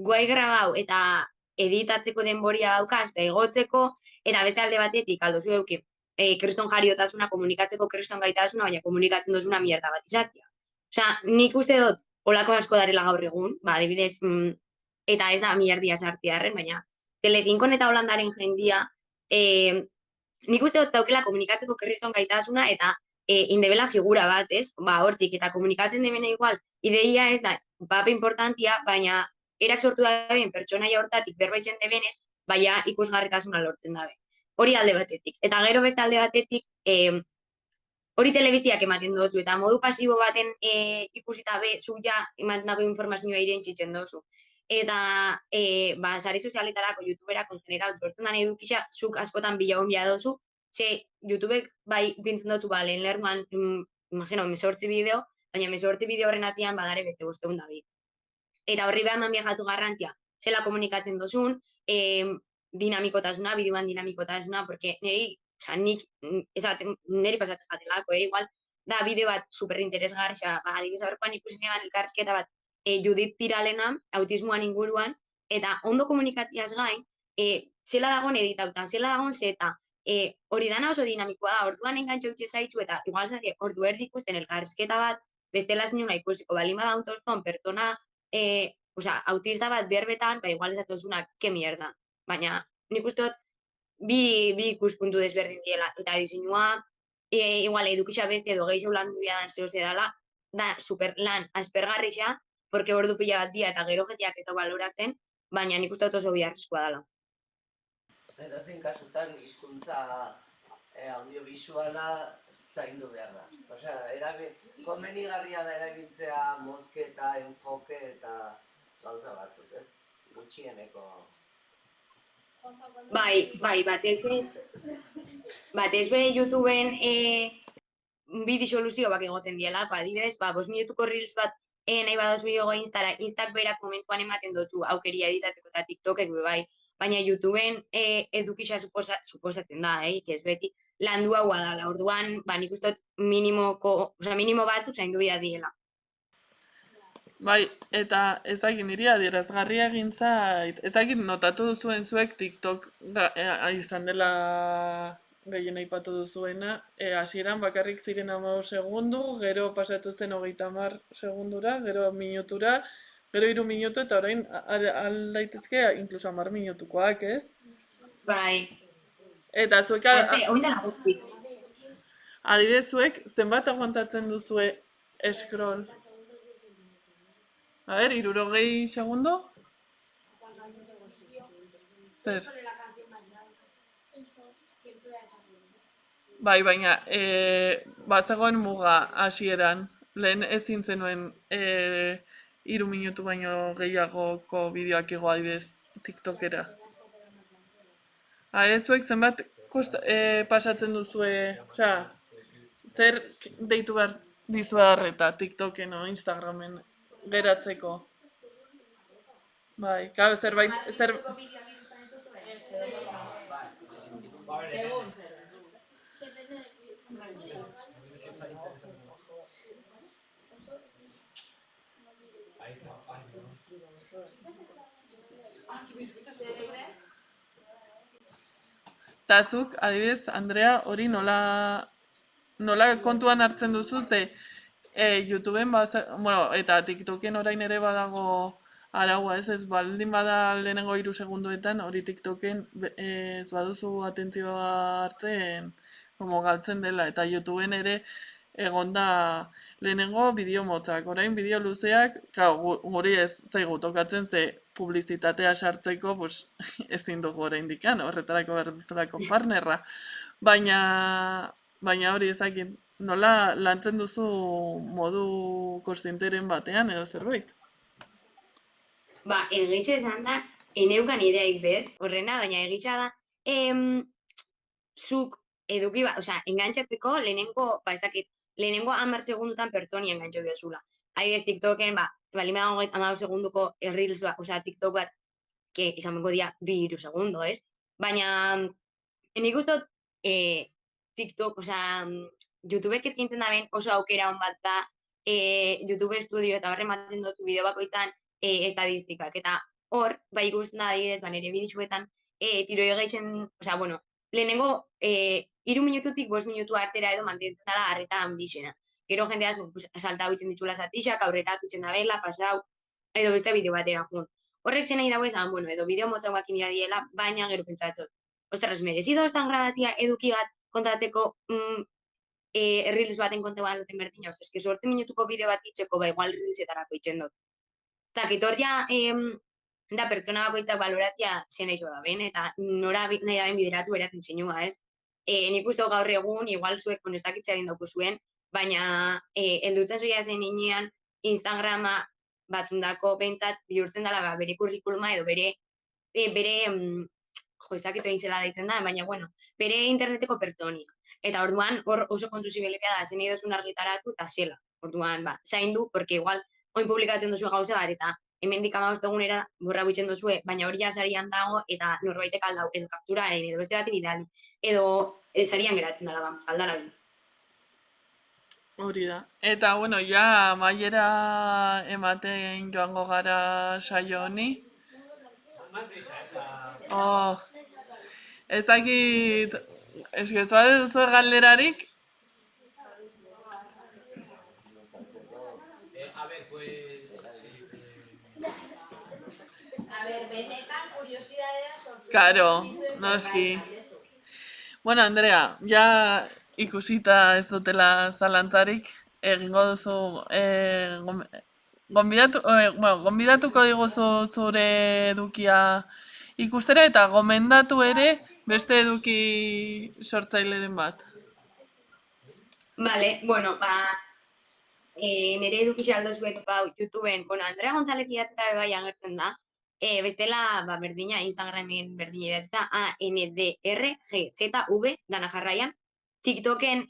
guai grabau eta editatzeko denboria daukaz, eta igotzeko, eta beste alde batetik, aldozu euki, kriston jariotasuna, komunikatzeko kriston gaitasuna, baina komunikatzen dozuna mierda bat izatea. Osea, nik uste dut holako asko darela gaur egun, adibidez, eta ez da mierdia sartiarren, baina Telecinkon eta Holandaren jendia, nik uste dut daukela komunikatzeko kriston gaitasuna, eta indebela figura bat, ez? Hortik, eta komunikatzen demena igual, ideia ez da, pape importantia, baina erak sortu daben pertsonaia hortatik berbaitzen debenez, baina ikusgarritasuna lortzen dabe. Hori alde batetik. Eta gero beste alde batetik, hori telebiziak ematen dozu, eta modu pasibo baten ikusita be, zuk ja ematen dago informazioa irentzitzen dozu. Eta sare sozialetarako, youtuberako en general, sortzen dan edukisa, zuk askotan bilagun bila dozu, YouTubek bai bintzen dutzu lehen lernuan, imagino, 18 bideo, baina 18 bideo horren atzian badare beste 500 dabi. Eta horri behan biajatu garrantzia, zela komunikatzen dozun, dinamikotasuna, bideoan dinamikotasuna, porque niri pasatzen jatelako, igual, da bideo bat superinteresgarri, adibidez aurrekoan ikusi neban elkarrizketa bat Judith Tiralena, autismoan inguruan, eta ondo komunikatziaz gain, zela dagoen editauta, zela dagoen zeta, hori dana oso dinamikoa da, orduan engantxautxe zaitzu eta igual zari ordu erdi ikusten elkarrizketa bat, bestela zinuna ikusiko, balin bada autoston pertsona autista bat berbetan, igual ezatozunak, ke mierda. Baina nik uste dut bi ikuspuntu desberdin diela, eta diseinua igual edukisa beste edo gehiago lan duia dan zehose dala, da super lan aspergarrixa, porque ordu pila bat dia eta gero jetiak ez da baloratzen, baina nik uste dut oso biharrizkoa dela. Eta zein kasutan hizkuntza audiovisuala zaindu behar da. Osea, komenigarria da erabiltzea mozketa, enfoke eta gauza batzuk, ez? Gutxieneko... Bai, batez be YouTubeen bi disoluzio bak egotzen diela, adibidez, 5 minutuko reels bat nahi badozu jogo Instak berak momentuan ematen dutzu aukeria editatzeko eta TikTokek bai, baina YouTubeen edukisa suposatzen da, ez beti landu haua dala, orduan, nik uste minimo batzuk zaindu bida diela. Bai, eta ez dakit niri adierazgarria egin zait, ez dakit notatu duzuen zuek TikTok izan dela gehien aipatu duzuena, hasieran bakarrik ziren 15 segundu, gero pasatu zen 30 segundura, gero minutura, gero 3 minutu eta orain aldaitezke inkluso 10 minutukoak, ez? Bai. Eta zuek... Adibidez zuek, zenbat aguantatzen duzue Scroll. A ver, 60 segundo. Zer? Bai, baina, bazegoen muga hasieran. Lehen ezin zenuen 3 minutu baino gehiagoko bideoak igo adibidez TikTokera. Zuek zenbat pasatzen duzue, osea, zer deitu behar dizue arreta TikToken o Instagramen geratzeko? Bai, claro, zerbait... Eta zuk, adibidez, Andrea, hori nola kontuan hartzen duzu, ze YouTubeen, eta TikToken orain ere badago araua, ez baldin bada lehenengo 3 segundoetan, hori TikToken ez baduzu atentzioa hartzen, galtzen dela, eta YouTubeen ere egon da lehenengo bideo motzak, orain bideo luzeak, guri ez zaigu tokatzen, ze publizitatea sartzeko, ezin dugu oraindik, horretarako behar duzulako partnerra. Baina hori ezakit, nola lantzen duzu modu kontzienteren batean edo zerbait? Egitxe esan da, eneukan ideaik bez, horrena, baina egitxa da, zuk eduki bat, engantzatzeko lehenengo, lehenengo 10 segundutan pertsoni engantzo behazula. Adibidez, TikToken, balin badago 10 segunduko Reels bat, TikTok bat, izan bengo dia 2 segundo, ez? Baina, nik ustot, TikTok, YouTubek eskaintzen da ben oso aukera hon bat da, YouTube Studio eta horren batzen dutu bideo bakoitzan estadistikak. Eta hor, ikusten da adibidez, nire bidizuetan, tiro egeixen, lehenengo 3 minututik 5 minutu artera edo mantentzen dara arreta handixena. Gero jendea salta hau itzen ditula zatixak, aurrera tutzen da bela, pasau, edo beste bideo batera jun. Horrek zen nahi dago esan, edo bideo motzauak imia diela, baina gero pentsatzot. Ostras, merezido estan grabatzia eduki bat kontatzeko Reels baten konta bat duten berdina, eske 8 minutuko bideo bat itxeko, igual Reelsetarako itxen dut. Eta kitorria da pertsona bakoitzak baloratzia zen eixo da ben, eta nora nahi da ben bideratu beratzen zinua, ez? Nik uste gaur egun, igual zuek konestakitzea dindauko zuen, baina eldutzen zuia zen inean Instagrama batzundako behintzat bihurtzen dela bere kurrikuluma edo bere ezakito egin zela deitzen da, baina bere interneteko pertsonia. Eta orduan hor oso kontu zibelepia da, zen idozun argitaratu eta zela. Orduan, zaindu, porque igual oin publikatzen duzu gauza bat, eta hemendik 15 egunera borra buitzen duzue, baina hori jasarian dago, eta norbaitek aldau, edo kaptura egin, edo beste bat bidali, edo sarian geratzen dela, aldala bin. Hori da. Eta, ja maiera ematen joango gara saio honi. Ezakit, eske zuaz galderarik? Benetan kuriosidadea sortu. Karo, noski. Andrea, ja ikusita ez dutela zalantzarik, egingo duzu, gonbidatuko diguzu zure edukia ikustera eta gomendatu ere beste eduki sortzaileren bat. Bale, nire eduki aldozuet YouTubeen, Andrea González idatzeta bebai agertzen da, bestela berdina Instagramen berdina idatzeta ANDRGZV dana jarraian, TikToken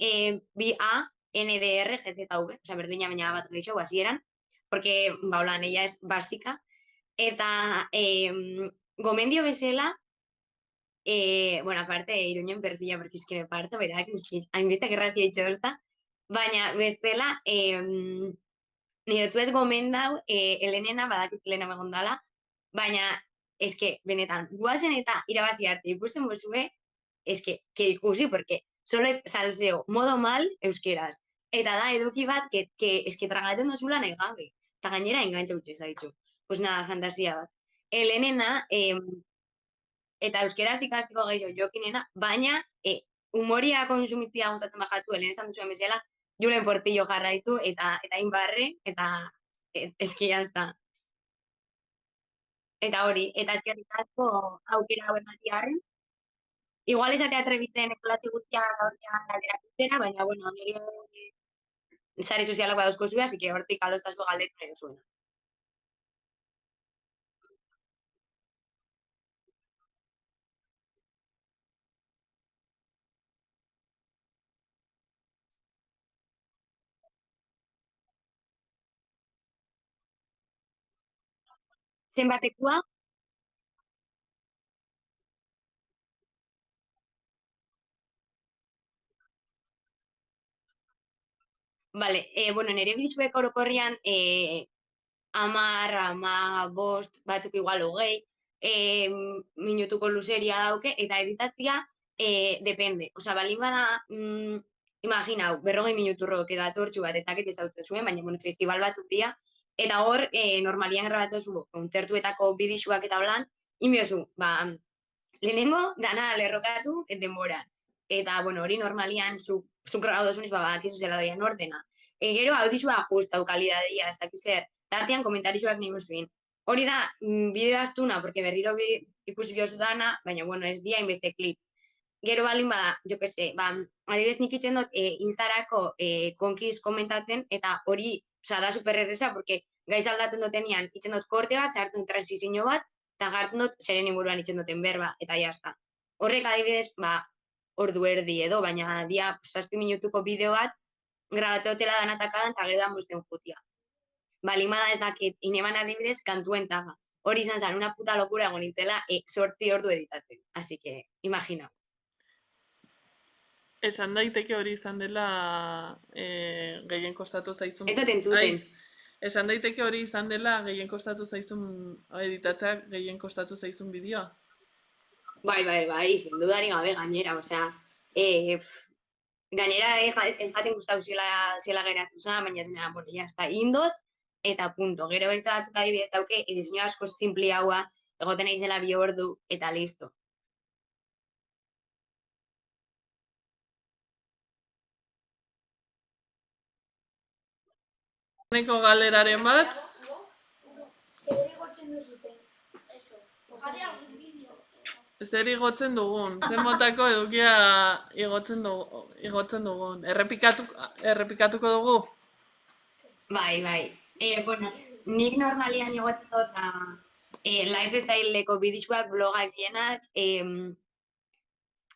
BANDRGZV, berdina baina bat gehiago hasieran, porque ella es básica, eta gomendio bezala, aparte Iruñen perfila, porque es que me parto, berak, hainbeste gerrazia itxo ezta, baina bestela, nire zuet gomendau, Elenena, badakit Elena begondala, baina, eske, benetan, guazen eta irabazi arte ikusten bozue, eske, que ikusi, porque solo es salseo, modo mal, euskeraz. Eta da, eduki bat, eske tragatzen dozula nahi gabe. Eta gainera engantza utxe zaitxu. Pues nada, fantasia bat. Elenena, eta euskeraz ikastiko gehiago jokinena, baina humoria konsumitzia gustatzen bajatu, Elena esan duzuen bezala, Julen Portillo jarraitu, eta inbarre, eta eski jazta. Eta hori, eta eskerrik asko aukera hau ematiarren. Igual esatea atrebitzen klase guztia horrean galderakutera, baina, bueno, nire sare sozialak badauzko zuen, así que hortik adostazko galdetu nahi duzuena. Zenbatekoa? Vale, bueno, nire bizuek orokorrian 10, 15, batzuk igual 20 minutuko luzeria dauke, eta editatzia depende. Osa, balin bada, imaginau, 40 minuturro edatortxu bat ez dakit ezautu zuen, baina bueno, festival batzuk dira, eta hor, normalian grabatzen zu, kontzertuetako bidixuak eta holan, inbiozu, lehenengo, dana lerrokatu denbora. Eta, bueno, hori normalian, zuk grabatu duzuniz, bakizu zela doian ordena. Gero, audizua ajustau, kalidadia, ez dakiz zer, tartean komentarizuak nahi guztien. Hori da, bideo astuna, porque berriro ikusi jozu dana, baina, bueno, ez dia inbeste klip. Gero balin bada, jo que se, adibidez nik itzen dut Instarako konkiz komentatzen, eta hori, da supererreza, porque gaiz aldatzen dutenian, itzen dut korte bat, sartzen dut transizio bat, eta jartzen dut zeren inguruan itzen duten berba, eta jazta. Horrek adibidez, ordu erdi edo, baina dia 7 minutuko bideo bat, grabate hotela danatakadan, eta gero dan bosten jutia. Balimada ez dakit, ineban adibidez, kantuen taga. Hori izan zen, una puta lokura egon nintzela, 8 ordu editatzen. Así que, imagina. Esan daiteke hori izan dela gehien kostatu zaizun... Ez dut entzuten. Esan daiteke hori izan dela gehien kostatu zaizun editatzea, gehien kostatu zaizun bideoa? Bai, sin dudari gabe gainera, osea, gainera enjaten gustau zela geratu zen, baina zena, bueno, ya está, indot, eta punto. Gero beste batzuk adibidez dauke, diseinu asko simpli haua, egoten aizela 2 ordu, eta listo. Neko galeraren bat? Zer igotzen duzuten? Zer igotzen dugun, zer motako edukia igotzen dugun. Errepikatuko dugu? Bai. Bueno, nik normalian igotzen dut lifestyle-eko bidixuak, blogak dienak,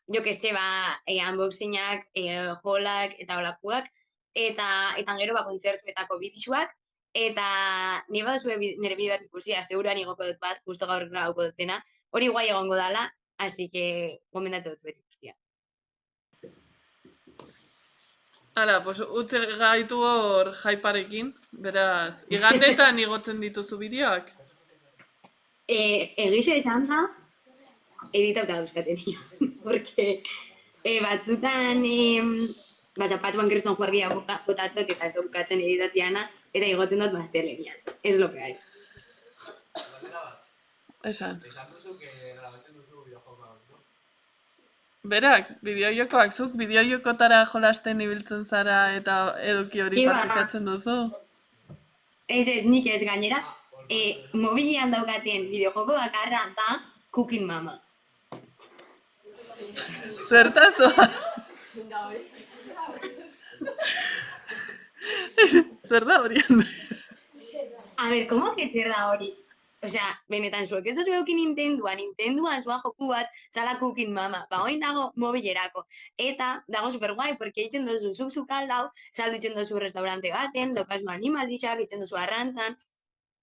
jo que se, unboxingak, holak eta holakuak, eta gero kontzertuetako bidixuak, eta nire baduzue nire bideo bat ikusi, asteburuan igoko dut bat, justo gaur grabauko dutena, hori guai egongo dala, así que gomendatu dut beti guztia. Hala, pues utze gaitu hor hyparekin, beraz, igandetan igotzen dituzu bideoak? Egiso izan da, editauta dauzkatenia, porque batzutan zapatuan kriston juergia botatzot eta ez daukatzen editatiana, eta igotzen dut bastelenian. Ez lo que hay. Esan. Esan duzu que grabatzen duzu bideojokoak, no? Berak, bideojokoak, zuk bideojokotara jolasten ibiltzen zara eta eduki hori partikatzen duzu? Ez, nik ez gainera. Mobilian daukaten bideojoko bakarra da Cooking Mama. Zertazo? Zer da hori, Andre? A ver, ¿cómo que zer da hori? Osea, benetan zuek ez da zueukin Nintenduan zua joku bat, zala Cooking Mama. Oin dago mobilerako. Eta dago superguai, porque itzen dozu zuk aldau, saldu itzen dozu restaurante baten, daukazu animaldixak, itzen dozu arrantzan,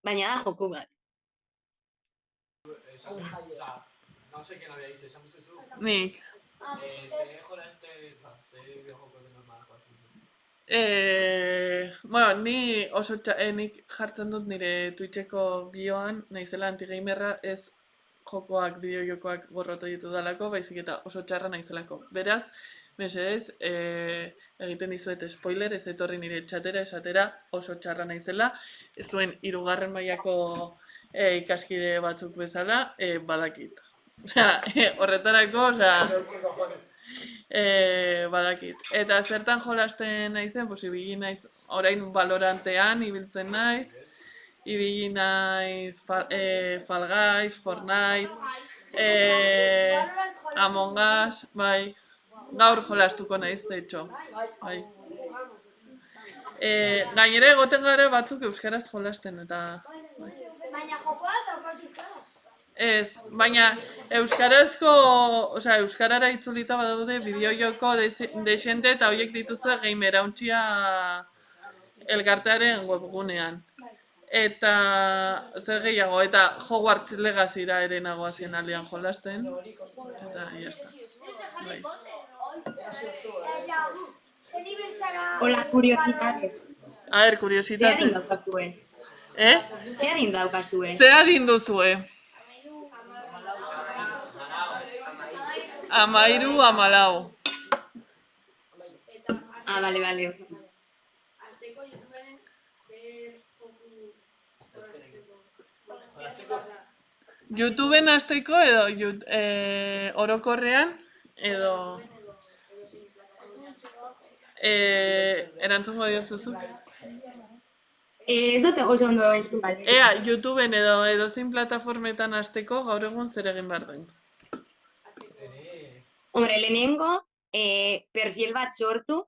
baina da joku bat. No sé quién había dicho, ¿esan duzu zu? Nik. Te jora este videojuego de normal. Bueno, nik jartzen dut nire Twitcheko bioan, naizela antigamerra ez jokoak, bideojokoak gorrotu ditu dalako, baizik eta oso txarra naizelako. Beraz, mesedez, egiten dizuet spoiler, ez etorri nire txatera esatera oso txarra naizela, zuen 3. mailako ikaskide batzuk bezala, badakit. Osea, horretarako, badakit. Eta zertan jolasten naizen, pues ibili naiz, orain Valorantean ibiltzen naiz, ibili naiz Fall Guys, Fortnite, Among Us, bai, gaur jolastuko naiz, de hecho, bai. Gainera egoten gara batzuk euskaraz jolasten, eta... Baina jokoa daukaz euskaraz. Ez, baina euskarara itzulita badaude bideojoko desente eta horiek dituzue Game Erauntzia elkartearen webgunean. Eta zer gehiago, eta Hogwarts Legacyra ere nagoazien aldean jolasten. Eta, jazta. Hola, kuriositate. A ver, kuriositate. Zer adin daukazue? Zer adin daukazue? Zer adin duzue? 13, 14. Bale. Azteko YouTuberen zer joku YouTubeen hasteko edo orokorrean edo erantzungo diozuzuk? Ez dut oso ondo entzun bale. Ea, YouTubeen edo zein plataformetan hasteko gaur egun zer egin behar den? Hombre, lehenengo, perfil bat sortu,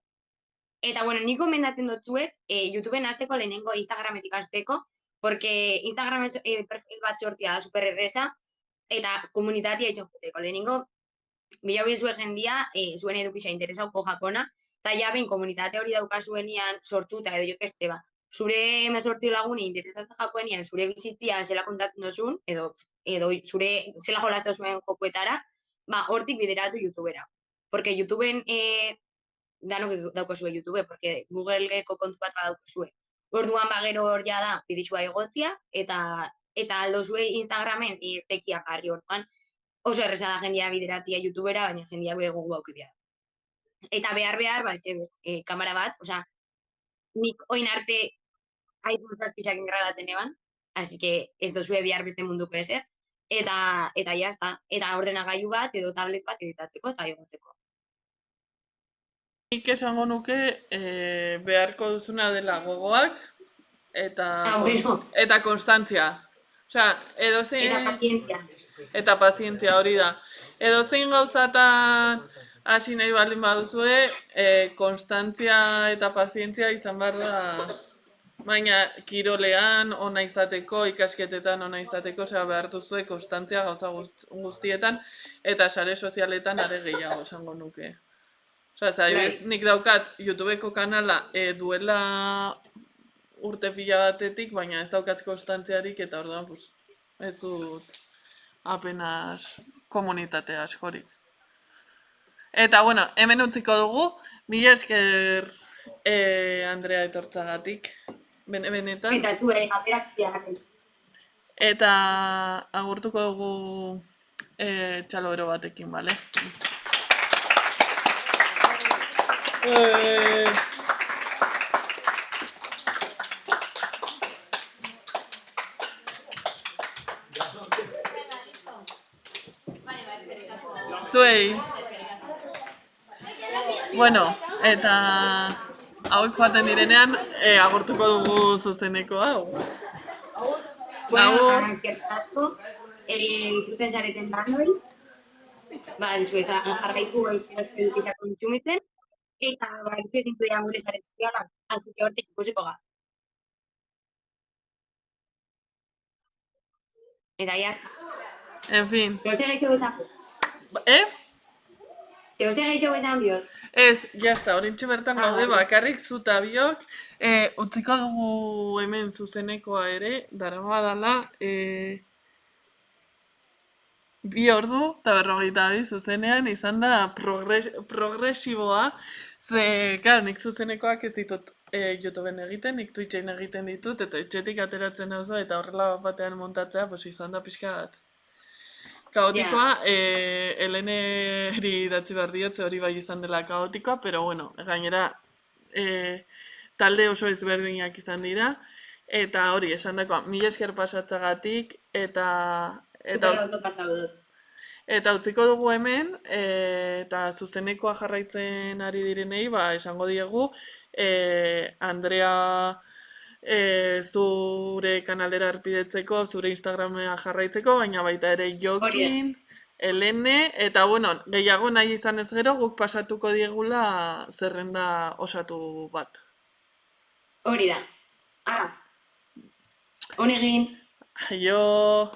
eta bueno, nik gomendatzen dutzuet, YouTubeen hasteko lehenengo Instagrametik hasteko, porque Instagramen perfil bat sortzia da super erresa, eta komunitatea itxokuteko. Lehenengo, bilau zuen jendia, zuen edukisa interesauko jakona, eta ja behin komunitatea hori daukazuenian sortuta, edo jo keste ba. Zure emezortzi laguni interesatzen jakoenian, zure bizitzia zela kontatzen dozun, edo zure zela jolazte zuen jokuetara, ba, hortik bideratu YouTubera. Porque YouTubeen, danok daukazue YouTube, porque Google-eko kontu bat badaukazue. Orduan bagero hor ja da, bidixua egotzia, eta aldo zue Instagramen estekia jarri orduan. Oso erreza da jendia bideratzia YouTubera, baina jendia gogu aukidea. Eta behar, ba, kamera bat, osea, nik oin arte iPhone 7 grabatzen eban, así que ez dozue behar beste munduko ezer. Eta jazta, eta ordenagailu bat edo tablet bat editatzeko eta egotzeko. Nik esango nuke beharko duzuna dela gogoak eta konstantzia. Osea, eta pazientzia hori da. Edozein gauzatan hasi nahi baldin baduzue, konstantzia eta pazientzia izan behar da. Baina kirolean ona izateko, ikasketetan ona izateko, osea behar duzue konstantzia gauza guztietan eta sare sozialetan are gehiago esango nuke. Osea, nik daukat YouTubeko kanala duela urte pila batetik, baina ez daukat konstantziarik eta orduan ez dut apenas komunitatea askorik. Eta, bueno, hemen utziko dugu, mila esker Andrea etortzagatik. Benetan. Eta ez du ere aperak ziarraken. Eta agurtuko dugu txalobero batekin, bale? Zuei. Bueno, eta hauek joaten direnean, agurtuko dugu zuzeneko hau. Bueno, arrankertatu, disfruten zareten danoi, dizuez, jarraitu edukiza kontsumitzen, eta dizuez zintu dira gure zare sozialak, azte hortek ikusiko ga. Eta ya. En fin. Zeoste gaixo bezan. Zeoste gaixo bezan biot. Ez, jazta, horintxe bertan gaude bakarrik zuta biok, utziko dugu hemen zuzenekoa ere, darabadala, 2 ordu eta 52 zuzenean izan da progresiboa, ze, klar, nik zuzenekoak ez ditut YouTubeen egiten, nik Twitchen egiten ditut, eta etxetik ateratzen hau eta horrela batean montatzea, izan da pixka bat. Kaotikoa, Heleneri idatzi behar diotze hori bai izan dela kaotikoa, pero bueno, gainera talde oso ezberdinak izan dira, eta hori, esan dakoa, mila esker pasatzagatik, eta Eta utziko dugu hemen, eta zuzenekoa jarraitzen ari direnei, esango diegu, Andrea zure kanalera arpidetzeko, zure Instagramea jarraitzeko, baina baita ere Jokin, Helene, eta bueno, gehiago nahi izan ez gero, guk pasatuko diegula zerrenda osatu bat. Hori da. Ara. Honegin. Aio.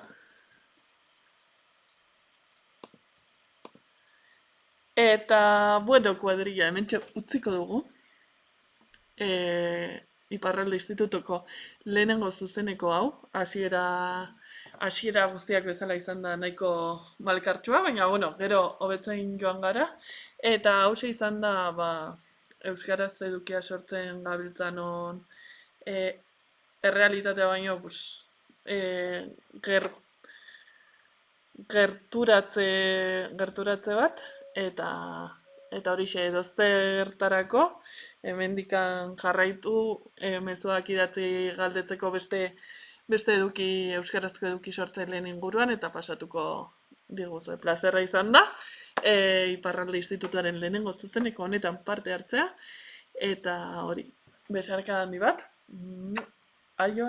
Eta, bueno, kuadrilla, hemen utziko dugu. Iparralde Institutuko lehenengo zuzeneko hau, hasiera guztiak bezala izan da nahiko malkartsua, baina, bueno, gero hobetzain joan gara. Eta hause izan da, euskaraz edukia sortzen gabiltzanon errealitatea baino, gerturatze bat, eta horixe edozertarako, hemendikan jarraitu mezuak idatzi galdetzeko beste eduki, euskarazko eduki sortzaileen inguruan, eta pasatuko diguzu. Plazerra izan da, Iparralde Institutuaren lehenengo zuzeneko honetan parte hartzea, eta hori, besarka handi bat. Aio.